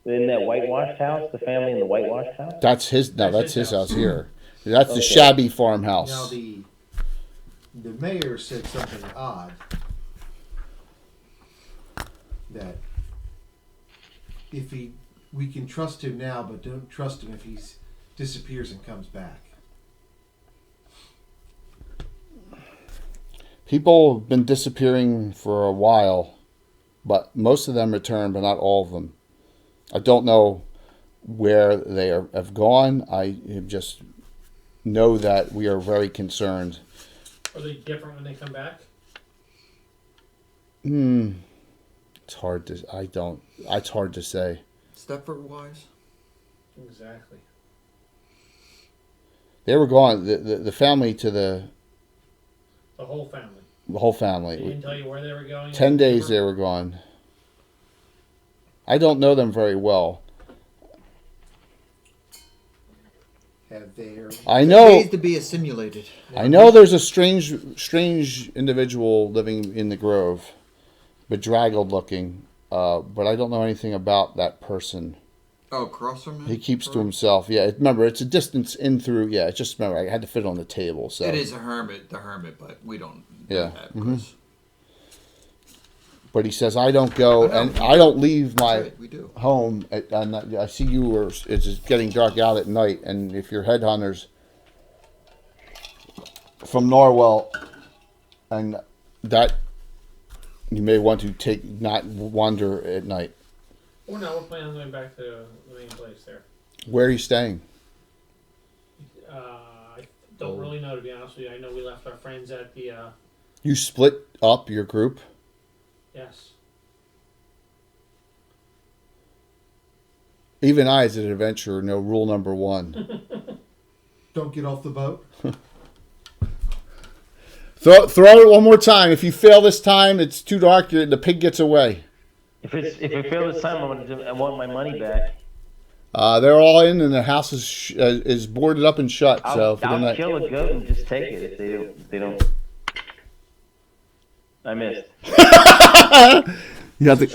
In that whitewashed house, the family in the whitewashed house? That's his. No, That's that's his his house house. here. That's the Okay. shabby farmhouse. Now the mayor said something odd, that if we can trust him now, but don't trust him if he disappears and comes back. People have been disappearing for a while, but most of them return, but not all of them. I don't know where they have gone. I just know that we are very concerned. Are they different when they come back? It's hard to. It's hard to say. Stepford wise? Exactly. They were gone. The family to the The whole family. whole They family. didn't tell you where they were going? 10 days they were gone. I don't know them very well. Have their I know. It needs to be assimilated. I know there's a strange individual living in the Grove, bedraggled looking, but I don't know anything about that person. Oh, across from him? He keeps to himself. Yeah, remember, it's a distance in through. Yeah, it's just remember, I had to fit on the table. So It is the hermit, but we don't do Yeah. that. Mhm. Chris. But he says I don't go, I know. and I don't leave my Right, we do. home. I see you, or it's just getting dark out at night, and if you're headhunters from Norwell, and that you may want to not wander at night. Or no, we're planning on going back to the main place there. Where are you staying? I don't really know, to be honest with you. I know we left our friends at the, You split up your group. yes. Even I, as an adventurer, know rule number 1. don't get off the boat. Throw it one more time. If you fail this time, it's too dark. The pig gets away. If it fails this time, I want my money back. They're all in, and the house is boarded up and shut. I'll So if kill a goat and just take it if they don't. I missed. you have to.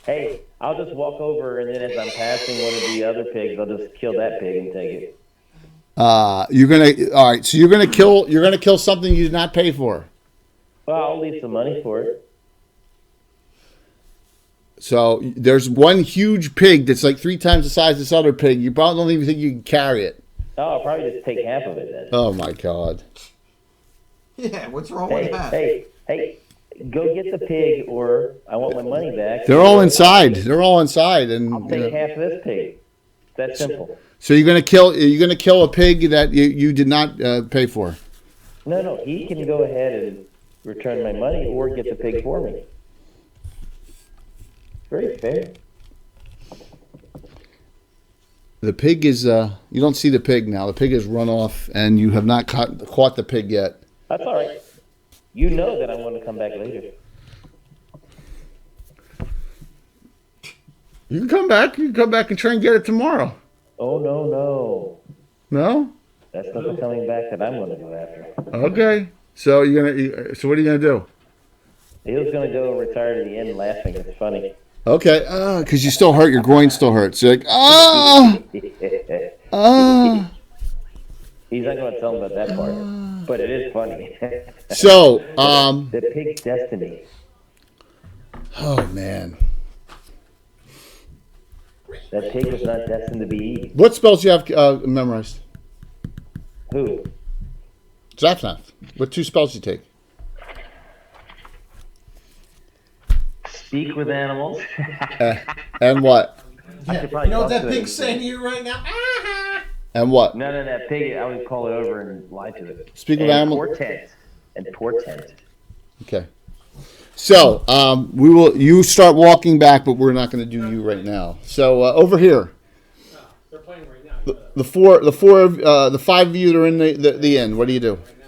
Hey, I'll just walk over, and then as I'm passing one of the other pigs, I'll just kill that pig and take it. You're gonna. All right. So you're gonna kill something you did not pay for. Well, I'll leave some money for it. So there's one huge pig that's like 3 times the size of this other pig. You probably don't even think you can carry it. Oh, I'll probably just take half of it then. Oh my God. Yeah, what's wrong with that? Hey, go get the pig, or I want my money back. They're all inside. They're all inside, and I'll take half of this pig. That's simple. So you're gonna kill a pig that you did not pay for. No, he can go ahead and return my money or get the pig for me. Very fair. The pig is you don't see the pig now. The pig has run off, and you have not caught the pig yet. That's all right. You know that I'm going to come back later. You can come back. You can come back and try and get it tomorrow. Oh, no. No? That's not the coming back that I'm going to go after. Okay. So So what are you gonna do? He was going to go and retire to the end laughing. It's funny. Okay. Because you still hurt. Your groin still hurts. You're like, He's not going to tell him about that part, but it is funny. So, the pig's destiny. Oh man. That pig was not destined to be eaten. What spells do you have memorized? Who? Zapnath. What 2 spells do you take? Speak with animals. And what? Yeah. You know what that pig's saying to you right now? And what? No, that pig, I would call it over and lie to it. Speak with animals. Portent. Okay. So, you start walking back, but we're not going to do you right now. So, over here. No, they're playing right now. The 5 of you that are in the inn, what do you do? Right now.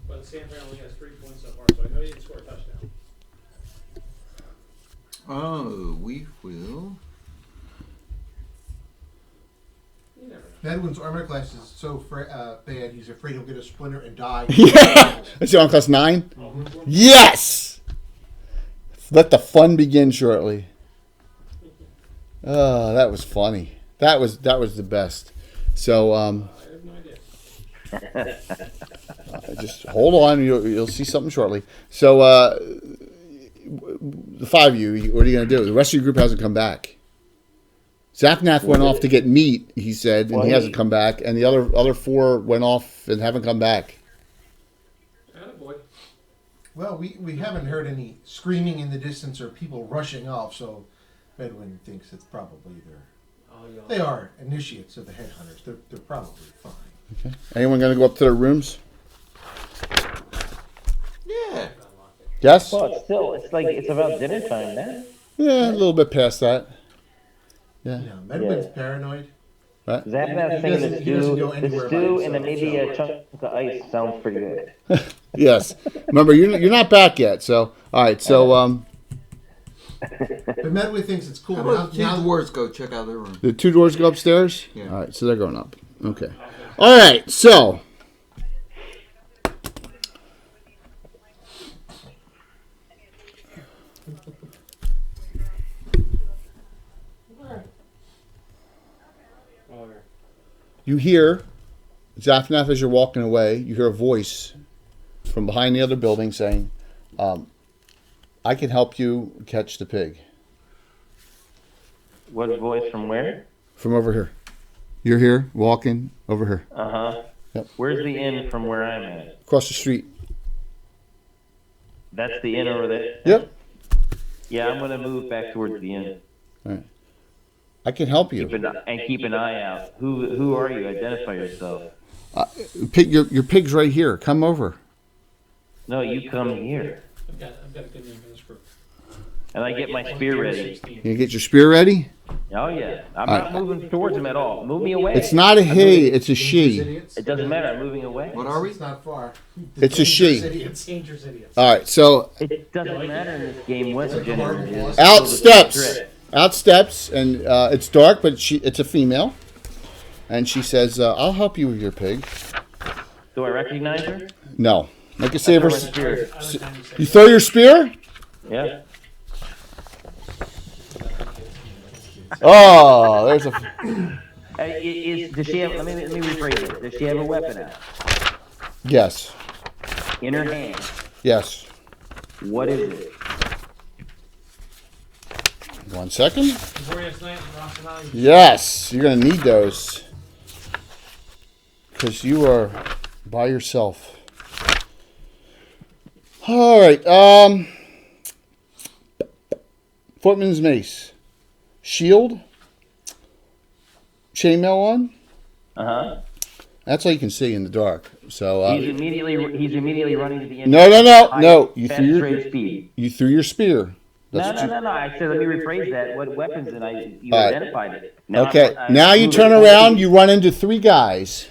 But Sanford only has 3 points so far, so I know he didn't score a touchdown. Oh, we will. You never know. Edwin's armor class is so bad, he's afraid he'll get a splinter and die. Yeah. Let's see, on class 9? Yes! Let the fun begin shortly. Oh, that was funny. That was the best. So, I have no idea. just hold on. You'll see something shortly. So, the 5 of you, what are you going to do? The rest of your group hasn't come back. Zapnath went off to get meat, he said, and he hasn't come back. And the other 4 went off and haven't come back. Attaboy. Well, we haven't heard any screaming in the distance or people rushing off, so Edwin thinks it's probably they are initiates of the headhunters. They're probably fine. Okay. Anyone going to go up to their rooms? Yeah. Yes? Well, it's about dinner time now. Yeah, a little bit past that. Yeah. You know, Edwin's paranoid. Right? That He thing, doesn't- the he doesn't go stew, anywhere by and himself, then maybe so- a chunk of ice sounds pretty good. Yes. Remember, you're not back yet. So, all right. So, But Medway thinks it's cool. How Now, about 2 now, dwarves go check out their room? the 2 doors go upstairs. Yeah. All right. So they're going up. Okay. All right. So. You hear, Zapnath, as you're walking away, you hear a voice from behind the other building saying, I can help you catch the pig. What voice from where? From over here. You're here, walking over here. Uh-huh. Yep. Where's the inn from where I'm at? Across the street. That's the inn over there? Yep. Yeah, I'm going to move back towards the inn. All right. I can help you. Keep an eye out. Who are you? Identify yourself. Your pig's right here. Come over. No, you come here. I've got a good name for this group. And I get my spear ready. You get your spear ready? Oh yeah, I'm not moving towards him at all. Move me away. It's not a he, it's a she. It doesn't matter. I'm moving away. What are we? It's not far. It's a she. It's dangerous idiots. All right, so It doesn't matter in this game what the gender is. out steps, and it's dark, but it's a female. And she says, I'll help you with your pig. Do I recognize her? No. Make a save. Throw my spear. You throw your spear? Yeah. Oh, there's a. Does she have? Let me rephrase it. Does she have a weapon out Yes. in her hand? Yes. What is it? 1 second. Glorious night, Rossonali. Yes, you're gonna need those because you are by yourself. All right. Footman's mace, shield, chainmail on. That's all you can see in the dark. So He's immediately running to the end. No. You Fast threw rate of speed. your spear. No. I said, let me rephrase that. What weapons? And you identified it. Now Okay. I'm Now you moving turn forward. around. You run into 3 guys.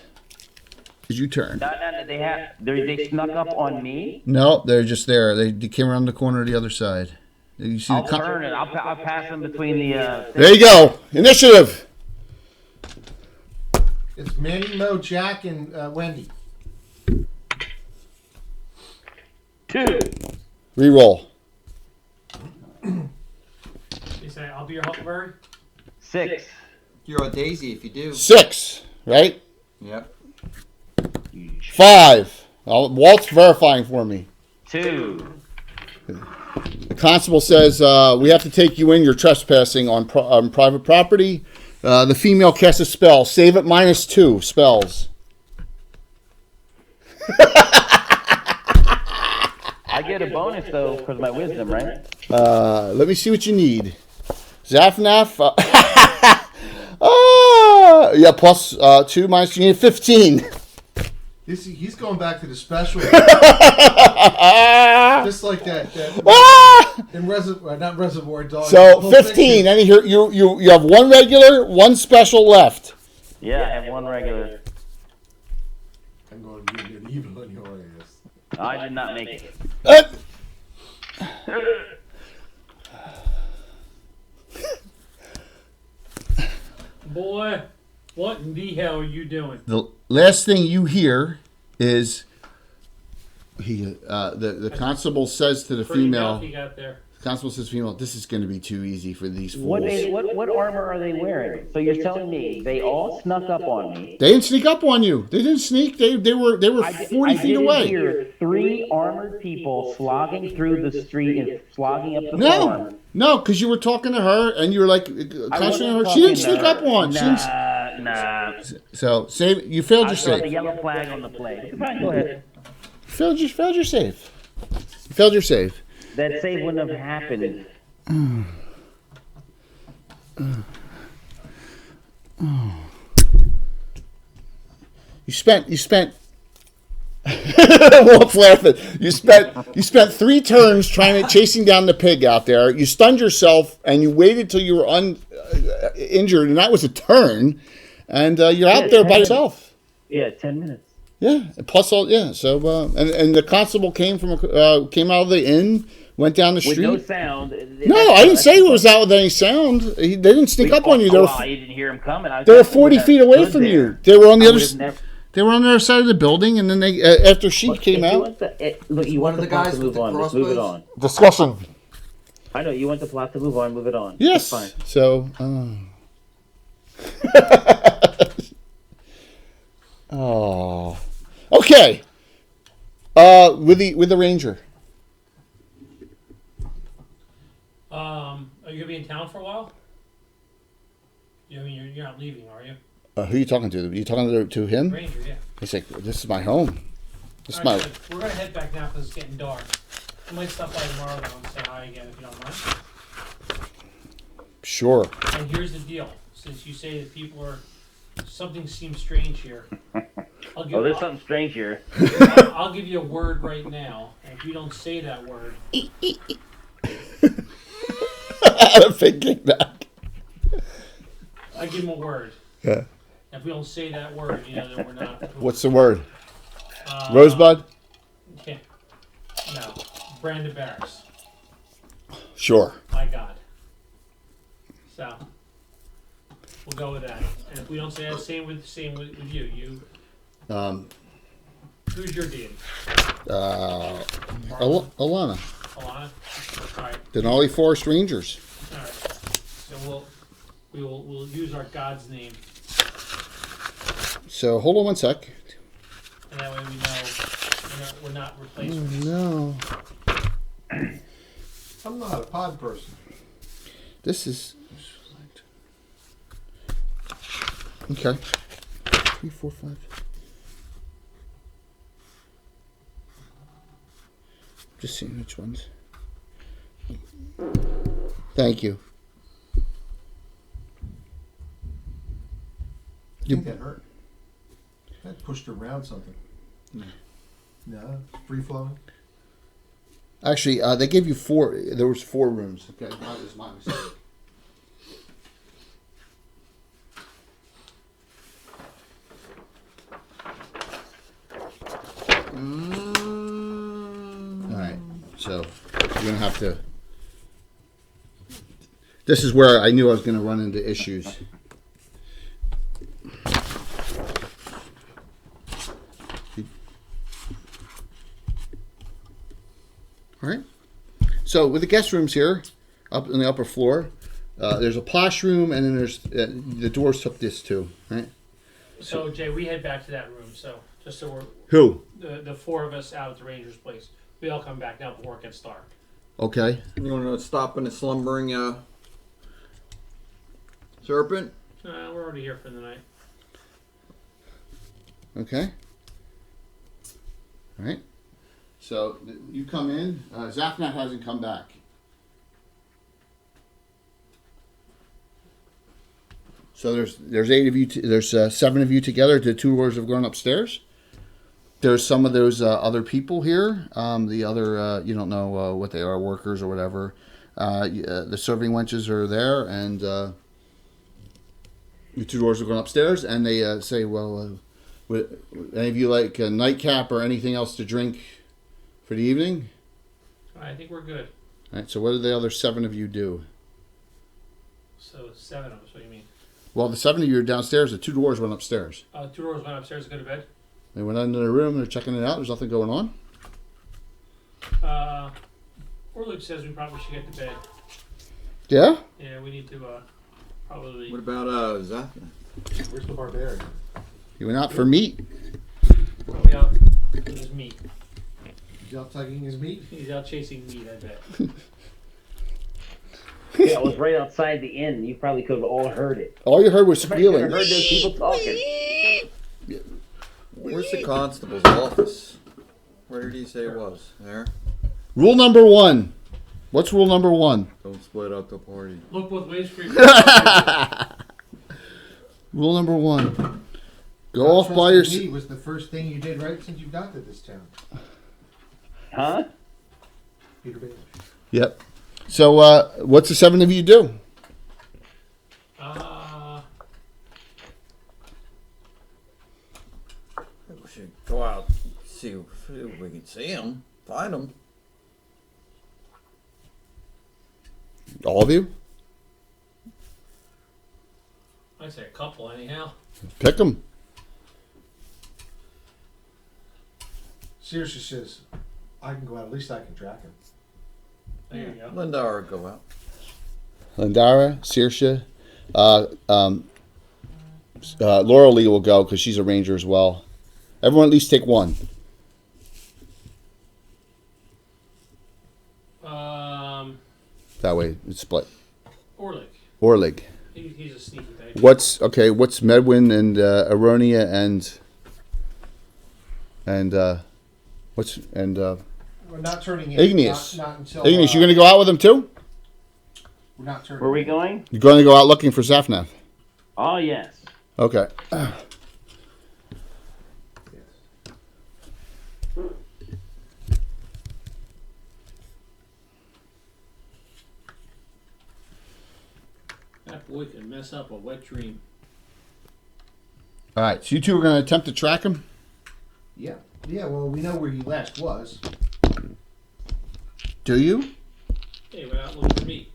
As you turn. No. They snuck up on me. No, they're just there. They came around the corner to the other side. You see I'll the turn it. I'll pass them between the. There you go. Initiative. It's Manny, Mo, Jack, and Wendy. 2. Reroll. You say, I'll be your huckleberry? 6. You're a daisy if you do. 6, right? Yep. 5. Walt's verifying for me. 2. The constable says, we have to take you in. You're trespassing on private property. The female casts a spell. Save it -2 spells. I get a bonus though because my wisdom, right? Let me see what you need. Zafnaf. Yeah, plus 2 minus. You need 15. He's going back to the special. Just like that in not Reservoir Dogs. So Pulp 15. Fiction. And you have 1 regular, 1 special left. Yeah, I have 1 regular. I'm going to give you an evil on your ass. I did not make it. Boy, what in the hell are you doing? The last thing you hear is the constable says to the Pretty female. mouth you got there. Constable says, "Female, this is going to be too easy for these fools." What armor are they wearing? So you're telling me they all snuck up on me? They didn't sneak up on you. They didn't sneak. They were 40 feet away. I hear 3 armored people slogging through the street and slogging up the farm. No, because you were talking to her and you were like concentrating on her. She didn't sneak up on. Nah. So save. You failed your I saw the save. yellow flag on the plate. Fine, go ahead. Failed your save. You failed your save. That save wouldn't have happened. You spent Wolf's laughing. You spent 3 turns chasing down the pig out there. You stunned yourself and you waited till you were injured, and that was a turn. And you're out there by yourself. Yeah, 10 minutes. Yeah, plus all. Yeah, so and the constable came out of the inn, went down the street. With no sound. No, I didn't say it was out with any sound. They didn't sneak up on you. You didn't hear him coming. They were 40 feet away from you. They were on the other. They were on the other side of the building, and then they after she came out. Look, you want the plot to move on. Just move it on. Discussion. I know you want the plot to move on. Move it on. Yes. That's fine. So. Oh. Okay. With the ranger. Are you gonna be in town for a while? I mean, you're not leaving, are you? Who are you talking to? Are you talking to him? Ranger, yeah. He's like, this is my home. This is All my. right, so we're gonna head back now because it's getting dark. I might stop by tomorrow though and say hi again if you don't mind. Sure. And here's the deal: since you say that people are, something seems strange here. There's something strange here. I'll give you a word right now, and if you don't say that word, A big kickback. I give him a word. Yeah. If we don't say that word, then we're not. What's the word? Uh, Rosebud? Yeah. No. Brandon Barris. Sure. My God. So we'll go with that. And if we don't say that, same with you. You. Who's your deity? Alana. Alana. All right. Denali Forest Rangers. All right. So we'll use our God's name, So hold on one sec. and that way we know we're not replacements. No. I'm not a pod person. This is okay. 3, 4, 5. Just seeing which ones. Thank you. I think that hurt. That pushed around something. No, free flowing. Actually, they gave you 4. There was 4 rooms. Okay, that was my mistake. All right, so you're gonna have to. This is where I knew I was gonna run into issues. All right. So with the guest rooms here, up in the upper floor, there's a plash room, and then there's the doors took this too, right? So Jay, we head back to that room. So just so we're Who? the 4 of us out at the Rangers' place, we all come back now before it gets dark. Okay. You want to know what's stopping the slumbering serpent? We're already here for the night. Okay. All right. So you come in. Zafnat hasn't come back. So there's 8 of you. There's 7 of you together. The 2 doors have gone upstairs. There's some of those other people here. The other you don't know what they are, workers or whatever. The serving wenches are there, and the 2 doors have gone upstairs. And they say, "Well, would any of you like a nightcap or anything else to drink for the evening?" I think we're good. All right. So what did the other 7 of you do? So 7 of us. What do you mean? Well, the 7 of you are downstairs. The 2 doors went upstairs. 2 doors went upstairs to go to bed. They went into the room. They're checking it out. There's nothing going on. Orlick says we probably should get to bed. Yeah. Yeah, we need to probably. What about Zathna? Where's the barbarian? He went out for meat. Probably out with his meat. He's out tugging his meat. He's out chasing meat, I bet. Yeah, it was right outside the inn. You probably could have all heard it. All you heard was You could have squealing. heard those people talking. Where's the constable's office? Where did he say it was? There? Rule number 1. What's rule number 1? Don't split up the party. Look both ways for your. Rule number 1. Go off by Trusting your. me was the first thing you did right since you got to this town. Huh? Peter Baelish. Yep. So what's the 7 of you do? We should go out, see if we can see him, find him. All of you? I'd say a couple, anyhow. Pick them. Seriously says, I can go out. At least I can track him. There you go. Lindara go out. Landara, Saoirse, Laurel Lee will go because she's a ranger as well. Everyone at least take 1. That way it's split. Orlick. Orlig. He's a sneaky type. What's Medwin and Aronia and We're not turning in. Igneous. Not until. Igneous, you gonna go out with them too? We're not turning. Where are we in. going? You're going to go out looking for Zafnath. Oh, yes. Okay. Boy can mess up a wet dream. All right, so you two are going to attempt to track him? Yeah. Yeah, well, we know where he last was. Do you? Hey, went out looking for meat.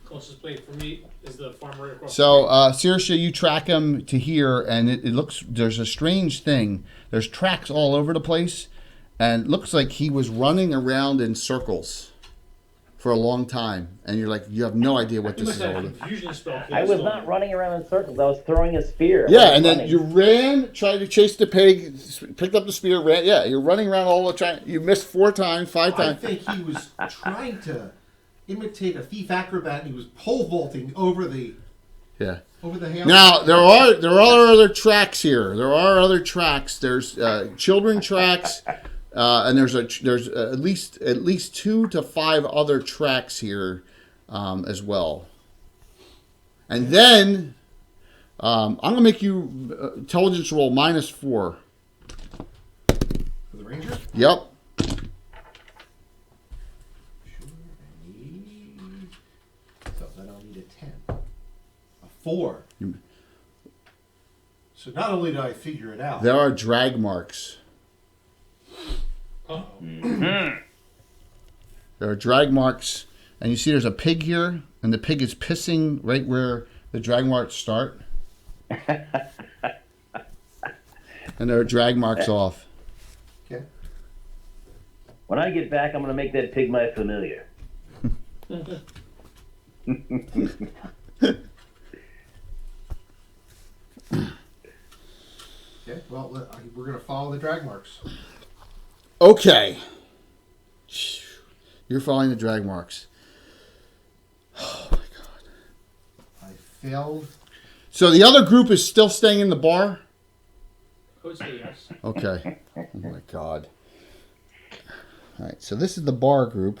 Closest place for meat is the farm right across So, the Saoirse, you track him to here, and it looks, there's a strange thing. There's tracks all over the place, and it looks like he was running around in circles for a long time. And you're like, you have no idea what street. this You is must all have a about. confusion spell. I was not running around in circles. I was throwing a spear. I Yeah, wasn't and then running. you ran, tried to chase the pig, picked up the spear, ran. Yeah, you're running around all the time. You missed 4 times, 5 I times. think he was trying to imitate a thief acrobat, and he was pole vaulting over the Yeah. hail. Now there are other tracks here. There are other tracks. There's children tracks, and there's at least 2 to 5 other tracks here as well. And then I'm gonna make you intelligence roll -4. For the ranger. Yep. So then I'll need a 10. A 4. So not only did I figure it out, There are drag marks. Uh-oh. There are drag marks, and you see there's a pig here, and the pig is pissing right where the drag marks start. And there are drag marks off. okay. When I get back, I'm going to make that pig my familiar. Okay. Well, we're gonna follow the drag marks. Okay. You're following the drag marks. Oh my god. I failed. So the other group is still staying in the bar? I would say yes. Okay. Oh my god. Alright, so this is the bar group,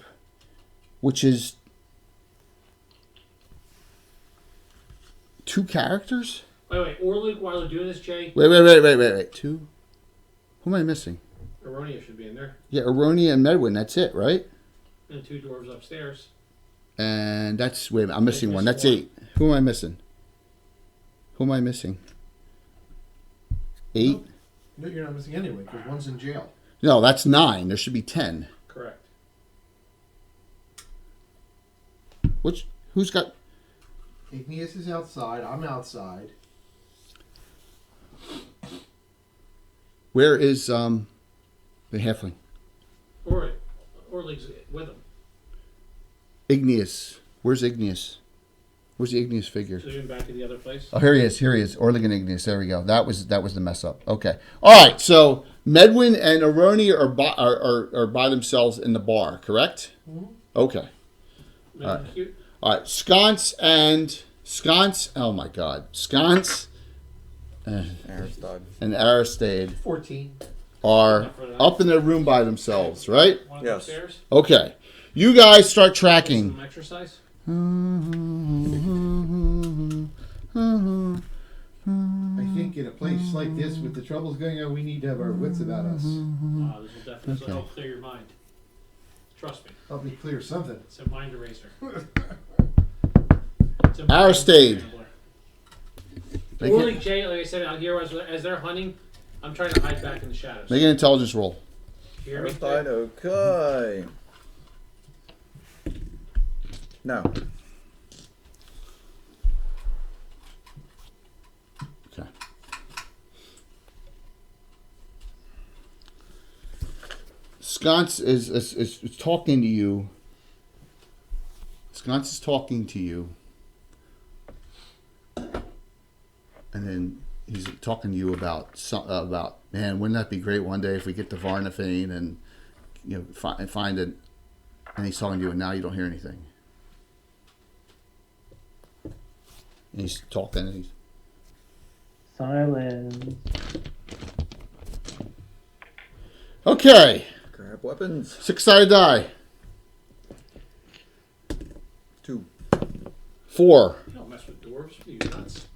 which is 2 characters? Wait. Orlik, while they're doing this, Jay, Wait. 2? Who am I missing? Aronia should be in there. Yeah, Aronia and Medwin, that's it, right? And 2 dwarves upstairs. And that's, wait a minute, I'm missing one. missing That's 8. Who am I missing? Who am I missing? 8? No, you're not missing anyone because one's in jail. No, that's 9. There should be 10. Correct. Who's got... Igneous is outside. I'm outside. Where is the halfling? Orlik's with him. Igneous. Where's Igneous? Where's the Igneous figure? So even back in the other place. Oh, here he is. Orligan Igneous. There we go. That was the mess up. Okay. All right. So Medwin and Aroni are by themselves in the bar, correct? Mhm. Okay. All right. Cute. All right. Sconce. Oh my God. Sconce Aristod. and Aristide 14. are up in their room by themselves, right? One Yes. upstairs. Okay. You guys start Some tracking. exercise. I think in a place like this, with the troubles going on, we need to have our wits about us. This will definitely Okay. help clear your mind. Trust me. Help me clear something. It's a mind eraser. It's a mind Aristide. scrambler. Make Orlik, it- Jay, like I said out here, as they're hunting, I'm trying to hide back in the shadows. Make an intelligence roll. You hear me? Aristod, okay. No. Okay. Sconce is talking to you. Sconce is talking to you. And then he's talking to you about man, wouldn't that be great one day if we get to Varnafane and find it. And he's talking to you, and now you don't hear anything. And he's talking, and he's Silence. okay. Grab weapons. 6-sided die. 2. 4. You don't mess with dwarves. Are you nuts?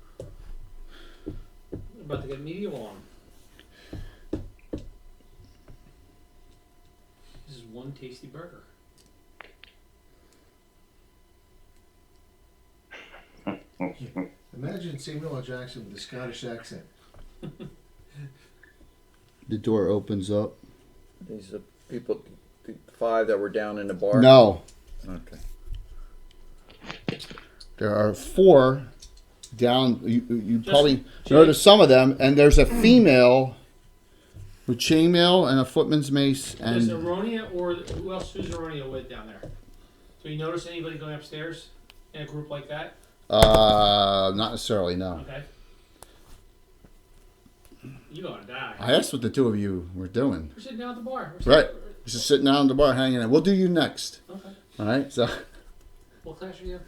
They're about to get medieval on 'em. This is one tasty burger. Imagine Samuel L. Jackson with a Scottish accent. The door opens up. These are people, the 5 that were down in the bar? No. Okay. There are 4 down. You Just- probably Jay- noticed some of them, and there's a female with chainmail and a footman's mace. Is And Aronia or who else? Who's Aronia with down there? Do you notice anybody going upstairs in a group like that? not necessarily, no. Okay. You gonna die. I asked what the 2 of you were doing. We're sitting down at the bar. Right. Just sitting down at the bar hanging out. We'll do you next. Okay. All right. So, What class are you?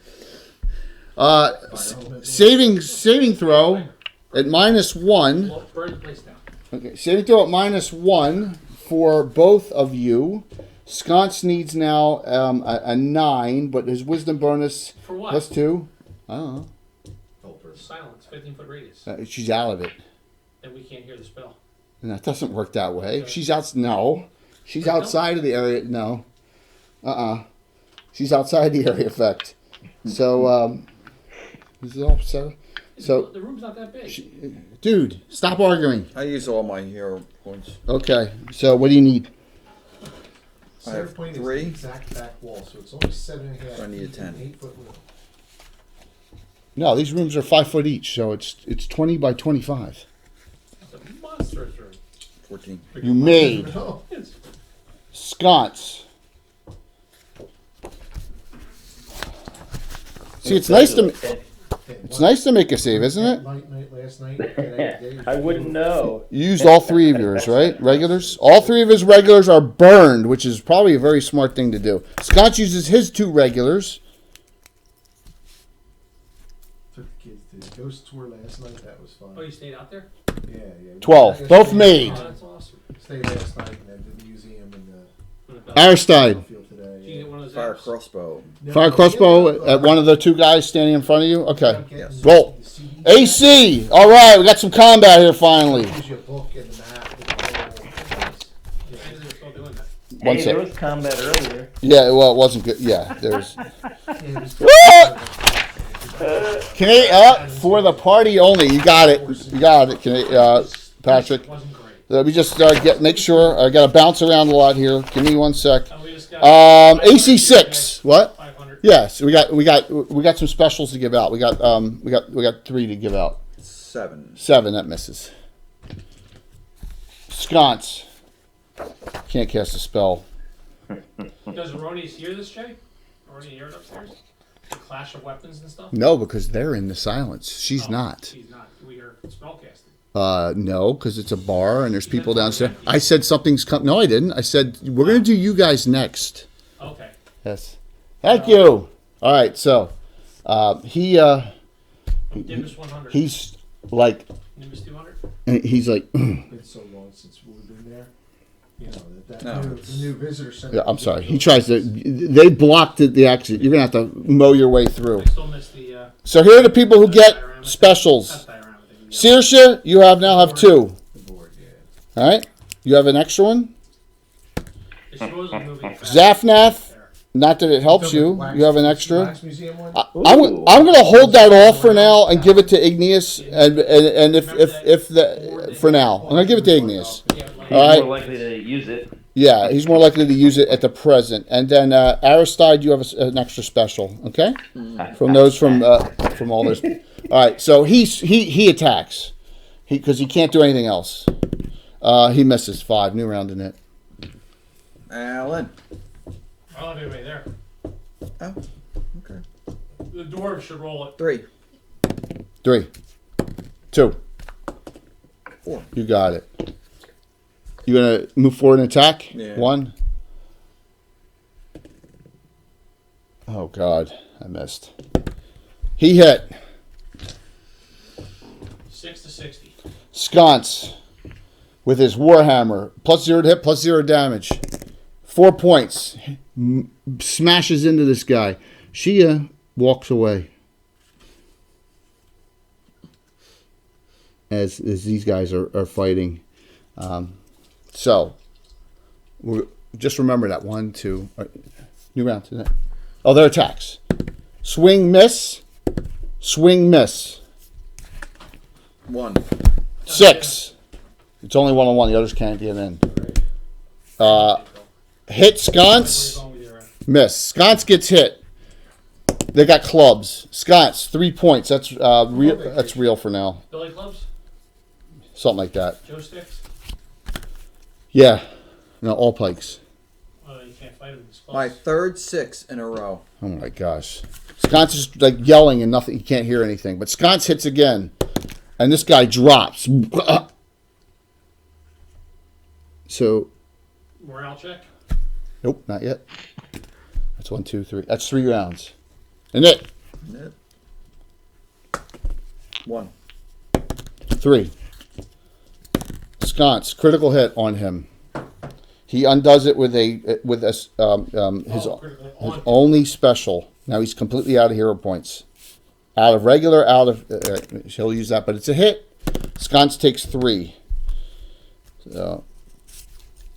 saving throw at -1. Well, burn the place down. Okay, saving throw at -1 for both of you. Sconce needs now a 9, but his wisdom bonus For what? +2. I don't know. Silence. 15-foot radius. She's out of it. Then we can't hear the spell. And that doesn't work that way. She's out. No, she's Wait, no? outside of the area. No. She's outside the area effect. So this is all so. So, The room's not that big. dude, stop arguing. I use all my hero points. Okay. So what do you need? I have Center point 3. is the exact back wall, so it's only 7.5. So I need a feet 10. and 8-foot room. No, these rooms are 5 foot each, so it's 20 by 25. It's a monstrous room. 14. You made No. It's sconce. See, it's nice to make a save, isn't it? Night last night. I wouldn't know. You used all 3 of yours, right? Regulars. All 3 of his regulars are burned, which is probably a very smart thing to do. Sconce uses his 2 regulars. Took the kids to the ghost tour last night. That was fun. Oh, you stayed out there? Yeah. 12. Both made. Oh, that's awesome. Stayed last night and then to the museum and the Aristide. field today. Did you get one of those Fire apps? crossbow. Fire crossbow at one of the 2 guys standing in front of you. Okay. Yes. Roll. AC. All right, we got some combat here finally. Gives you a book and the map and the whole. I think they're still doing that. One Hey, sec. there was combat earlier. Yeah, well, it wasn't good. Yeah, there's. For the party only. You got it. You got it. Patrick. Wasn't great. Let me just make sure. I got to bounce around a lot here. Give me 1 sec. And we just got AC 6. What? 500. Yes, we got some specials to give out. We got 3 to give out. 7. 7, that misses. Sconce. Can't cast a spell. Does Aronius hear this, Jay? Aronius hear it upstairs? The clash of weapons and stuff? No, because they're in the silence. She's not. She's not. Do we hear spellcasting? No, because it's a bar and there's people downstairs. I said something's coming. No, I didn't. I said we're gonna do you guys next. Okay. Yes. Thank you. All right. So, Nimbus 100. he's like, Nimbus 200? he's like. It's so long since we've been there. You know that No, the new visitor center. Yeah, I'm sorry. He tries to. They blocked the exit. You're gonna have to mow your way through. I still miss the. So here are the people who get specials. Saoirse, you now have 2. The board, yeah. All right. You have an extra one. It's supposedly moving fast. Zafnath. There. Not that it helps you. Wax- You have an extra. Wax museum one. I'm going to hold that off for now and give it to Igneous. And if the for now, I'm going to give it to Igneous. Yeah, like, All right. More likely to use it. Yeah, he's more likely to use it at the present. And then Aristide, you have an extra special. Okay, from all those. All right, so he attacks, because he can't do anything else. He misses 5. New round in it. Alan. I'll have everybody there. Oh, okay. The dwarves should roll it. 3. 3, 2. 4. You got it. You gonna move forward and attack? Yeah. 1. Oh God, I missed. He hit. 6 to 60. Sconce with his warhammer, +0 to hit, +0 damage. 4 points. Smashes into this guy. Shia walks away as these guys are fighting. So just remember that 1, 2. New round. Oh, their attacks. Swing, miss. Swing, miss. 1. 6. It's only 1-on-1. The others can't get in. Hit sconce. Miss. Sconce gets hit. They got clubs. Sconce, 3 points. That's real. That's real for now. Billy clubs? Something like that. Joe sticks? Yeah. No, all pikes. You can't fight him. My third 6 in a row. Oh my gosh. Sconce is like yelling and nothing. He can't hear anything. But Sconce hits again. And this guy drops. So. Morale check? Nope, not yet. That's 1, 2, 3. That's 3 rounds. And it. 1. 3. Sconce, critical hit on him. He undoes it with his only special. Now he's completely out of hero points. Out of regular, out of he'll use that, but it's a hit. Sconce takes 3. So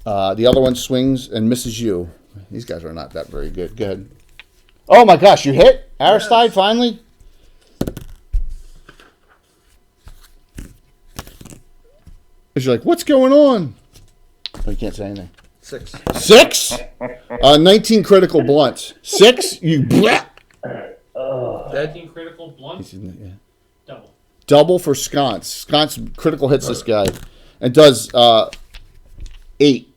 the other one swings and misses you. These guys are not that very good. Good. Oh my gosh, you hit Aristide finally. You're like, what's going on? Oh, you can't say anything. 6. 6? 19 critical blunts. 6? You blah. 19 critical blunt? Yeah. Double. Double for Sconce. Sconce critical hits this guy and does 8.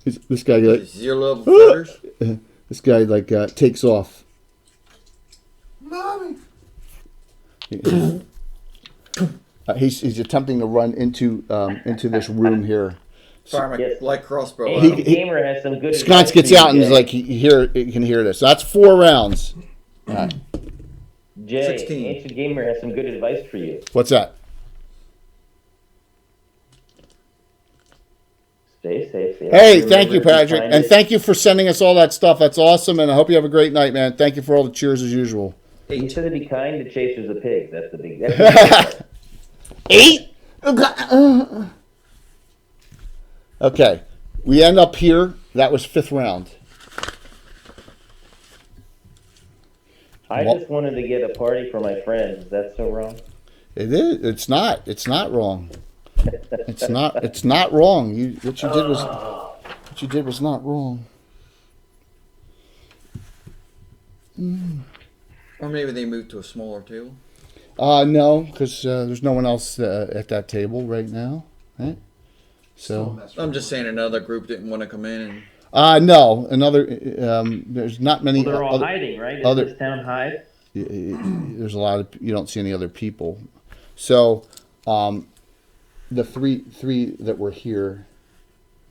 This guy like, Zero level this guy like takes off. Mommy. He's attempting to run into this room here. Fire my light crossbow. Ancient Gamer has some good. Sconce gets out and is like he can hear this. That's 4 rounds. All right. Jay, 16. Ancient Gamer has some good advice for you. What's that? Stay safe. Hey, thank you, Patrick, and thank you for sending us all that stuff. That's awesome, and I hope you have a great night, man. Thank you for all the cheers as usual. You said to be kind to chasers of pigs. That's the big. That's the big 8. Okay, we end up here. That was 5th round. I just wanted to get a party for my friends. Is that so wrong? It is. It's not. It's not wrong. It's not. It's not wrong. What you did was not wrong. Or maybe they moved to a smaller table. No, because there's no one else at that table right now, right? So I'm just saying another group didn't want to come in. no, another. There's not many. Well, they're all hiding, right? Is this town hide? There's a lot of. You don't see any other people. So, the three that were here,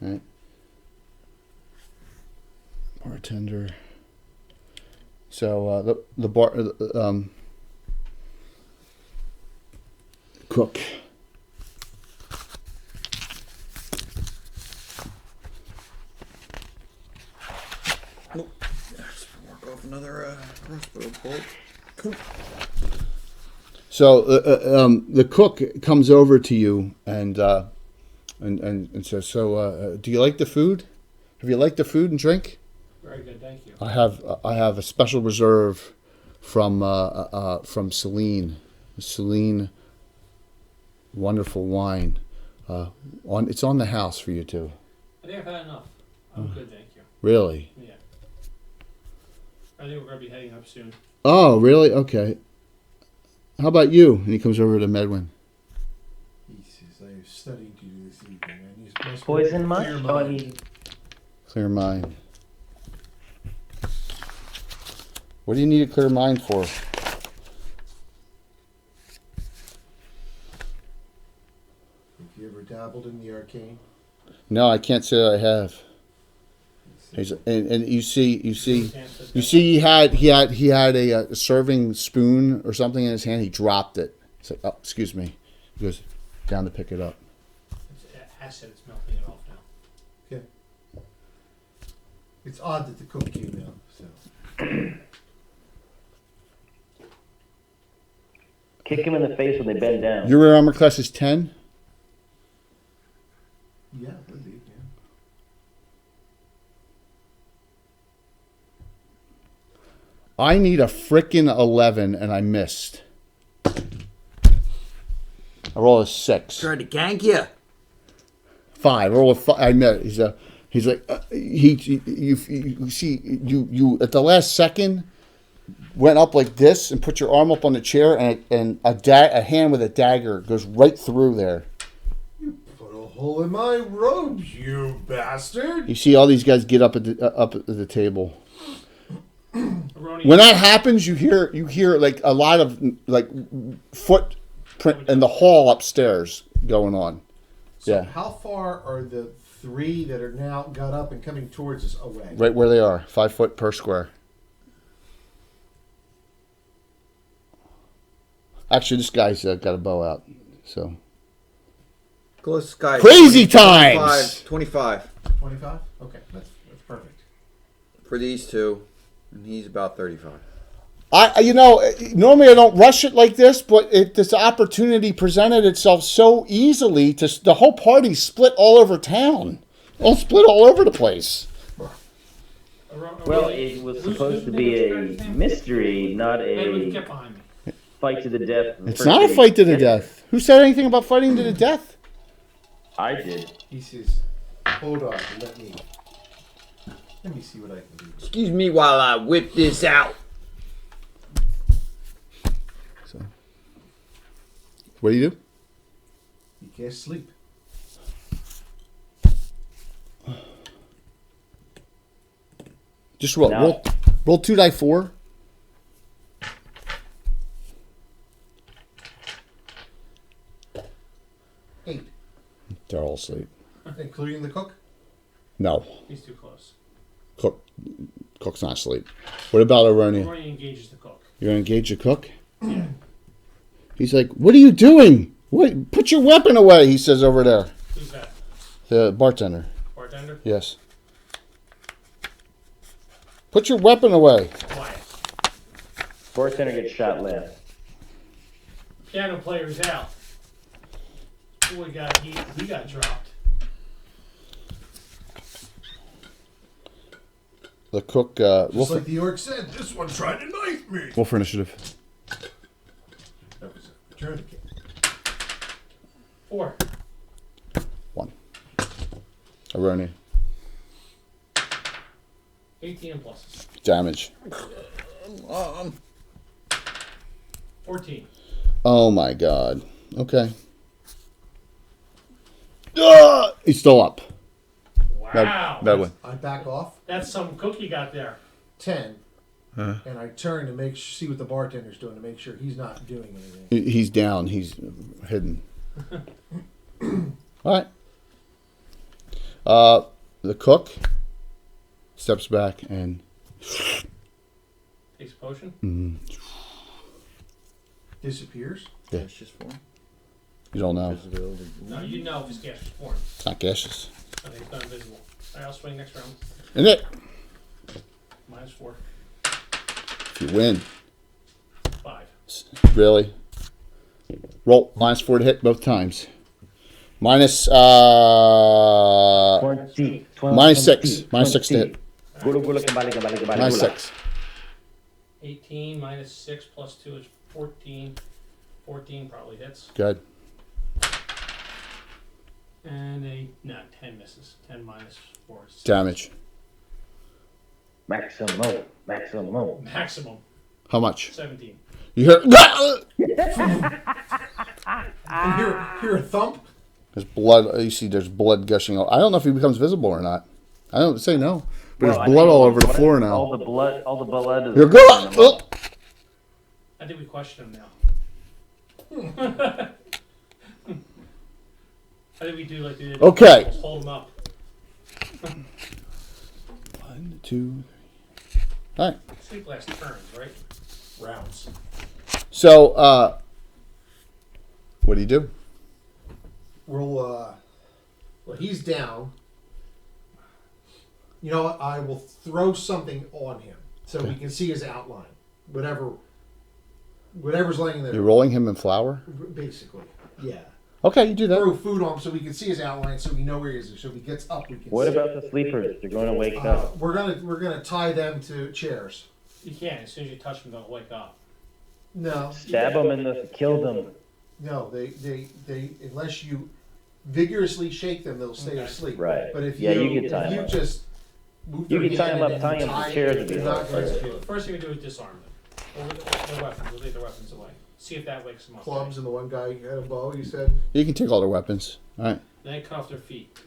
right? Bartender. So the bar cook. Nope. Just work off another crossbow bolt. Cool. So the cook comes over to you and says, "So do you like the food? Have you liked the food and drink?" Very good, thank you. I have a special reserve from Celine. Celine, wonderful wine. It's on the house for you too. I think I've had enough. I'm good, thank you. Really? Yeah. I think we're going to be heading up soon. Oh, really? Okay. How about you? And he comes over to Medwin. He says, I was studying to do this evening. I need to Poison much? clear Oh, I mind." mean, Clear mind. What do you need a clear mind for? Have you ever dabbled in the arcane? No, I can't say I have. And you see, he had a serving spoon or something in his hand. He dropped it. He's like, "Oh, excuse me." He goes down to pick it up. It's acid, it's melting it off now. Okay. It's odd that the cook came out, so. kick him in the face when they bend down. Your armor class is 10. Yeah, it would be, yeah. I need a frickin' 11, and I missed. I roll a 6. Tried to gank you. 5. I roll a 5. I missed. He's like, you see, you at the last second went up like this and put your arm up on the chair, and a hand with a dagger goes right through there. You put a hole in my robes, you bastard. You see all these guys get up at the table. Aroni, When that happens, you hear like a lot of like footprint in the hall upstairs going on. So Yeah. how far are the 3 that are now got up and coming towards us away? Right where they are, 5 foot per square. Actually, this guy's got a bow out. So Closest guy. Crazy times! 25 25? Okay, that's perfect. for these two, and he's about 35. Normally I don't rush it like this, but this opportunity presented itself so easily. The whole party split all over town, all split all over the place. Well, it was supposed to be a mystery, not Edwin a kept behind me. fight to the death. It's not a fight to the death. Who said anything about fighting to the death? I did. He says, hold on, let me see what I can do. Excuse me while I whip this out. So, what do you do? You can't sleep. Just roll. No. Roll 2 die 4. Eight, They're all asleep. including the cook. No, He's too close. cook's not asleep. What about Aronia? Aroni engages the cook. You're gonna engage the cook? He's like, "What are you doing? What? Put your weapon away!" He says over there. Who's that? The bartender. Bartender? Yes. Put your weapon away. Quiet. Bartender gets shot last. Piano player's out. Boy, he got dropped. The cook. Just like the orc said, this one tried to knife me. Roll for initiative. That was a tourniquet. 4. 1. Aronia. 18 and pluses. Damage. 14. Oh my god. Okay. He's still up. Wow. Bad one. I back off. That's some cook you got there. 10. And I turn to see what the bartender's doing to make sure he's not doing anything. He's down. He's hidden. All right. The cook steps back and Takes a potion. Disappears. Yeah. That's just for him. You don't know. No, you know if his gas is formed. It's not gaseous. I think it's not invisible. Alright, I'll swing next round. And it. -4. If you win, 5. really. Roll -4 to hit both times. Minus Minus minus 6. Minus 6 to hit. Minus Minus 6. 18 minus 6 plus 2 is 14. 14 probably hits. Good. And 10 misses. 10 minus 4 is 6. Damage. Maximum. Maximum. How much? 17. You hear? And hear a thump. There's blood. You see, there's blood gushing out. I don't know if he becomes visible or not. I don't say no, but Well, there's blood all over the floor All now. the blood is. You're good. Oh. I think we question him now. I think we do like the Okay. hold him up. 1, 2, 3. All right. Sleep last turns, right? Rounds. So, what do you do? Well, he's down. You know what? I will throw something on him so we can see his outline. Whatever's laying there. You're rolling him in flour? Basically, yeah. Okay, you do that. Throw food on him so we can see his outline, so we know where he is. So if he gets up, we can. What see about the sleepers? They're going to wake up. We're gonna tie them to chairs. You can't. As soon as you touch them, they'll wake up. No. Stab them and kill them. No, they unless you vigorously shake them, they'll stay Okay. asleep. Right. But if Yeah, you, you can tie if 'em you up. just move You their can tie 'em hand up, and tying 'em to tie chairs it, would be they're a lot not going better. to First thing we do is disarm them. Or their weapons. We'll take their weapons away. See if that wakes them up. clubs and the one guy had a bow. You said. You can take all their weapons. All right. Then cut off their feet.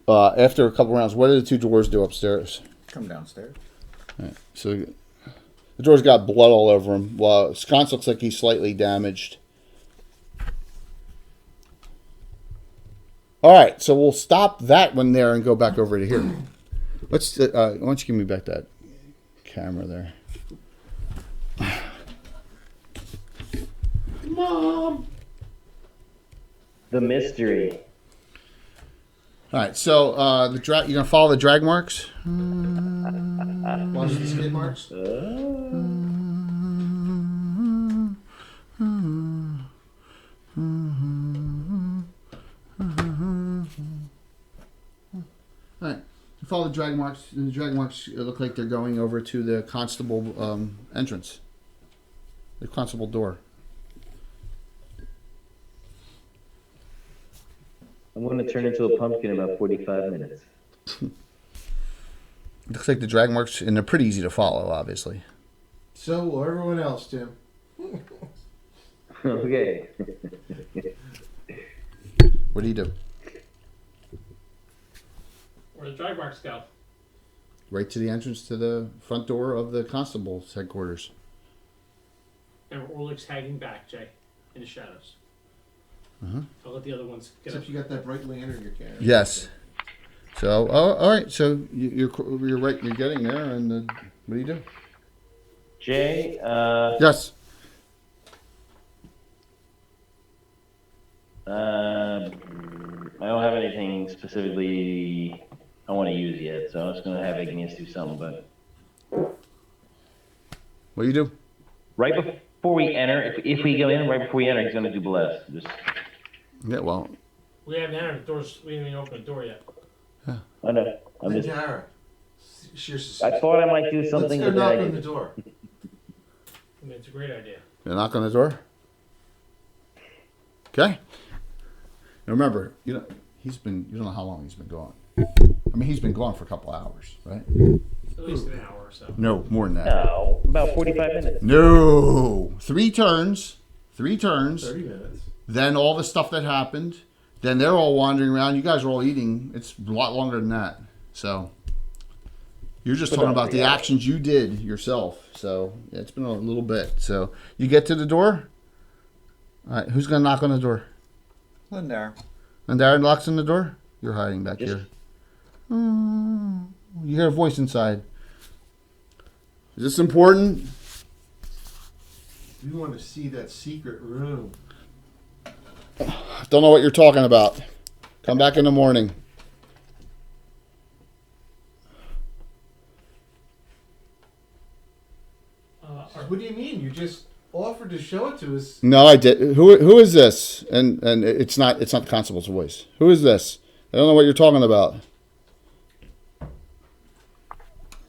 After a couple rounds, what did the two drawers do upstairs? Come downstairs. All right. So the door's got blood all over him. Well, Sconce looks like he's slightly damaged. All right, so we'll stop that one there and go back over to here. Let's. Why don't you give me back that camera there? Mom. The mystery. All right, so the drag. You gonna follow the drag marks? Watch the skid marks. All right. You follow the drag marks. The drag marks look like they're going over to the constable entrance. The constable door. I'm going to turn into a pumpkin in about 45 minutes. Looks like the drag marks, and they're pretty easy to follow, obviously. So will everyone else, Tim. Okay. What do you do? Where the drag marks go. Right to the entrance to the front door of the constable's headquarters. And Orlick's hanging back, Jay, in the shadows. Uh-huh. I'll let the other ones get up. Except you got that bright lantern you're carrying. Yes. So, all right. So you're right. You're getting there, and what do you do? Jay, Yes. I don't have anything specifically I want to use yet, so I'm just going to have Igneous do something. But What do you do? right before we enter, if we go in, right before we enter, he's going to do bless. Just, Yeah. Well. We haven't entered the doors. We haven't even opened the door yet. I know. I'm Then just. Tara. Sheer I thought I might do something. Let's go but then knock I on the didn't. door. I mean, it's a great idea. You knock on the door. Okay. Now remember, he's been. You don't know how long he's been gone. I mean, he's been gone for a couple hours, right? At least an hour or so. No, more than that. No, about 45 minutes. No. 3 turns. 3 turns. 30 minutes. Then all the stuff that happened. Then they're all wandering around. You guys are all eating. It's a lot longer than that. So you're just talking about the actions you did yourself. So yeah, it's been a little bit. So you get to the door. All right, who's gonna knock on the door? Lindar. And Darren locks on the door. You're hiding back Yes. here. You hear a voice inside. Is this important? We want to see that secret room. Don't know what you're talking about. Come back in the morning. What do you mean? You just offered to show it to us. No, I did. Who is this? And it's not the constable's voice. Who is this? I don't know what you're talking about.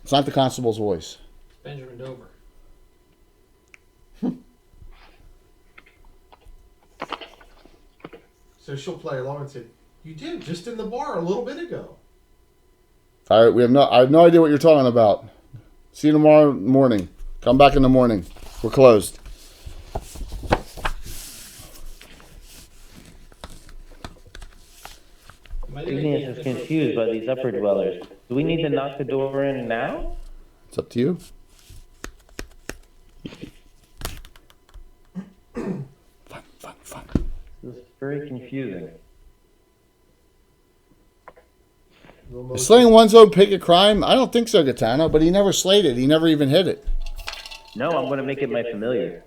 It's not the constable's voice. Benjamin Dover. So she'll play along and say, "You did just in the bar a little bit ago." All right, I have no idea what you're talking about. See you tomorrow morning. Come back in the morning. We're closed. Igneous is confused by these upper dwellers. Do we need to knock the door in now? It's up to you. Fun. This is very confusing. Is slaying one's own pig a crime? I don't think so, Gaetano, but he never slayed it. He never even hit it. No, I'm going to make it my familiar.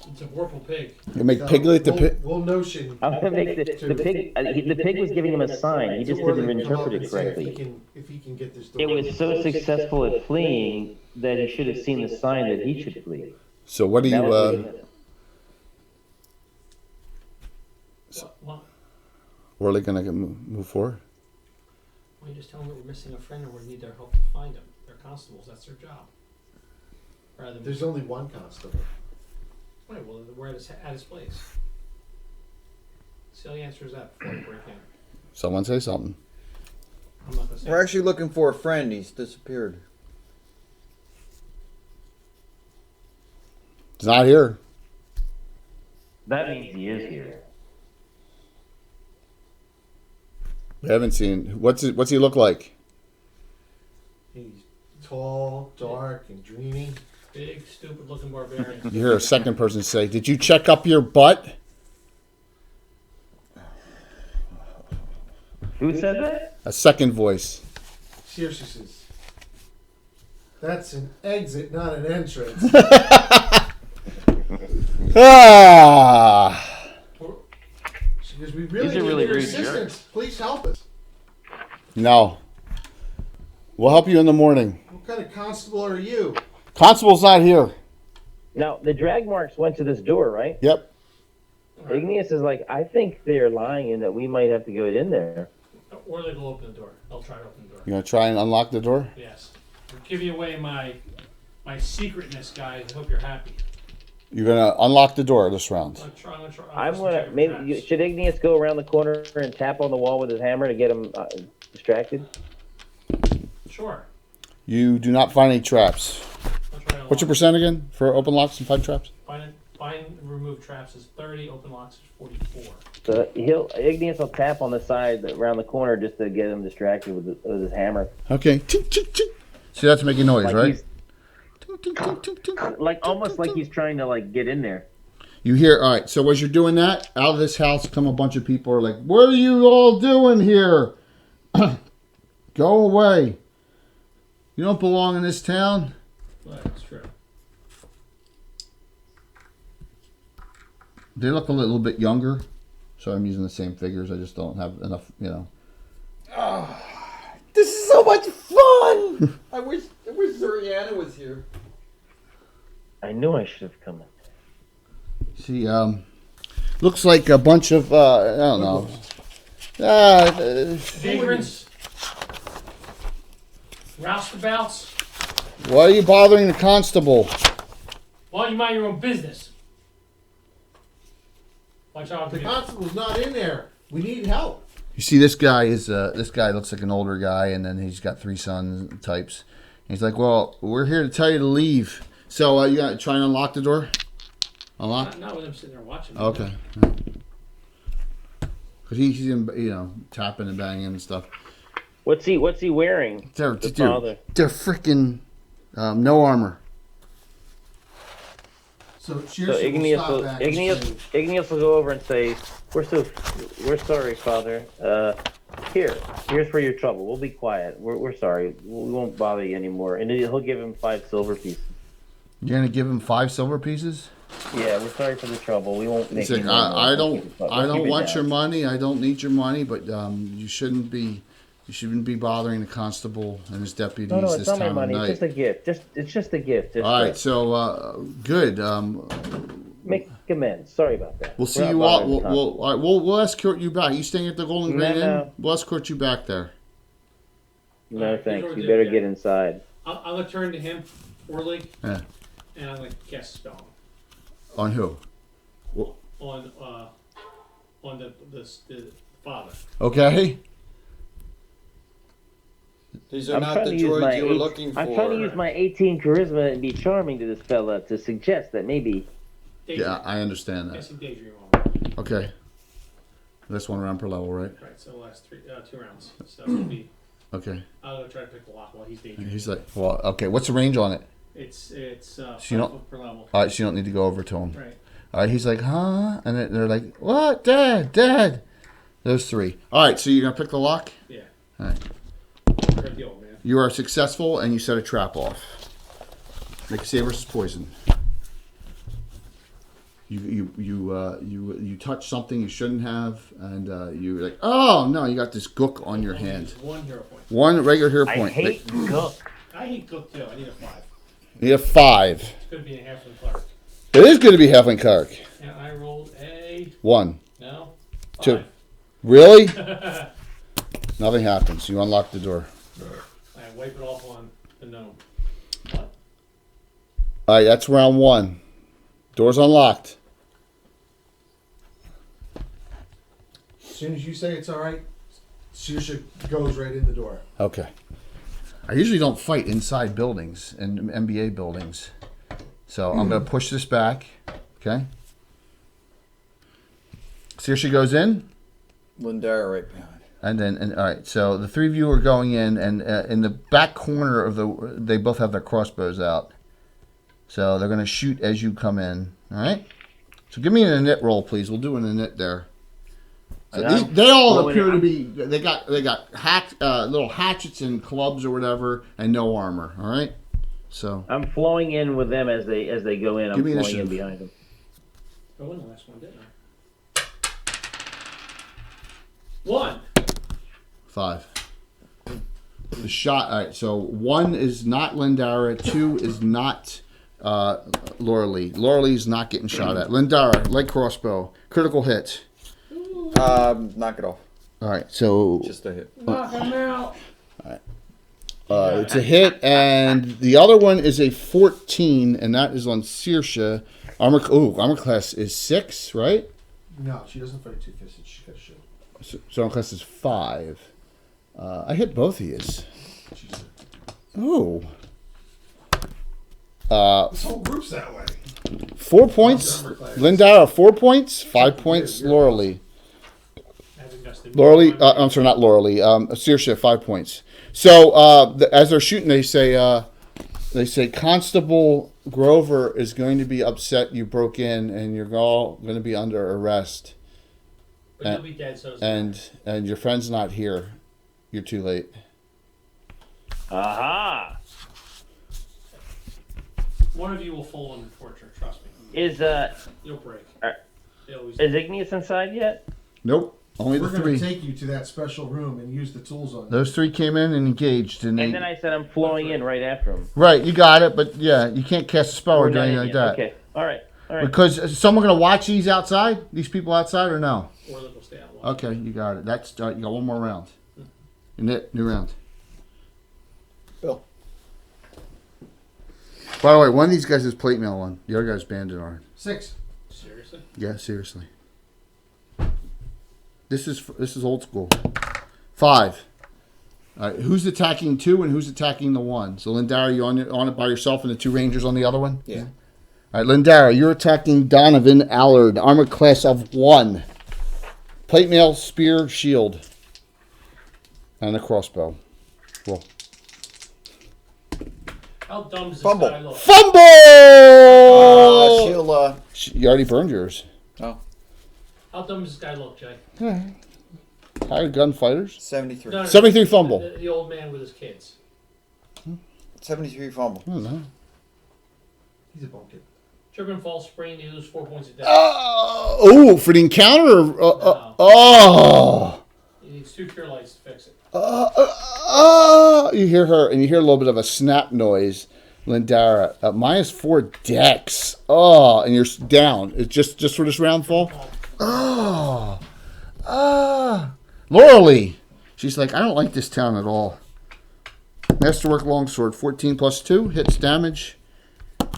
It's a Vorpal pig. You make Piglet the pig. We'll notion. I'm going to make the pig. The pig was giving him a sign. He just didn't interpret it correctly. If he can get this door. It was so successful at fleeing that he should have seen the sign that he should flee. So what do That was you, Well, Worley gonna move forward? we just tell him that we're missing a friend and we need their help to find him. They're constables. That's their job. Rather than There's only one constable. right. Well, we're at his place. See how the answer is that before I break in. Someone say something. I'm not gonna say. We're actually looking for a friend. He's disappeared. He's not here. That means he is here. We haven't seen. What's he look like? He's tall, dark, and dreamy. Big, stupid-looking barbarian. You hear a second person say, "Did you check up your butt?" Who said that? A second voice. Here she says, "That's an exit, not an entrance." Ah. She goes, "We really He's a need really your rude assistance. Please help us." No. We'll help you in the morning. What kind of constable are you? Constable's not here. Now, the drag marks went to this door, right? Yep. Igneous is like, I think they're lying and that we might have to go in there. Or they will open the door. I'll try to open the door. You gonna try and unlock the door? Yes. I'm giving away my secretness, guys. I hope you're happy. You're gonna unlock the door this round. I'm gonna try. I'm gonna, maybe, should Igneous go around the corner and tap on the wall with his hammer to get him distracted? Sure. You do not find any traps. I'll try to What's your unlock. percent again for open locks and find traps? Find and remove traps is 30. Open locks is 44. So Igneous will tap on the side around the corner just to get him distracted with his hammer. Okay. Tink, tink, tink. See, that's making noise, Like right? he's- Tink, tink, tink, tink, tink. Like almost like he's trying to like get in there. You hear? All right. So as you're doing that, out of this house come a bunch of people. Are like, "What are you all doing here? Go away! You don't belong in this town." Well, that's true. They look a little bit younger, so I'm using the same figures. I just don't have enough, you know. This is so much fun. I wish Zuriana was here. I knew I should have come in. See, looks like a bunch of, I don't know. Vagrants. Roustabouts. Why are you bothering the constable? Why don't you mind your own business? Watch out. The constable's not in there. We need help. You see, this guy looks like an older guy, and then he's got 3 sons types. And he's like, "Well, we're here to tell you to leave. So you got to try and unlock the door. Unlock. Not with him sitting there watching. Okay. Because he's in, you know, tapping and banging and stuff. What's he wearing? They're The father. freaking no armor. So So Shearson will Igneous stop will, back and say, Igneous will go over and say, "We're sorry, Father. Here's for your trouble. We'll be quiet. We're sorry. We won't bother you anymore." And then he'll give him 5 silver pieces. You're gonna give him 5 silver pieces? Yeah, we're sorry for the trouble. We won't make He's like, any more. I don't We'll keep it want down." your money. I don't need your money, but you shouldn't be bothering the constable and his deputies No, this it's not my time of money. It's night. just a gift. It's just a gift. Just All right, so good. make amends. Sorry about that. We'll see We're you not all. bothering the constable. All right, we'll escort you back. You staying at the Golden Gate Inn? No. We'll escort you back there. No, thanks. Here's what You we better do, get yeah. inside. I'm gonna turn to him, Orly, Yeah. and I'm gonna cast a spell On who? on the father. Okay. These are I'm not trying the to use my droids you were looking for. I'm trying to use my 18 charisma and be charming to this fella to suggest that maybe. Daydream. Yeah, I understand that. Casting daydream on. Okay. That's 1 round per level, right? Right. So the last 2 rounds. So it'll be. Okay. I'll go try to pick the lock while he's daydreaming. He's like, well, okay. What's the range on it? It's So 5 you don't- foot per level. All right, so you don't need to go over to him. Right. All right, he's like, huh? And then they're like, what? Dad. There's 3. All right, so you're going to pick the lock? Yeah. All right. Hurt the old man. You are successful, and you set a trap off. Make a save versus poison. You touch something you shouldn't have, and you're like, oh, no, you got this gook on your hand. 1 hero point. 1 regular hero I point. hate Gook. I hate Cook too. I need a 5. You have 5. It's gonna be a half of the clerk. It is going to be halfling cleric. And I rolled a 1. no. 2. 5. Really? Nothing happens. You unlock the door. I wipe it off on The gnome. All right, that's round 1. Door's unlocked. As soon as you say it's all right, Saoirse goes right in the door. Okay. I usually don't fight inside buildings and MBA buildings. So I'm going to push this back. Okay. Saoirse goes in. Lindara right behind. And all right, so the 3 of you are going in, and in the back corner of they both have their crossbows out. So they're going to shoot as you come in. All right. So give me an init roll, please. We'll do an init there. So they all appear to be. They got little hatchets and clubs or whatever, and no armor. All right. So I'm flowing in with them as they go in. I'm Give me flowing in initiative. behind them. I won the last one, didn't I? 1. 5. The shot. All right. So 1 is not Lindara. 2 is not Laura Lee. Laura Lee's not getting shot at. Lindara, light crossbow, critical hit. Knock it off. All right. So Just a hit. Knock him out. it's a hit, and the other one is a 14, and that is on Saoirse. Armor class is 6, right? No, she doesn't fight two-fisted. She's got a shield. So armor class is 5. I hit both of yous. She's Oh. this whole group's that way. 4 points. Lindara, 4 points. 5 points. Laura Lee. Laura Lee. I'm sorry, not Laura Lee. Saoirse, 5 points. So as they're shooting, they say Constable Grover is going to be upset you broke in, and you're all going to be under arrest. But you'll be dead, so And your friend's not here. You're too late. Aha! one of you will fall under torture. Trust me. You'll break. They always Is Igneous inside yet? Nope. Only We're the going 3. to take you to that special room and use the tools on you. Those 3 came in and engaged, and And then I said I'm flowing in right after him. right. You got it, but yeah, you can't cast a spell or We're do not anything in like yet. that. Okay. All right. Because is someone going to watch these outside? These people outside or no? or they'll stay out long. Okay, you got it. That's you got one more round. New round. Bill. By the way, one of these guys is plate mail on. The other guy's bandit on. 6. Seriously? Yeah, seriously. This is old school. 5. All right, who's attacking 2 and who's attacking the 1? So Lindara, you on it by yourself and the 2 rangers on the other one? Yeah. All right, Lindara, you're attacking Donovan Allard, armor class of 1. Plate mail, spear, shield, and a crossbow. Roll. How dumb does this Fumble. guy look? Fumble! She'll, You already burned yours. oh, How dumb does this guy look, Jay? Hired gunfighters. 73. No, 73 fumble. The old man with his kids. 73 fumble. I don't know. He's a bumpkin. Trip and fall, sprain, you lose 4 points a day. Oh, for the encounter? No. Oh. He needs 2 cure lights to fix it. You hear her, and you hear a little bit of a snap noise. Lindara, -4 dex. Oh, and you're down. It's just for this round fall? Oh. Laura Lee. She's like, I don't like this town at all. Masterwork longsword, 14 plus 2, hits damage.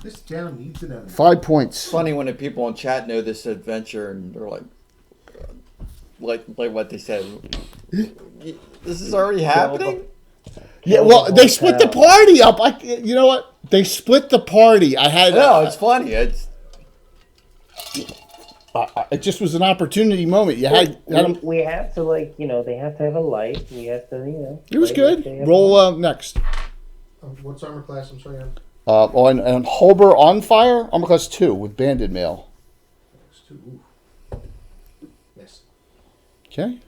This town needs an enemy. 5 points. Funny when the people in chat know this adventure and they're like what they said. This is already happening? Yeah, well, they split the party up. You know what? They split the party. No, it's funny. It's It just was an opportunity moment. You had them. We have to they have to have a light. We have to, It was light good. like they have Roll next. What's armor class? I'm sorry. On Holber on fire, armor class 2 with banded mail. Yes. Okay.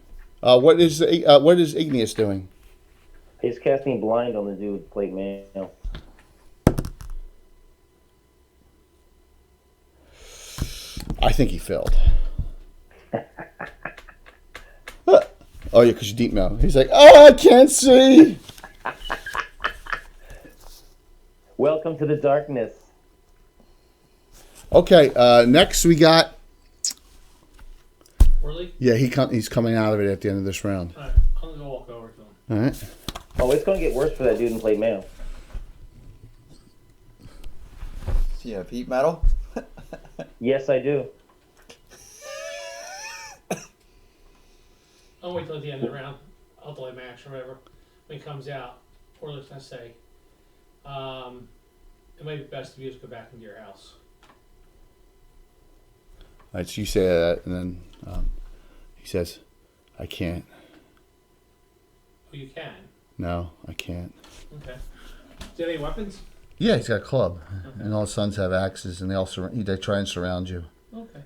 What is Igneous doing? He's casting blind on the dude with plate mail. I think he failed. Oh yeah, because you deep mail. He's like, oh, I can't see. Welcome to the darkness. Okay. Next we got. Orly? Yeah, he's coming out of it at the end of this round. Alright, I'm gonna go walk over to him. All right. Oh, it's going to get worse for that dude in plate mail. Do you have heat metal? Yes, I do. I'll wait till the end of the round. I'll delay my action or whatever. When it comes out, or let's not say, it might be best if you just go back into your house. All right, so you say that, and then he says, I can't. Oh, you can. No, I can't. Okay. Do you have any weapons? Yeah, he's got a club, Okay. and all his sons have axes, and they try and surround you. Okay.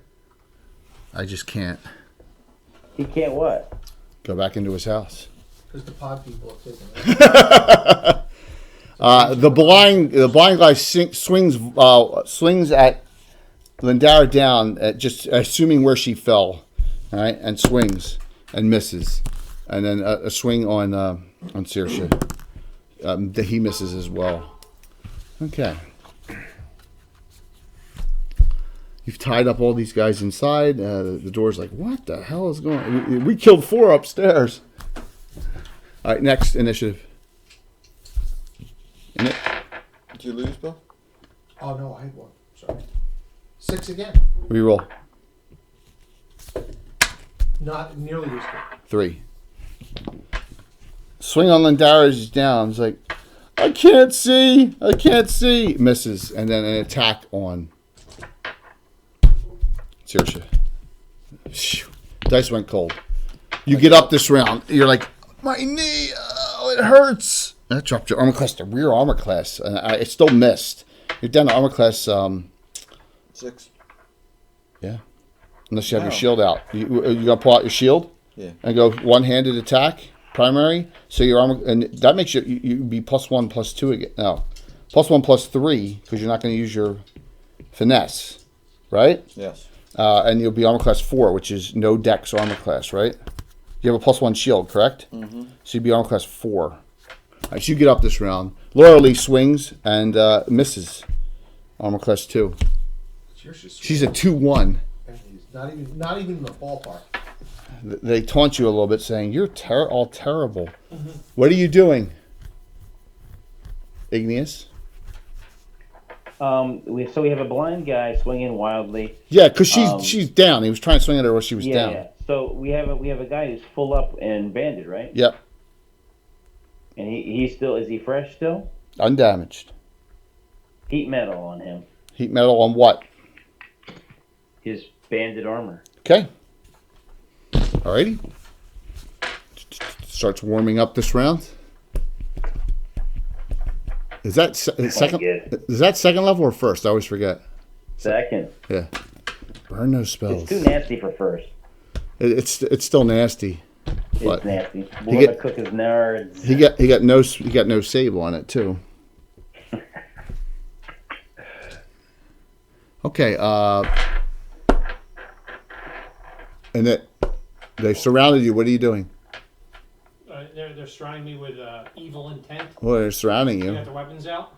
I just can't. He can't what? Go back into his house. Because the pod people have taken it. The blind guy swings at Lindara down, at just assuming where she fell, all right, and swings and misses, and then a swing on Saoirse. He misses as well. Okay. You've tied up all these guys inside. The door's like, what the hell is going on? We killed 4 upstairs. All right, next initiative. Did you lose, Bill? Oh no, I had one. Sorry. 6 again. Reroll. Not nearly as good. 3. Swing on Lindara's down. It's like, I can't see. Misses. And then an attack on Saoirse. Phew. Dice went cold. You get up this round. You're like, my knee. Oh, it hurts. That dropped your armor class to rear armor class. It still missed. You're down to armor class. 6. Yeah. Unless you have your Wow. shield out. You gonna pull out your shield? Yeah. And go one-handed attack, primary. So your armor, and that makes you be +1, +2 again. No, +1, +3 because you're not going to use your finesse, right? Yes. And you'll be armor class 4, which is no dex armor class, right? You have a +1 shield, correct? Mm-hmm. So you'd be armor class 4. All right, so you get up this round. Laura Lee swings and misses. Armor class 2. She's a 2-1. And he's not even in the ballpark. They taunt you a little bit, saying, you're all terrible. Mm-hmm. What are you doing? Igneous? We have a blind guy swinging wildly. Yeah, because she's down. He was trying to swing at her while she was down. Yeah. So we have a guy who's full up and banded, right? Yep. And he's still, is he fresh still? Undamaged. Heat metal on him. Heat metal on what? His banded armor. Okay. Alrighty. Starts warming up this round. Is that second? Is that second level or first? I always forget. Second. Yeah. Burn those spells. It's too nasty for first. It's still nasty. It's nasty. We're gonna cook his nerds. He got no save on it too. Okay. And they surrounded you. What are you doing? They're surrounding me with evil intent. Well, they're surrounding You you. got their weapons out?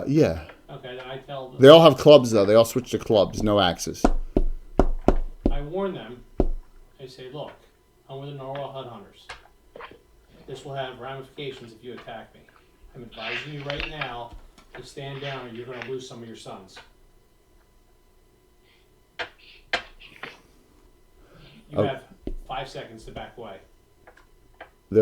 Yeah. Okay, then I tell them. They all have clubs though. They all switch to clubs, no axes. I warn them. I say, look, I'm with the Norwell Hunters. This will have ramifications if you attack me. I'm advising you right now to stand down or you're going to lose some of your sons. You have 5 seconds to back away. I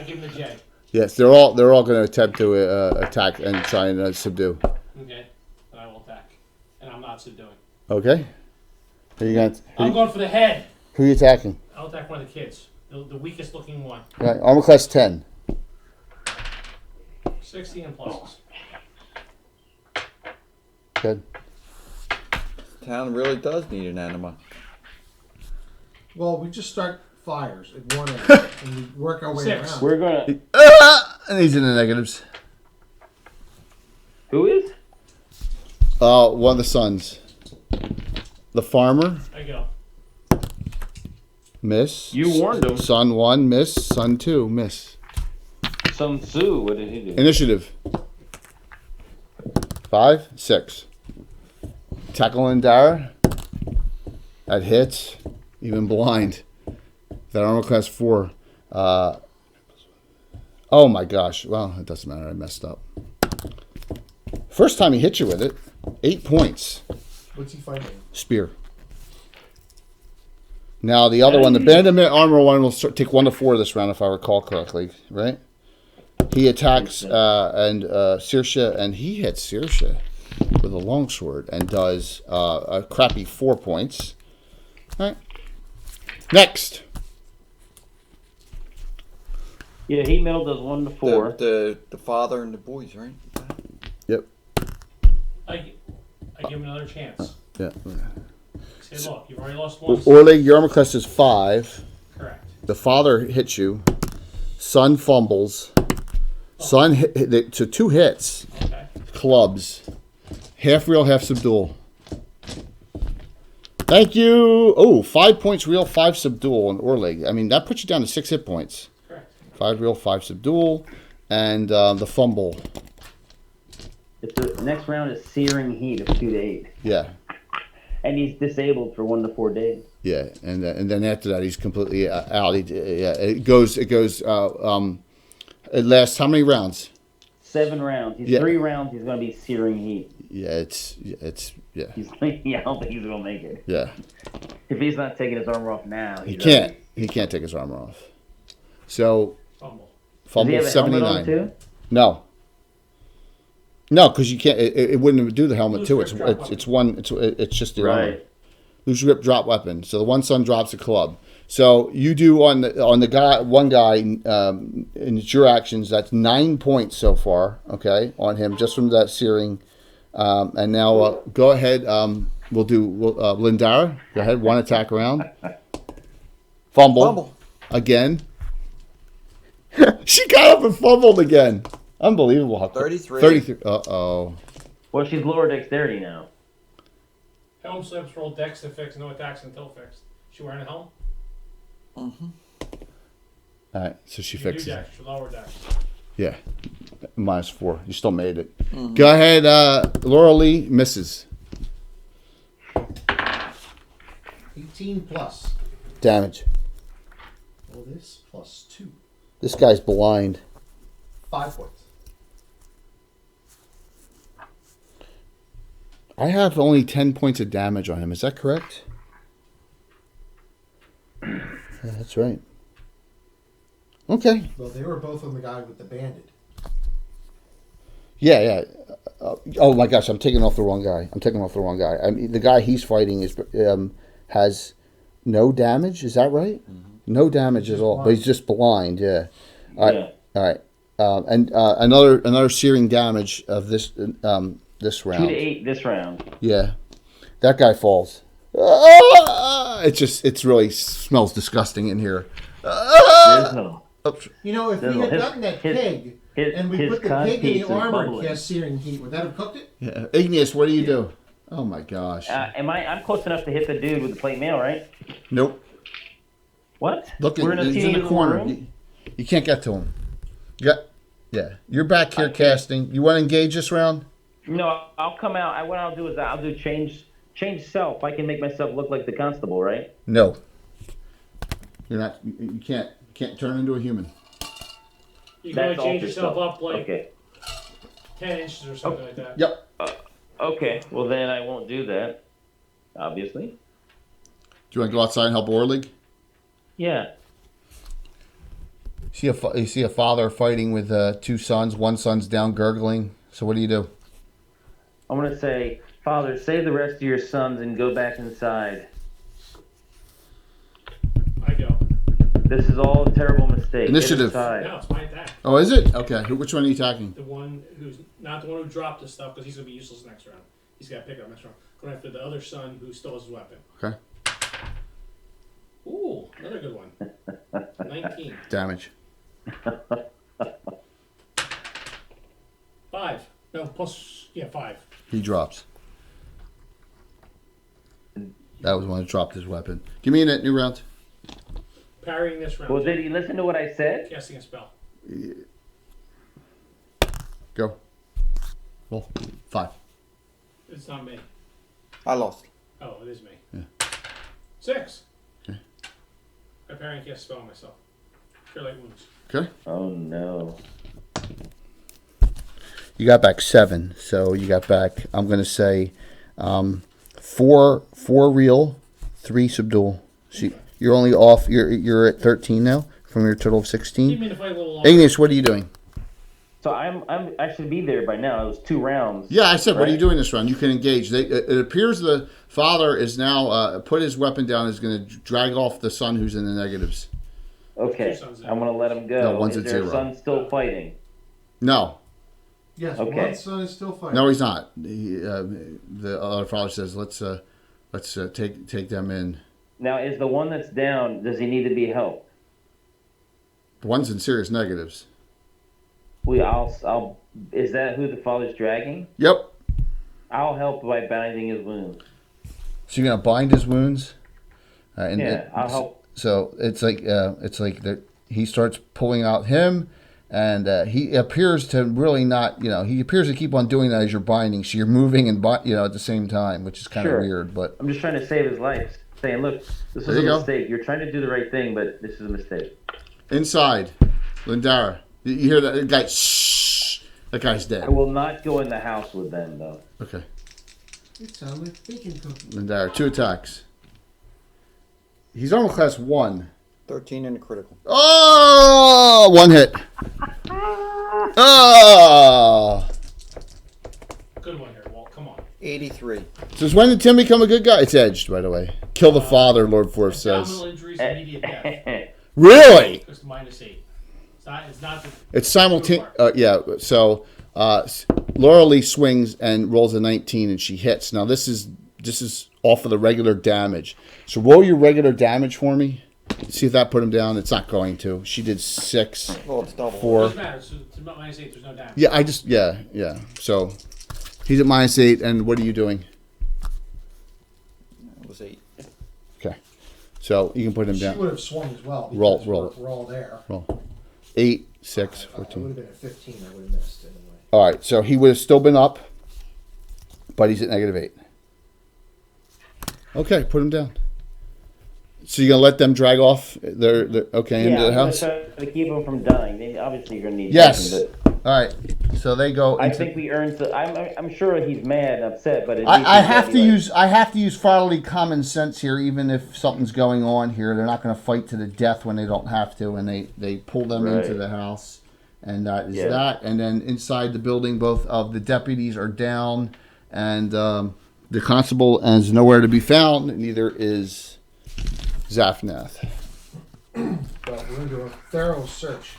give them the J. Yes, they're all going to attempt to attack and try and subdue. Okay, then I will attack, and I'm not subduing. Okay. I'm going for the head. Who are you attacking? I'll attack one of the kids, the weakest looking one. Right, armor class 10. 16 and pluses. Good. Town really does need an enema. Well, we just start fires at one end and we work our way 6. around. We're gonna. And he's in the negatives. Who is? One of the sons. The farmer, I go. miss. You warned him. Son 1, miss. Son 2, miss. Sun Tzu. What did he do? Initiative. 5, 6. Tackle and Dara. That hits. Even blind. That armor class 4. Oh my gosh. Well, it doesn't matter. I messed up. First time he hit you with it, 8 points. What's he fighting? Spear. Now the other one, the bandit armor one, will take 1 to 4 this round if I recall correctly, right? He attacks Saoirse, and he hits Saoirse with a longsword and does a crappy 4 points. All right. Next. Yeah, heat metal does 1 to 4. The father and the boys, right? Yep. I give him another chance. Yeah. Say, look, you've already lost once. Orlig, your armor class is 5. Correct. The father hits you. Son fumbles. Son hit, so 2 hits. Okay. Clubs. Half real, half subdual. Thank you. Oh, 5 points real, 5 subdual on Orlig. I mean, that puts you down to 6 hit points. Correct. 5 real, 5 subdual. And the fumble. The next round is searing heat of 2 to 8. Yeah. And he's disabled for 1 to 4 days. Yeah, and then after that, he's completely out. It goes. It lasts how many rounds? 7 rounds. He's 3 rounds. He's going to be searing heat. Yeah, it's yeah. I don't think he's going to make it. Yeah. If he's not taking his armor off now, He can't. He can't take his armor off. So fumble Does he have a helmet on 79. too? No. No, because you can't. It wouldn't do the helmet too. It's one. It's just the armor. Loose grip drop weapon. So the one son drops a club. So you do on the guy, one guy, and it's your actions. That's 9 points so far. Okay, on him just from that searing. And now go ahead. We'll do Lindara. Go ahead. 1 attack round. Fumble. Again. She got up and fumbled again. Unbelievable. 33. 33. Uh-oh. Well, she's lower dexterity now. Helm slips, roll dex to fix, no attacks until fixed. She wearing a helm? Mm-hmm. All right, so she You fixes do it. dex, you lower dex. Yeah. -4. You still made it. Mm-hmm. Go ahead, Laura Lee misses. 18 plus. Damage. Well, this plus 2. This guy's blind. 5 points. I have only 10 points of damage on him. Is that correct? Yeah, that's right. Okay. Well, they were both on the guy with the bandit. Yeah. Oh my gosh, I'm taking off the wrong guy. I mean, the guy he's fighting has no damage. Is that right? Mm-hmm. No damage at all. Blind. But he's just blind. Yeah. All right. And another searing damage of this this round. 2 to 8 this round. Yeah, that guy falls. It really smells disgusting in here. You know, if we had gotten that pig and we put the pig in the armor and cast searing heat, would that have cooked it? Yeah. Igneous, what do you do? Oh my gosh. I'm close enough to hit the dude with the plate mail, right? Nope. What? Look, We're he's in the corner. You can't get to him. Yeah. You're back here casting. You want to engage this round? No, I'll come out. What I'll do is I'll do change self. I can make myself look like the constable, right? No. You're not. You can't turn into a human. You can only change yourself up like 10 inches or something like that. Yep. Okay. Well, then I won't do that. Obviously. Do you want to go outside and help Orlig? Yeah. You see a father fighting with 2 sons. One son's down gurgling. So what do you do? I'm going to say, Father, save the rest of your sons and go back inside. I go. This is all a terrible mistake. Initiative. No, it's my attack. Oh, is it? Okay. Which one are you attacking? The one who's not the one who dropped the stuff, because he's going to be useless next round. He's got to pick up next round. Going after the other son who stole his weapon. Okay. Ooh, another good one. 19. Damage. 5. No, plus, 5. He drops. That was when he dropped his weapon. Give me a new round. Parrying this round. Well, did he listen to what I said? Casting a spell. Go. Roll. 5. It's not me. I lost. Oh, it is me. Yeah. 6. Okay. I parry and cast a spell on myself. Cure light wounds. Okay. Oh, no. You got back 7. So you got back, I'm going to say, 4 real, 3 subdual. So you're only off, you're at 13 now from your total of 16. You mean to fight a little longer? Ignis, what are you doing? So I should be there by now. It was 2 rounds. Yeah, I said, what are you right? doing this round? You can engage. It appears the father is now put his weapon down. Is going to drag off the son who's in the negatives. Okay, I'm gonna let him go. No, one's Is at their 0. son still fighting? No, Yes, Okay. one son is still fighting. no, he's not. The other father says, let's take them in. Now, is the one that's down? Does he need to be helped? The one's in serious negatives. I'll. Is that who the father's dragging? Yep. I'll help by binding his wounds. So you're gonna bind his wounds. I'll help. So it's like that. He starts pulling out him, and he appears to really not. He appears to keep on doing that as you're binding. So you're moving and at the same time, which is kind of Sure. weird. But I'm just trying to save his life. Saying, look, this There is a you go. mistake. You're trying to do the right thing, but this is a mistake. inside, Lindara, you hear that guy? Shh. That guy's dead. I will not go in the house with them, though. Okay, It sounds like bacon cooking. Lindara, 2 attacks. He's armor class 1. 13 and a critical. Oh, 1 hit. Oh. Good one here, Walt. Come on. 83. Since when did Tim become a good guy? It's edged, by the way. Kill the father, Lord Forth says. Abdominal injuries, immediate death. Really? It's -8. It's not the, It's simultaneous. Yeah. So Laura Lee swings and rolls a 19, and she hits. Now this is off of the regular damage. So roll your regular damage for me. See if that put him down. It's not going to. She did 6. Well, it's double. 4. doesn't matter. So it's about -8. There's no damage. Yeah. Yeah. So he's at -8, and what are you doing? It was 8. Okay. So you can put him She down. would have swung as well. Roll, because roll. We're all there. Roll. 8, 6, It would 14. have been a 15. I would have missed anyway. All right. So he would have still been up, but he's at -8. Okay, put him down. So you're gonna let them drag off their okay into the I'm house? gonna try to keep them from dying. Obviously, you're gonna need Yes. something, All right. So they go. but I Into, think we earned. I'm sure he's mad and upset, but I have to use fatherly common sense here, even if something's going on here. They're not going to fight to the death when they don't have to, and they pull them into Right. the house, and that is Yeah. that. And then inside the building, both of the deputies are down, and the constable is nowhere to be found. Neither is Zafnath. But we're going to do a thorough search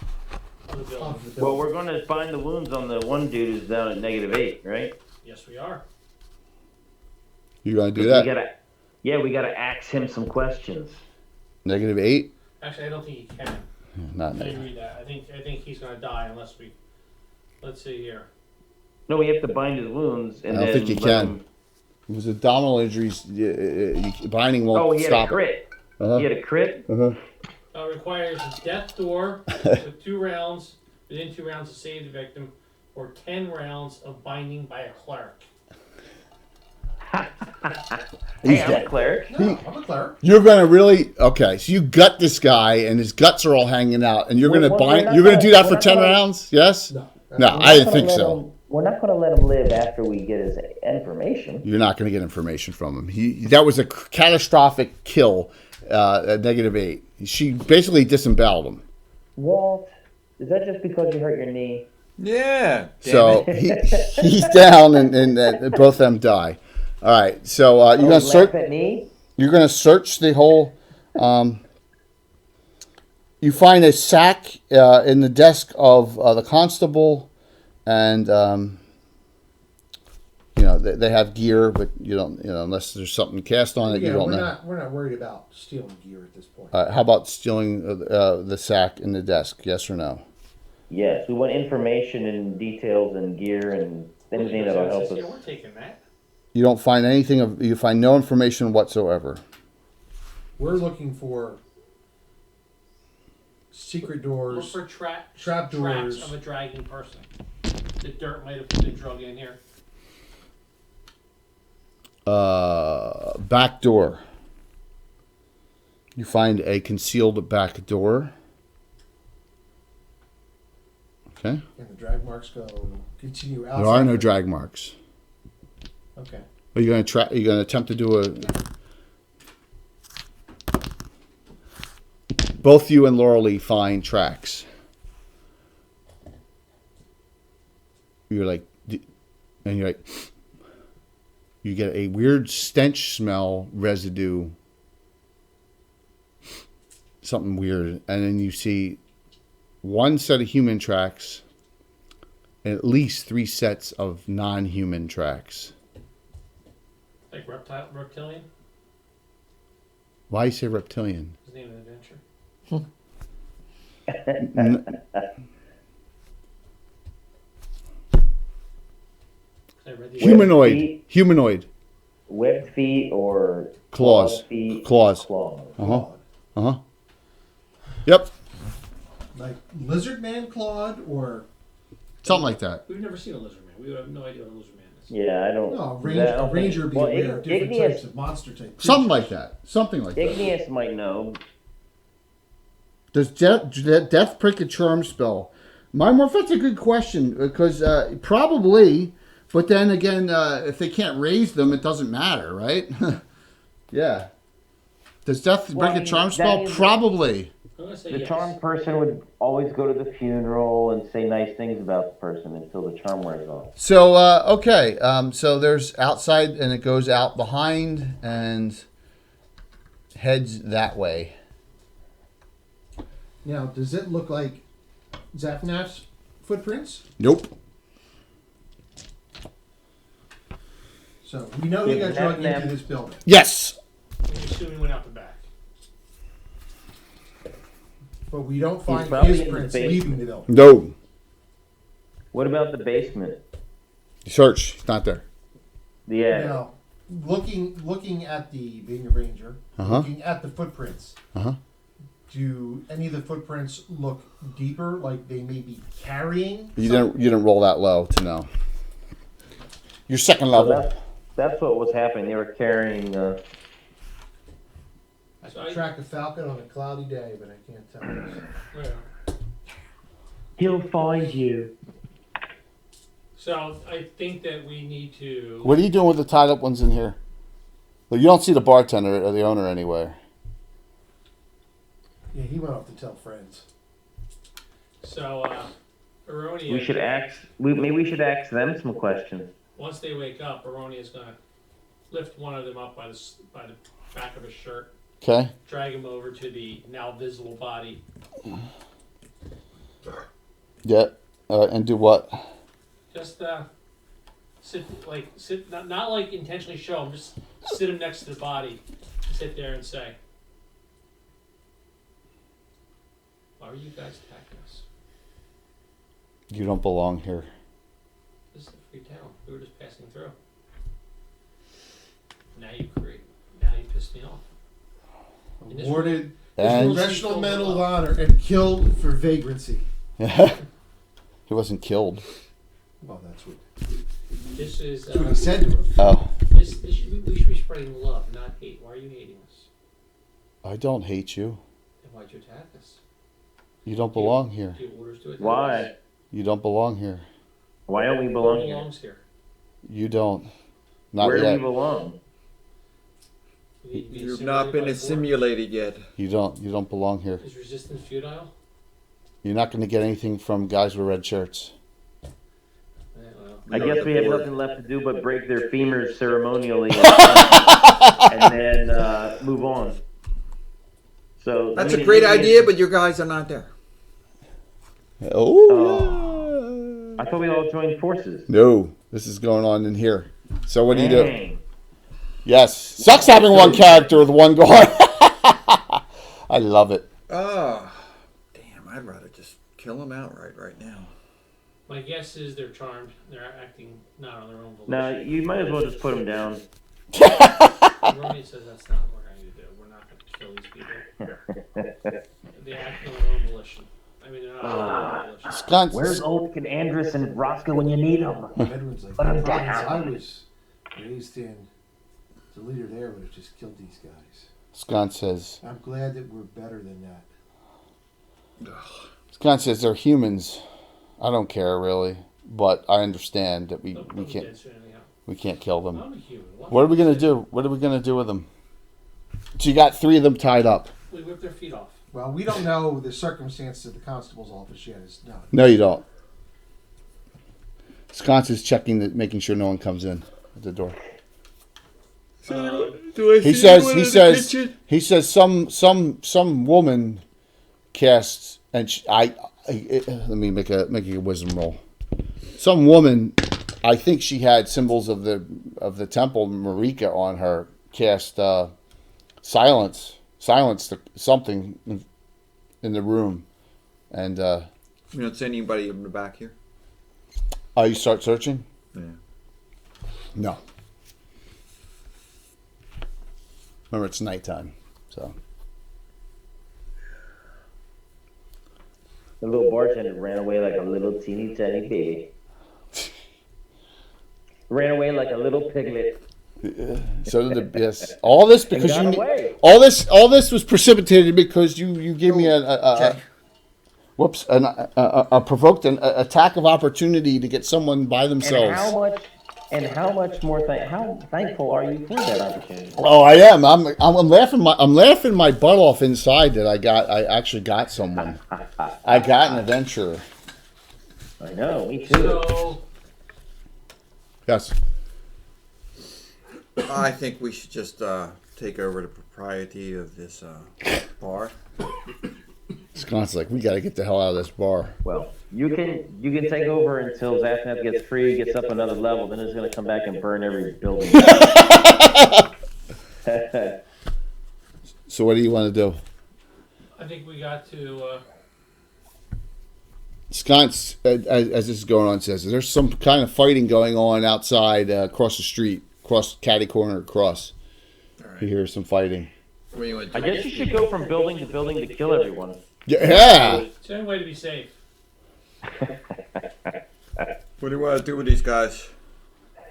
On the building. of the Well, building. we're gonna find the wounds on the one dude who's down at -8, right? Yes, we are. You going to do We that? gotta ask him some questions. -8? Actually, I don't think he can. Not I negative. read that. I think he's going to die unless we. Let's see here. No, we have to bind his wounds, and I don't then think you let can. him- It was abdominal injuries. Binding won't Oh, he had stop a crit. Uh-huh. He had a crit. Requires a death door with 2 rounds, within 2 rounds to save the victim, or 10 rounds of binding by a cleric. Hey, I'm a cleric. No, I'm a cleric. You're gonna really okay. So you gut this guy, and his guts are all hanging out, and you're We're- gonna we're bind. not You're gonna gonna- do that we're for not 10 gonna- rounds? Yes. No. No, I didn't think so. We're not gonna let him live after we get his information. You're not gonna get information from him. That was a catastrophic kill at -8. She basically disemboweled him. Walt, is that just because you hurt your knee? Yeah. So he's down, and both of them die. All right. So you're gonna laugh search. at me? You're gonna search the whole. You find a sack in the desk of the constable, and they have gear, but you don't. Unless there's something cast on it, Yeah, you don't we're know. not worried about stealing gear at this point. How about stealing the sack in the desk? Yes or no? Yes, we want information and details and gear and anything that'll help Yeah, us. we're taking that. You don't find anything of. You find no information whatsoever. We're looking for secret Look doors. for Trap traps doors. of a dragging person. The dirt might have been drug in here. Back door. You find a concealed back door. Okay. And the drag marks continue outside. There are no drag marks. Okay. Are you going to try? Are you going to attempt to do a? Both you and Lauralee find tracks. You're like, and you're like, you get a weird stench smell, residue, something weird, and then you see one set of human tracks, and at least 3 sets of non-human tracks. Like reptilian? Why you say reptilian? His name of the adventure. I read the Humanoid. Humanoid. Webbed feet or Claws. feet? Claws. Claws. Uh-huh. Yep. Like lizard man clawed or Something like that. We've never seen a lizard man. We have no idea what a lizard man is. Yeah, I don't. no I a ranger would be well, aware of different Igneous, types of monster type creatures. Something like that. Something like that. Igneous might know. Does death prick a charm spell? My Morph, that's a good question because probably, but then again, if they can't raise them, it doesn't matter, right? Yeah. Does death break a charm spell? Probably. I'm gonna say The yes. charmed person would always go to the funeral and say nice things about the person until the charm wears off. So okay, so there's outside and it goes out behind and heads that way. Now, does it look like Zapnaf's footprints? Nope. So we know he got drugged Zapnaf- into this building. Yes. We assume he went out the back. But we don't find probably his in the prints basement. leaving the building. No. What about the basement? Search. It's not there. The attic. Now, looking at being a ranger, looking at the footprints, do any of the footprints look deeper, like they may be carrying? You didn't roll that low to know. Your second So level. that's what was happening. They were carrying. I track a falcon on a cloudy day, but I can't tell. Yeah. He'll find you. So I think that we need to. What are you doing with the tied up ones in here? Well, you don't see the bartender or the owner anywhere. Yeah, he went off to tell friends. So, Aronia. We should ask. Maybe we should ask them some questions. Once they wake up, Aronia is gonna lift one of them up by the back of his shirt, Okay. drag him over to the now visible body. Yeah. And do what? Just sit, not like intentionally show him, just sit him next to the body, sit there and say, "Why are you guys attacking us? You don't belong here. This is a free town. We were just passing through. Now you pissed me off." In this Awarded And Professional Medal of Honor and killed for vagrancy. he wasn't killed. Well, that's what, This is that's what he said to him. Oh. we should be spreading love, not hate. Why are you hating us? I don't hate you. And why'd you attack us? You don't belong here. Do you have orders to attack us? Why? You don't belong here. Why don't we Who belong here? belongs here? You don't. Not Where do yet. we belong? We need to be You've not been assimilated by the assimilated yet. You don't belong here. board? Is resistance futile? You're not going to get anything from guys with red shirts. I guess we have nothing left to do but break their femurs ceremonially and then move on. So That's a great idea, but your guys are not there. Oh. I thought we all joined forces. No. This is going on in here. So what do you do? Dang. Yes. Sucks having one character with one guard. I love it. Oh, damn! I'd rather just kill them outright right now. My guess is they're charmed. They're acting not on their own volition. Now you might as well just put them down. Romy says that's not what we're going to do. We're not going to kill these people. They act on their own volition. I mean, they're not on their own volition. Skunks. Where's Ulk and Andrus and Roscoe when you need them? Edwin's like, Put 'em the province down. I was raised in, the leader there would have just killed these guys. Skun says. I'm glad that we're better than that. Skun says they're humans. I don't care really, but I understand that we They'll be can't dead soon anyhow. we can't kill them. I'm a human. What are we gonna do? What are we gonna do with them? So you got 3 of them tied up. We whip their feet off. Well, we don't know the circumstances of the constable's office yet. It's done. No, you don't. Sconce is checking, making sure no one comes in at the door. He says some woman casts, and let me make a wisdom roll. Some woman, I think she had symbols of the temple Marika on her, cast silence something in the room, and You don't see anybody in the back here? oh, you start searching? Yeah. No. Remember, it's nighttime, so. The little bartender ran away like a little teeny tiny baby. Ran away like a little piglet. So did the yes. All this because got you away. all this was precipitated because you gave me a provoked an attack of opportunity to get someone by themselves. How much more how thankful are you for that opportunity? Oh, I am. I'm laughing my butt off inside that I actually got someone. I got an adventurer. I know, me too. So, Yes. I think we should just take over the propriety of this bar. Scott's like, we got to get the hell out of this bar. Well, you can take over until Zaphnath gets free, gets up another level, then it's gonna come back and burn every building. So what do you want to do? I think we got to. Sconce, as this is going on, says there's some kind of fighting going on outside across the street, across Catty Corner, across. Right. You hear some fighting. What do you want to I do? guess you should go from building to building to kill everyone. Yeah. It's the only way to be safe. What do you want to do with these guys?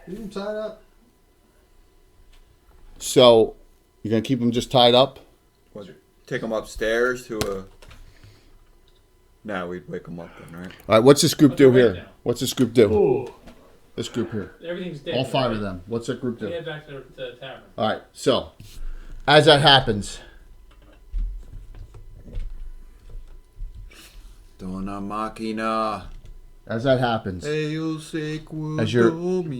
Leave them tied up. So you're gonna keep them just tied up? What, take them upstairs to a... No, we'd wake them up then, right? All right. What's this group Okay, do right here? now. What's this group do? Ooh, This group here. everything's dead. All 5 right? of them. What's that group We do? head back to the tavern. All right. So as that happens, Donna Machina. as that happens, As as you're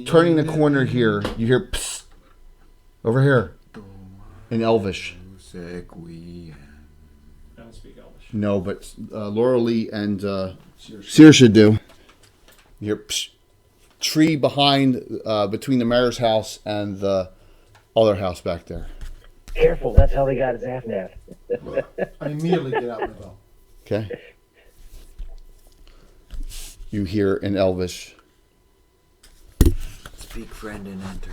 turning the corner here, you hear psst, over here in Elvish. I don't speak Elvish. No, but Laura Lee and Saoirse do. You hear psst, tree behind, between the mayor's house and the other house back there. Careful, that's how they got Zaphnath. I immediately get out and go. Okay. You hear in Elvish. Speak, friend, and enter.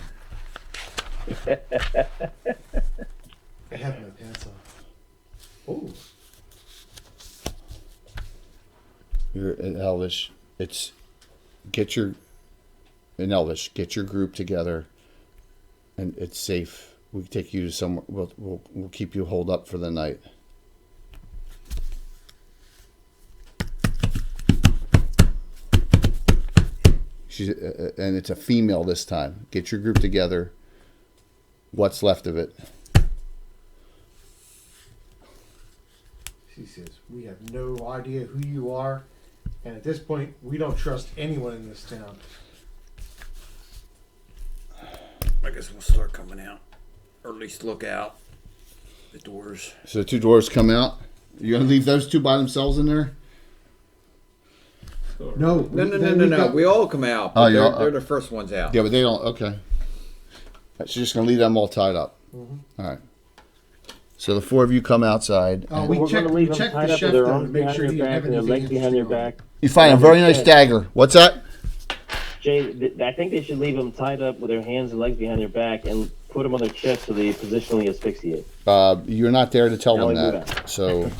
I have my pants off. Oh. You're in Elvish. It's get your group together, and it's safe. We can take you to somewhere. We'll keep you holed up for the night. She's and it's a female this time. Get your group together. What's left of it? She says, we have no idea who you are, and at this point, we don't trust anyone in this town. I guess we'll start coming out. Or at least look out the doors. So the 2 doors come out. You gonna leave those 2 by themselves in there? No, No. We all come out. Oh, But you're they're, all- they're the first ones out. Yeah, but they don't. Okay. So you're just gonna leave them all tied up. Mm-hmm. All right. So the 4 of you come outside. and we We're checked, gonna we leave them checked tied the up chef with their though to arms make behind sure their he didn't back have and their anything legs behind their interesting on. back. You find a very nice dagger. What's that? Jay, I think they should leave them tied up with their hands and legs behind their back and put them on their chest so they positionally asphyxiate. You're not there to tell Now them we move that. So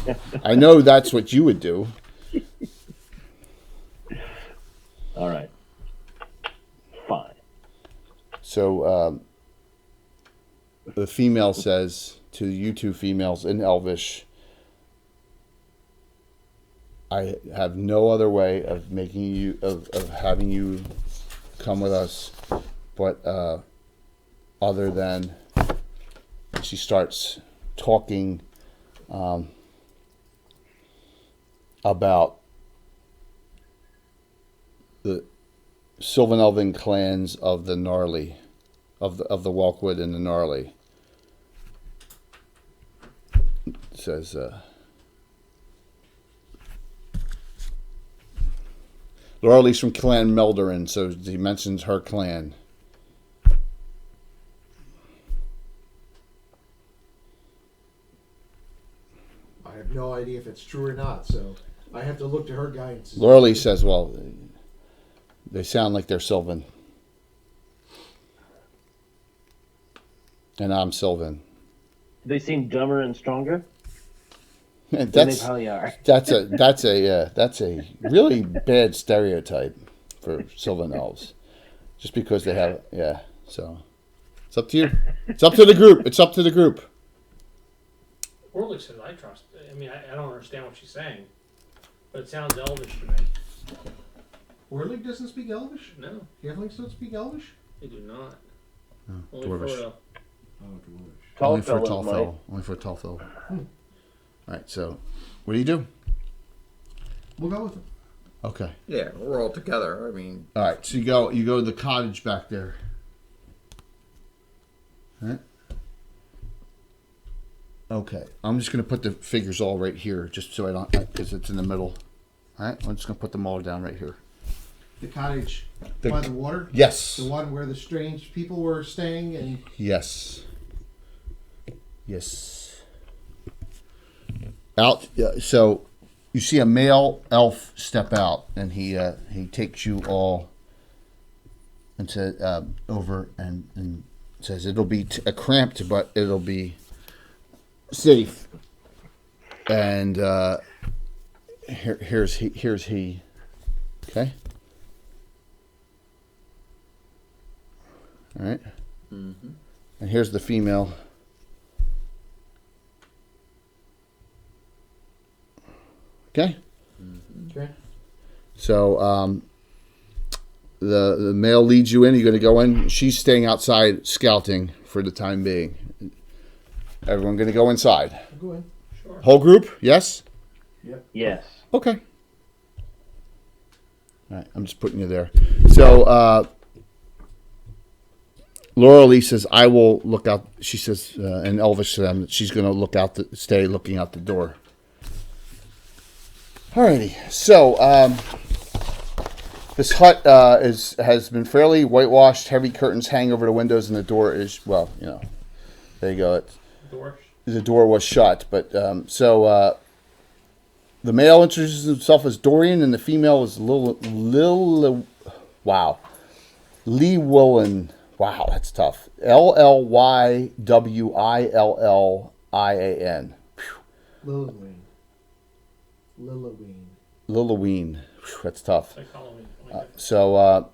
I know that's what you would do. All right. Fine. So the female says to you 2 females in Elvish, I have no other way of making you of having you come with us, but other than she starts talking about the Sylvan Elven clans of the Gnarly, of the Walkwood and the Gnarly. It says. Laurel's from Clan Meldorin, so he mentions her clan. I have no idea if it's true or not, so I have to look to her guidance. Laurel says, well, they sound like they're Sylvan. And I'm Sylvan. They seem dumber and stronger. And Than they probably are. that's a really bad stereotype for Sylvan elves, just because they have So it's up to you. It's up to the group. It's up to the group. Orlick says, I trust. I mean, I don't understand what she's saying, but it sounds Elvish to me. Orlig doesn't speak Elvish? No, Halflings don't speak Elvish? they do not. No, Only Dwarvish. Frodo. Oh, Dwarvish. Tall Only for a fellows tall might. fellow. Only for a tall fellow. All right. So, what do you do? We'll go with them. Okay. Yeah, we're all together. I mean, All right. So you go to the cottage back there. All right. Okay. I'm just gonna put the figures all right here, just so I don't, because it's in the middle. All right. I'm just gonna put them all down right here. The cottage The- by the water? Yes. The one where the strange people were staying and Yes. Yes. Out. So you see a male elf step out, and he takes you all and says over and says it'll be cramped, but it'll be safe. And here's he. Okay. All right. mm-hmm. And here's the female. Okay. okay. So the male leads you in. You're going to go in. She's staying outside scouting for the time being. Everyone going to go inside. I'll go in. Sure. Whole group? Yes? Yes. Okay. All right. I'm just putting you there. So Laura Lee says, I will look out. She says, in Elvish to them, that she's going to look out, stay looking out the door. Alrighty. So this hut has been fairly whitewashed. Heavy curtains hang over the windows, and the door is, well, there you go. The door was shut, but the male introduces himself as Dorian, and the female is Lee Woolen. Wow, that's tough. Lylwillian. Lilloween. Lilloween. Lilloween. That's tough. Like Halloween. I like it. So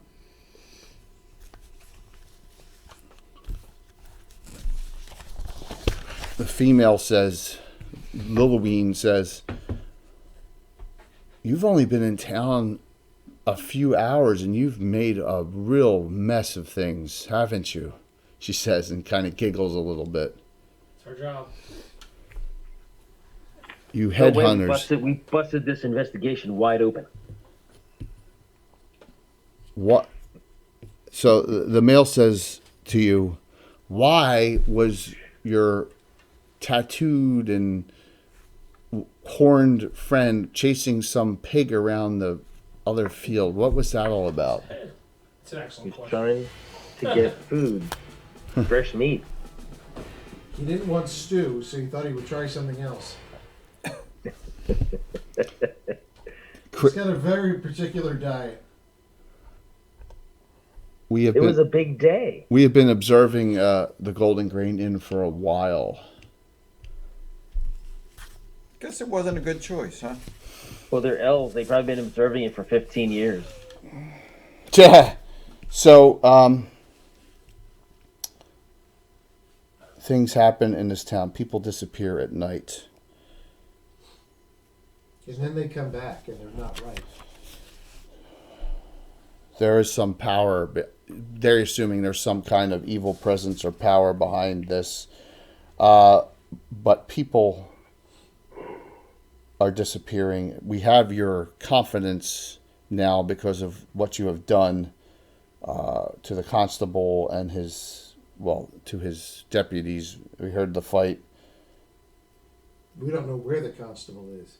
the female says, Lilloween says, you've only been in town a few hours and you've made a real mess of things, haven't you? She says, and kind of giggles a little bit. It's our job. You No way, headhunters. we busted this investigation wide open. What? So the male says to you, why was your tattooed and horned friend chasing some pig around the other field? What was that all about? It's an excellent He's question. trying to get food, fresh meat. He didn't want stew, so he thought he would try something else. He's got a very particular diet. It was a big day. We have been observing the Golden Grain Inn for a while. Guess it wasn't a good choice, huh? Well, they're elves. They've probably been observing it for 15 years. Yeah. So things happen in this town. People disappear at night. And then they come back and they're not right. There is some power. They're assuming there's some kind of evil presence or power behind this. But people are disappearing. We have your confidence now because of what you have done to the constable and to his deputies. We heard the fight. We don't know where the constable is.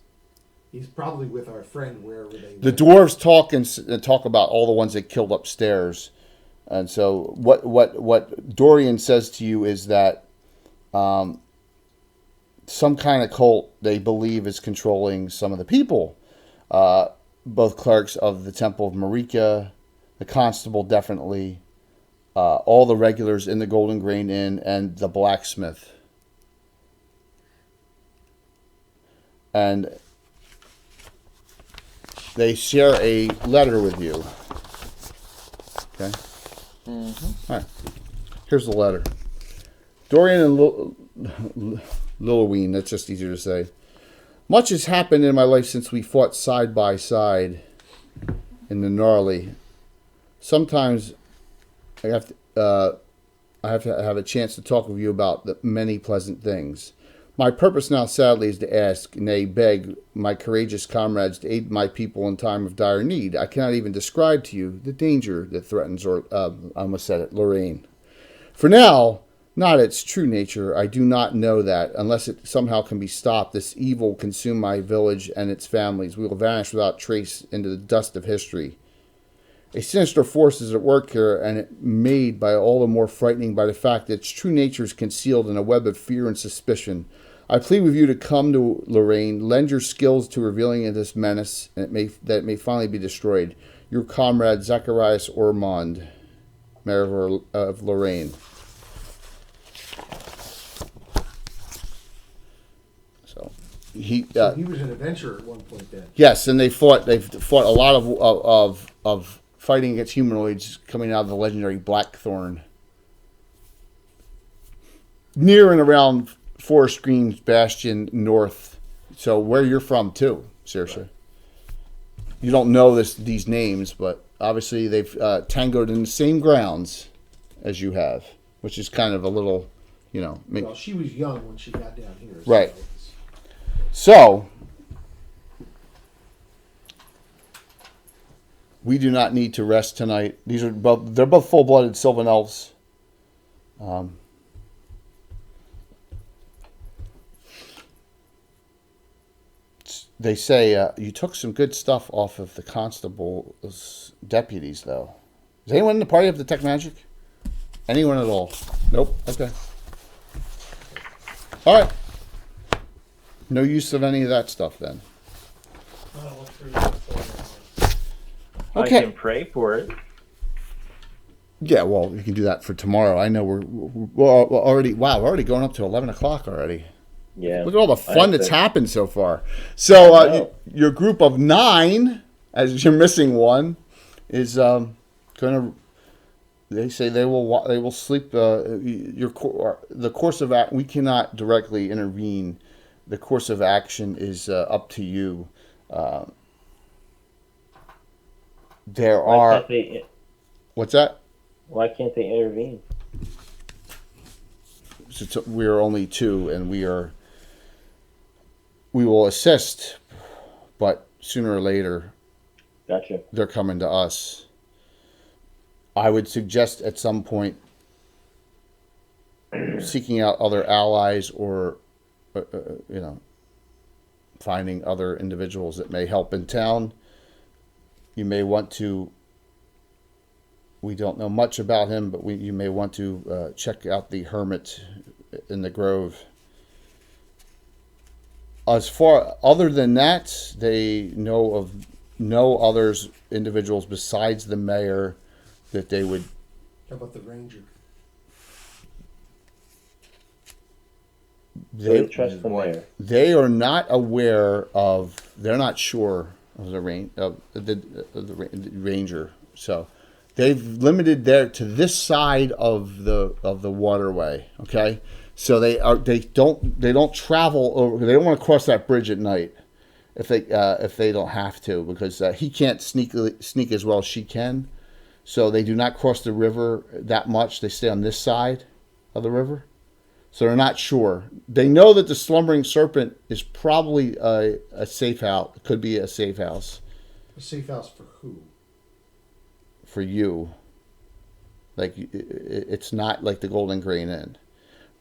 He's probably with our friend wherever they The went. dwarves talk about all the ones they killed upstairs, and so what Dorian says to you is that some kind of cult they believe is controlling some of the people, both clerics of the Temple of Marika, the constable definitely, all the regulars in the Golden Grain Inn, and the blacksmith. And they share a letter with you. Okay? Mm-hmm. All right. Here's the letter. Dorian and Liloween, that's just easier to say. Much has happened in my life since we fought side by side in the gnarly. Sometimes I have to have a chance to talk with you about the many pleasant things. My purpose now, sadly, is to ask, nay, beg, my courageous comrades to aid my people in time of dire need. I cannot even describe to you the danger that threatens, I almost said it, Lorraine. For now, not its true nature, I do not know that. Unless it somehow can be stopped, this evil will consume my village and its families. We will vanish without trace into the dust of history. A sinister force is at work here, and it made by all the more frightening by the fact that its true nature is concealed in a web of fear and suspicion. I plead with you to come to Lorraine, lend your skills to revealing this menace, and that it may finally be destroyed. Your comrade, Zacharias Ormond, Mayor of Lorraine. So he was an adventurer at one point then. yes, and they've fought a lot of fighting against humanoids coming out of the legendary Blackthorn. Near and around Forest Green's Bastion North. So where you're from too, Saoirse. Right. You don't know these names, but obviously they've tangoed in the same grounds as you have, which is kind of a little, Well, she was young when she got down here. Right. So we do not need to rest tonight. They're both full-blooded Sylvan elves. They say you took some good stuff off of the constable's deputies, though. Is anyone in the party have detect magic? Anyone at all? Nope. Okay. All right. No use of any of that stuff then. I'll look through that for Okay. I can pray for it. Yeah, well, you can do that for tomorrow. I know we're already. Wow, we're already going up to 11 o'clock already. Yeah. Look at all the fun that's happened so far. So your group of 9, as you're missing one, is going to. They say they will sleep. The course of act. We cannot directly intervene. The course of action is up to you. What's that? Why can't they intervene? So we are only 2, and we will assist, but sooner or later, Gotcha. they're coming to us. I would suggest at some point seeking out other allies or, finding other individuals that may help in town. You may want to. We don't know much about him, but you may want to check out the hermit in the grove. Other than that, they know of no others individuals besides the mayor that they would. How about the ranger? They trust the mayor. They are not aware of. They're not sure of the ranger. So they've limited to this side of the waterway. Okay, so they don't travel over. They don't want to cross that bridge at night, if they don't have to, because he can't sneak as well as she can. So they do not cross the river that much. They stay on this side of the river. So they're not sure. They know that the slumbering serpent is probably a safe house. Could be a safe house. A safe house for who? For you. Like, it's not like the Golden Grain Inn.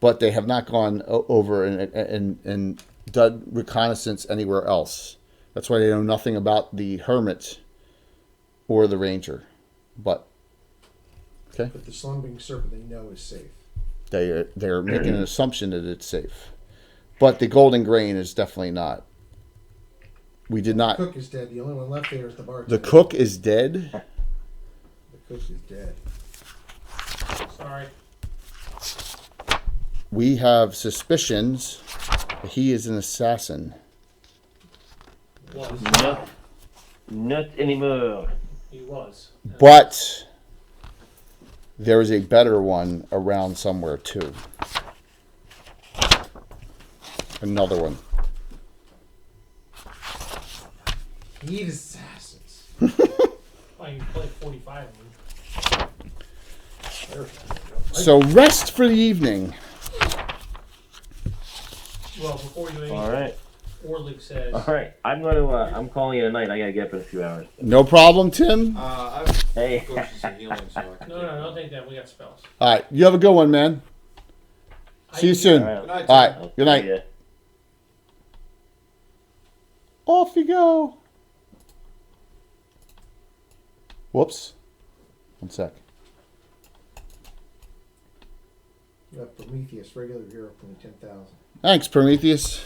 But they have not gone over and done reconnaissance anywhere else. That's why they know nothing about the hermit or the ranger. But, okay. But the slumbering serpent they know is safe. They're making an assumption that it's safe. But the Golden Grain is definitely not. We did not. The cook is dead. The only one left there is the bartender. The cook is dead? The cook is dead. Sorry. We have suspicions that he is an assassin. Was. Not anymore. He was. But there is a better one around somewhere too. Another one. Need assassins. Why you play 45 of them? So rest for the evening. Well, before you do anything, All right. Orlik says. All right. I'm calling it a night. I gotta get up in a few hours. No problem, Tim. I Hey. go to some healing, so I can. No, don't take that. We got spells. All right. You have a good one, man. See you soon. All All right. Good night, right. Tim. Good night. Yeah. Off you go. Whoops. 1 sec. You have Prometheus, regular hero, only 10,000. Thanks, Prometheus.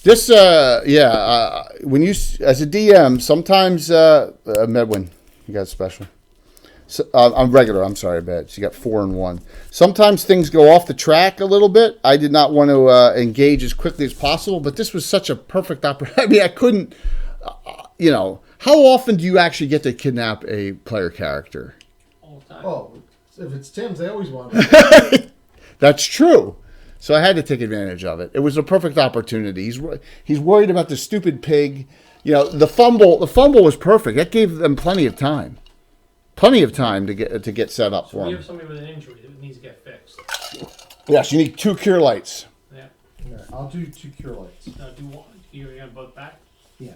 This, when you, as a DM, sometimes, Medwin, you got a special. So, I'm regular, I'm sorry, bad. She got 4 and 1. Sometimes things go off the track a little bit. I did not want to engage as quickly as possible, but this was such a perfect opportunity. I mean, I couldn't, how often do you actually get to kidnap a player character? All the time. Oh, if it's Tim's, they always want it. That's true. So I had to take advantage of it. It was a perfect opportunity. He's worried about the stupid pig. The fumble. The fumble was perfect. That gave them plenty of time. Plenty of time to get set up So for we him. have somebody with an injury that needs to get fixed. Yes, you need 2 cure lights. Yeah. Yeah, I'll do 2 cure lights. Do one. You're gonna both back. Yeah.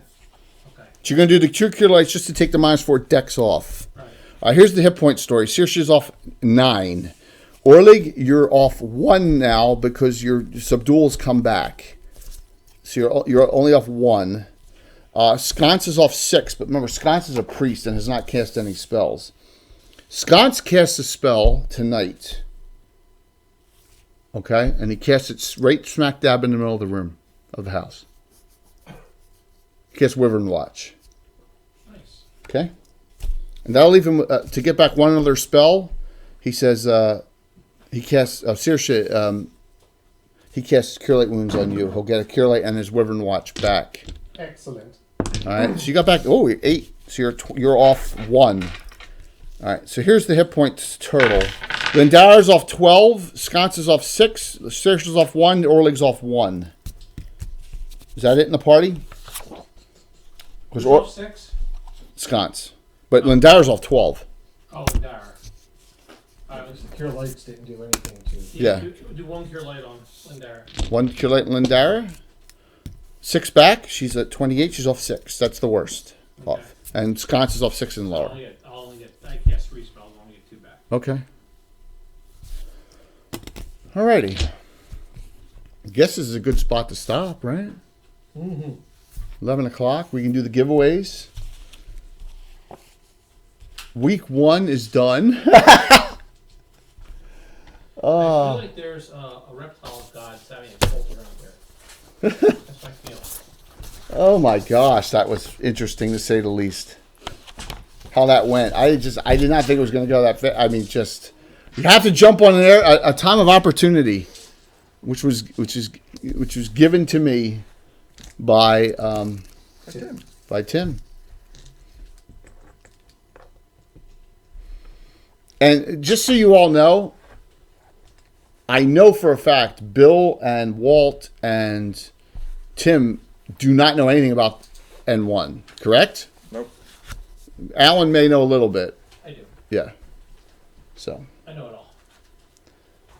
Okay. So you're going to do the 2 cure lights just to take the -4 dex off. Right. All right, here's the hit point story. Saoirse's off 9. Orlig, you're off 1 now because your subduals come back. So you're only off 1. Sconce is off 6, but remember, Sconce is a priest and has not cast any spells. Sconce casts a spell tonight. Okay? And he casts it right smack dab in the middle of the room of the house. He casts Wyvern Watch. Nice. Okay? And that'll leave him to get back one other spell. He says he casts Saoirse. He casts Cure Light Wounds on you. He'll get a Cure Light and his Wyvern Watch back. Excellent. All right, so you got back. Oh, 8. So you're off 1. All right, so here's the hit points total. Lindara's off 12. Sconce is off 6. Saoirse's off 1. Orlig's off 1. Is that it in the party? Who's off 6? Sconce, but Lindara's off 12. Oh, Dara. The cure lights didn't do anything to. Yeah. Do 1 cure light on Lindara. 1 Cure Light Lindara. 6 back. She's at 28. She's off 6. That's the worst. Okay. Off. And Sconce is off 6 and lower. I cast 3 spells. I'll only get 2 back. Okay. Alrighty. I guess this is a good spot to stop, right? Mm-hmm. 11 o'clock. We can do the giveaways. Week 1 is done. I feel like there's a reptile god having a cult around here. That's my feeling. Oh my gosh, that was interesting to say the least. How that went. I did not think it was going to go that fast. I mean, just you have to jump on a time of opportunity, which was given to me by Tim. And just so you all know, I know for a fact Bill and Walt and Tim do not know anything about N1, correct? Nope. Alan may know a little bit. I do. Yeah. So. I know it all.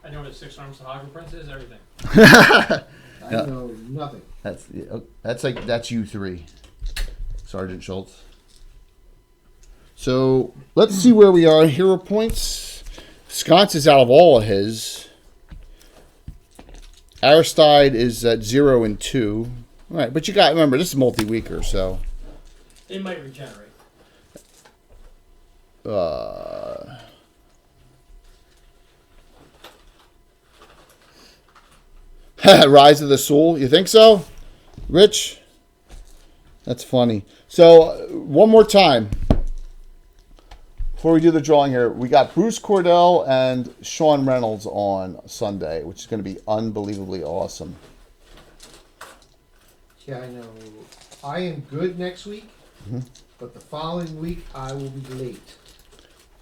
I know what a 6 arms Sahagra Prince is, everything. I Yeah. know nothing. That's you three, Sergeant Schultz. So let's see where we are. Hero points. Sconce is out of all of his. Aristide is at 0 and 2. All right, but you got remember this is multi-weeker, so. It might regenerate. Rise of the Soul. You think so, Rich? That's funny. So one more time before we do the drawing here, we got Bruce Cordell and Sean Reynolds on Sunday, which is going to be unbelievably awesome. Yeah, I know. I am good next week, Mm-hmm. but the following week I will be late.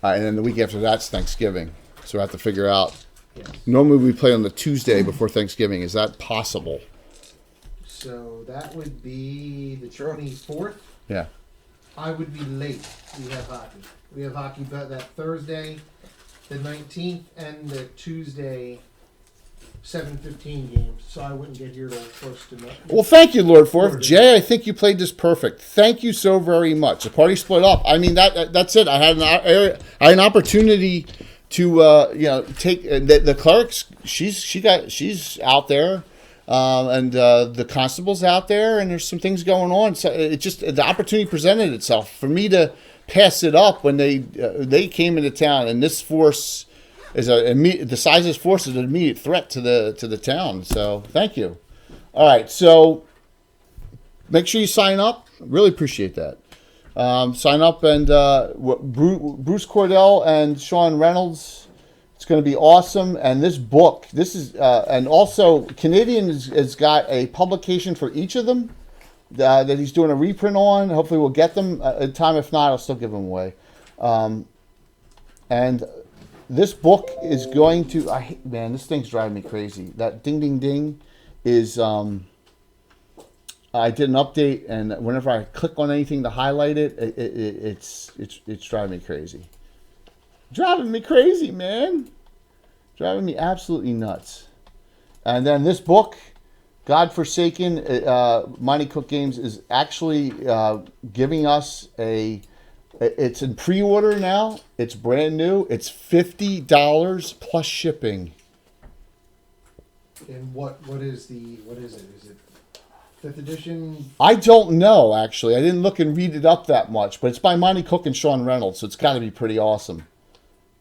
All right, and then the week after that's Thanksgiving, so we have to figure out. Yes. Normally we play on the Tuesday before Thanksgiving. Is that possible? So that would be the 24th. Yeah. I would be late. We have hockey. We have hockey that Thursday, the 19th, and the Tuesday, 7:15 games. So I wouldn't get here till close to nothing. Well, thank you, Lord Forth. Jay, I think you played this perfect. Thank you so very much. The party split up. I mean, that's it. I had an opportunity to take the clerks. She's out there, and the constable's out there, and there's some things going on. So it just the opportunity presented itself for me to pass it up when they came into town, and this force is the size of this force is an immediate threat to the town. So thank you. All right, so make sure you sign up. Really appreciate that. Sign up and Bruce Cordell and Sean Reynolds. It's going to be awesome. And this book, and also Canadian has got a publication for each of them that he's doing a reprint on. Hopefully we'll get them in time. If not, I'll still give them away. And this book is going to, this thing's driving me crazy. That ding, ding, ding is, I did an update, and whenever I click on anything to highlight it's driving me crazy. Driving me crazy, man. Driving me absolutely nuts. And then this book, Godforsaken, Mighty Cook Games is actually giving us it's in pre-order now. It's brand new. It's $50 plus shipping. And what is it? Is it 5th edition? I don't know, actually. I didn't look and read it up that much, but it's by Monty Cook and Sean Reynolds, so it's got to be pretty awesome.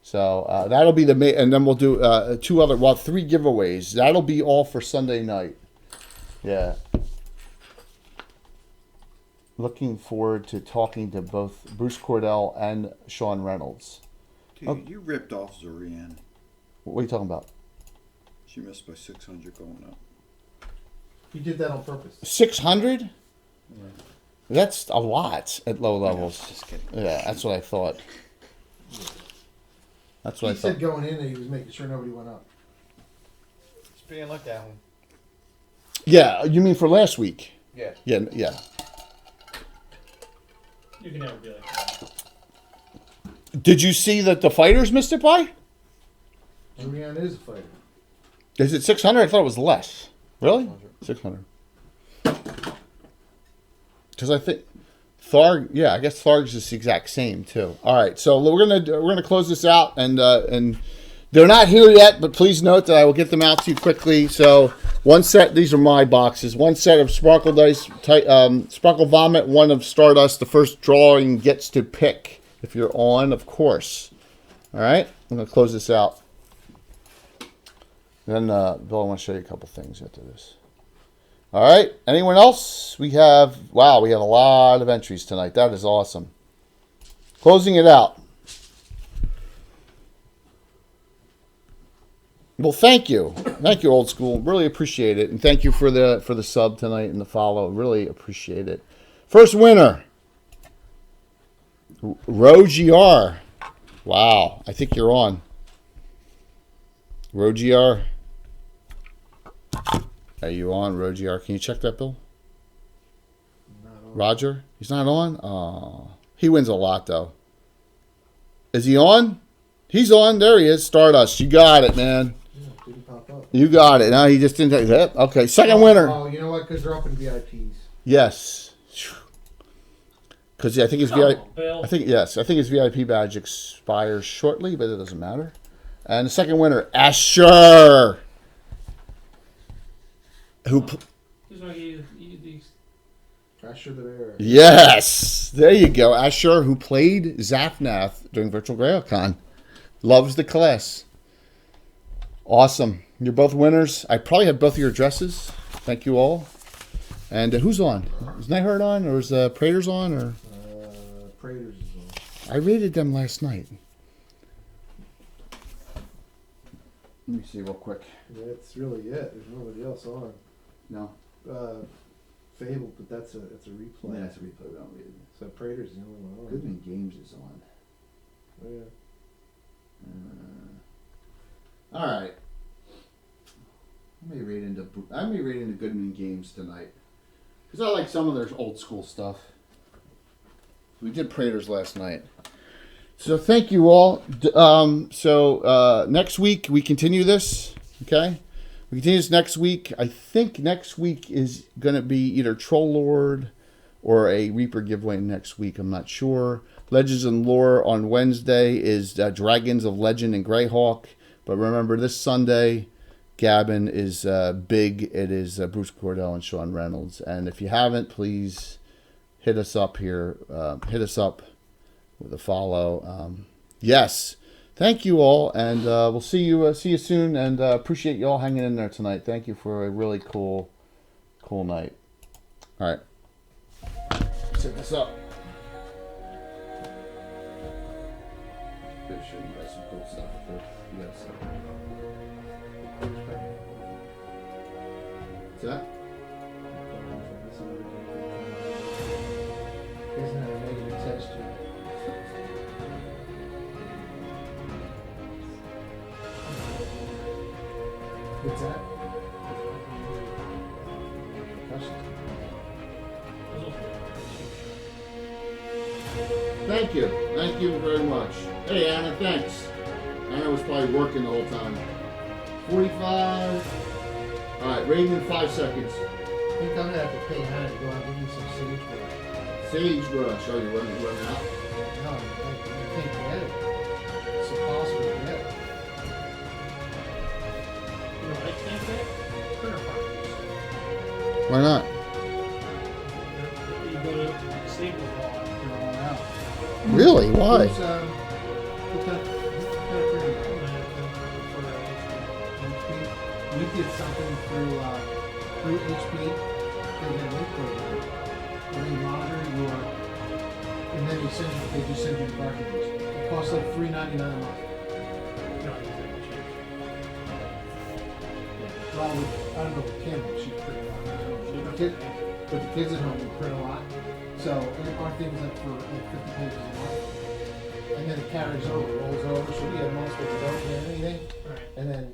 So that'll be and then we'll do 3 giveaways. That'll be all for Sunday night. Yeah. Looking forward to talking to both Bruce Cordell and Sean Reynolds. Dude, you ripped off Zorianne. What are you talking about? She missed by 600 going up. You did that on purpose. 600? Yeah. That's a lot at low levels. Just kidding. Yeah, that's what I thought. That's what He I thought. said going in there, he was making sure nobody went up. It's being looked at. Yeah, you mean for last week? Yeah. Yeah. You can never be like that. Did you see that the fighters missed it by? Julian is a fighter. Is it 600? I thought it was less. Really? 600. Because I think Tharg, I guess Tharg's is the exact same too. All right, so we're gonna close this out, and they're not here yet, but please note that I will get them out to you quickly. So one set, these are my boxes. One set of Sparkle Dice, Sparkle Vomit. One of Stardust. The first drawing gets to pick if you're on, of course. All right, I'm gonna close this out. Then, Bill, I want to show you a couple things after this. All right. Anyone else? We have a lot of entries tonight. That is awesome. Closing it out. Well, thank you. Thank you, Old School. Really appreciate it. And thank you for the sub tonight and the follow. Really appreciate it. First winner. RoGR. Wow. I think you're on. RoGR. Are you on, RoGR? Can you check that, Bill? Roger? He's not on? Oh. He wins a lot, though. Is he on? He's on. There he is. Stardust. You got it, man. Yeah, didn't pop up. You got it. No, he just didn't take that. Okay, second winner. Oh, you know what? Because they're open VIPs. Yes. Because I think his Come VIP. on, Bill. I think yes. I think his VIP badge expires shortly, but it doesn't matter. And the second winner, Asher. Who? He's gonna give you these. Asher the Bear. Yes, there you go. Asher, who played Zafnath during Virtual Greyhawk, loves the class. Awesome. You're both winners. I probably have both of your addresses. Thank you all. And who's on? Is Nightheart on, or is Prater's on, or? Prater's is on. I rated them last night. Let me see real quick. That's really it. There's nobody else on. No. Fable, but that's a replay. Yeah, it's a replay. We don't read it. So Prater's the only one on. Goodman Games is on. Oh, yeah. All right. I may read into Goodman Games tonight because I like some of their old school stuff. We did Prater's last night. So thank you all. Next week we continue this. Okay, we continue this next week. I think next week is going to be either Troll Lord or a Reaper giveaway next week. I'm not sure. Legends and Lore on Wednesday is Dragons of Legend and Greyhawk. But remember, this Sunday, Gavin is big. It is Bruce Cordell and Sean Reynolds. And if you haven't, please hit us up here. Hit us up with a follow. Yes. Thank you all, and we'll see you soon. And appreciate you all hanging in there tonight. Thank you for a really cool night. All right. Set this up. Show you guys some cool stuff. You guys. What's that? Isn't that a negative texture? What's that? Thank you. Thank you very much. Hey, Anna, thanks. Anna was probably working the whole time. 45. All right, rating in 5 seconds. I think I'm gonna have to pay Hannah to go and give me some sagebrush. Sagebrush. Oh, you're running out? No, I can't get it. It's impossible to get it. You know what I can't get? Printer partners. Why not? You go to Staples Mall, they're all out. Really? Why? Who's, what kind of printer? HP? We did something through HP. They had a link program where they monitor your, and then they just send you the cartridges. It costs like $3.99 a month. Well, I don't know with Kim, she print a lot. But the kids at home would print a lot. So our things like for like 50 pages a month. And then it carries over, rolls over. So we have months where we don't get anything. Right. And then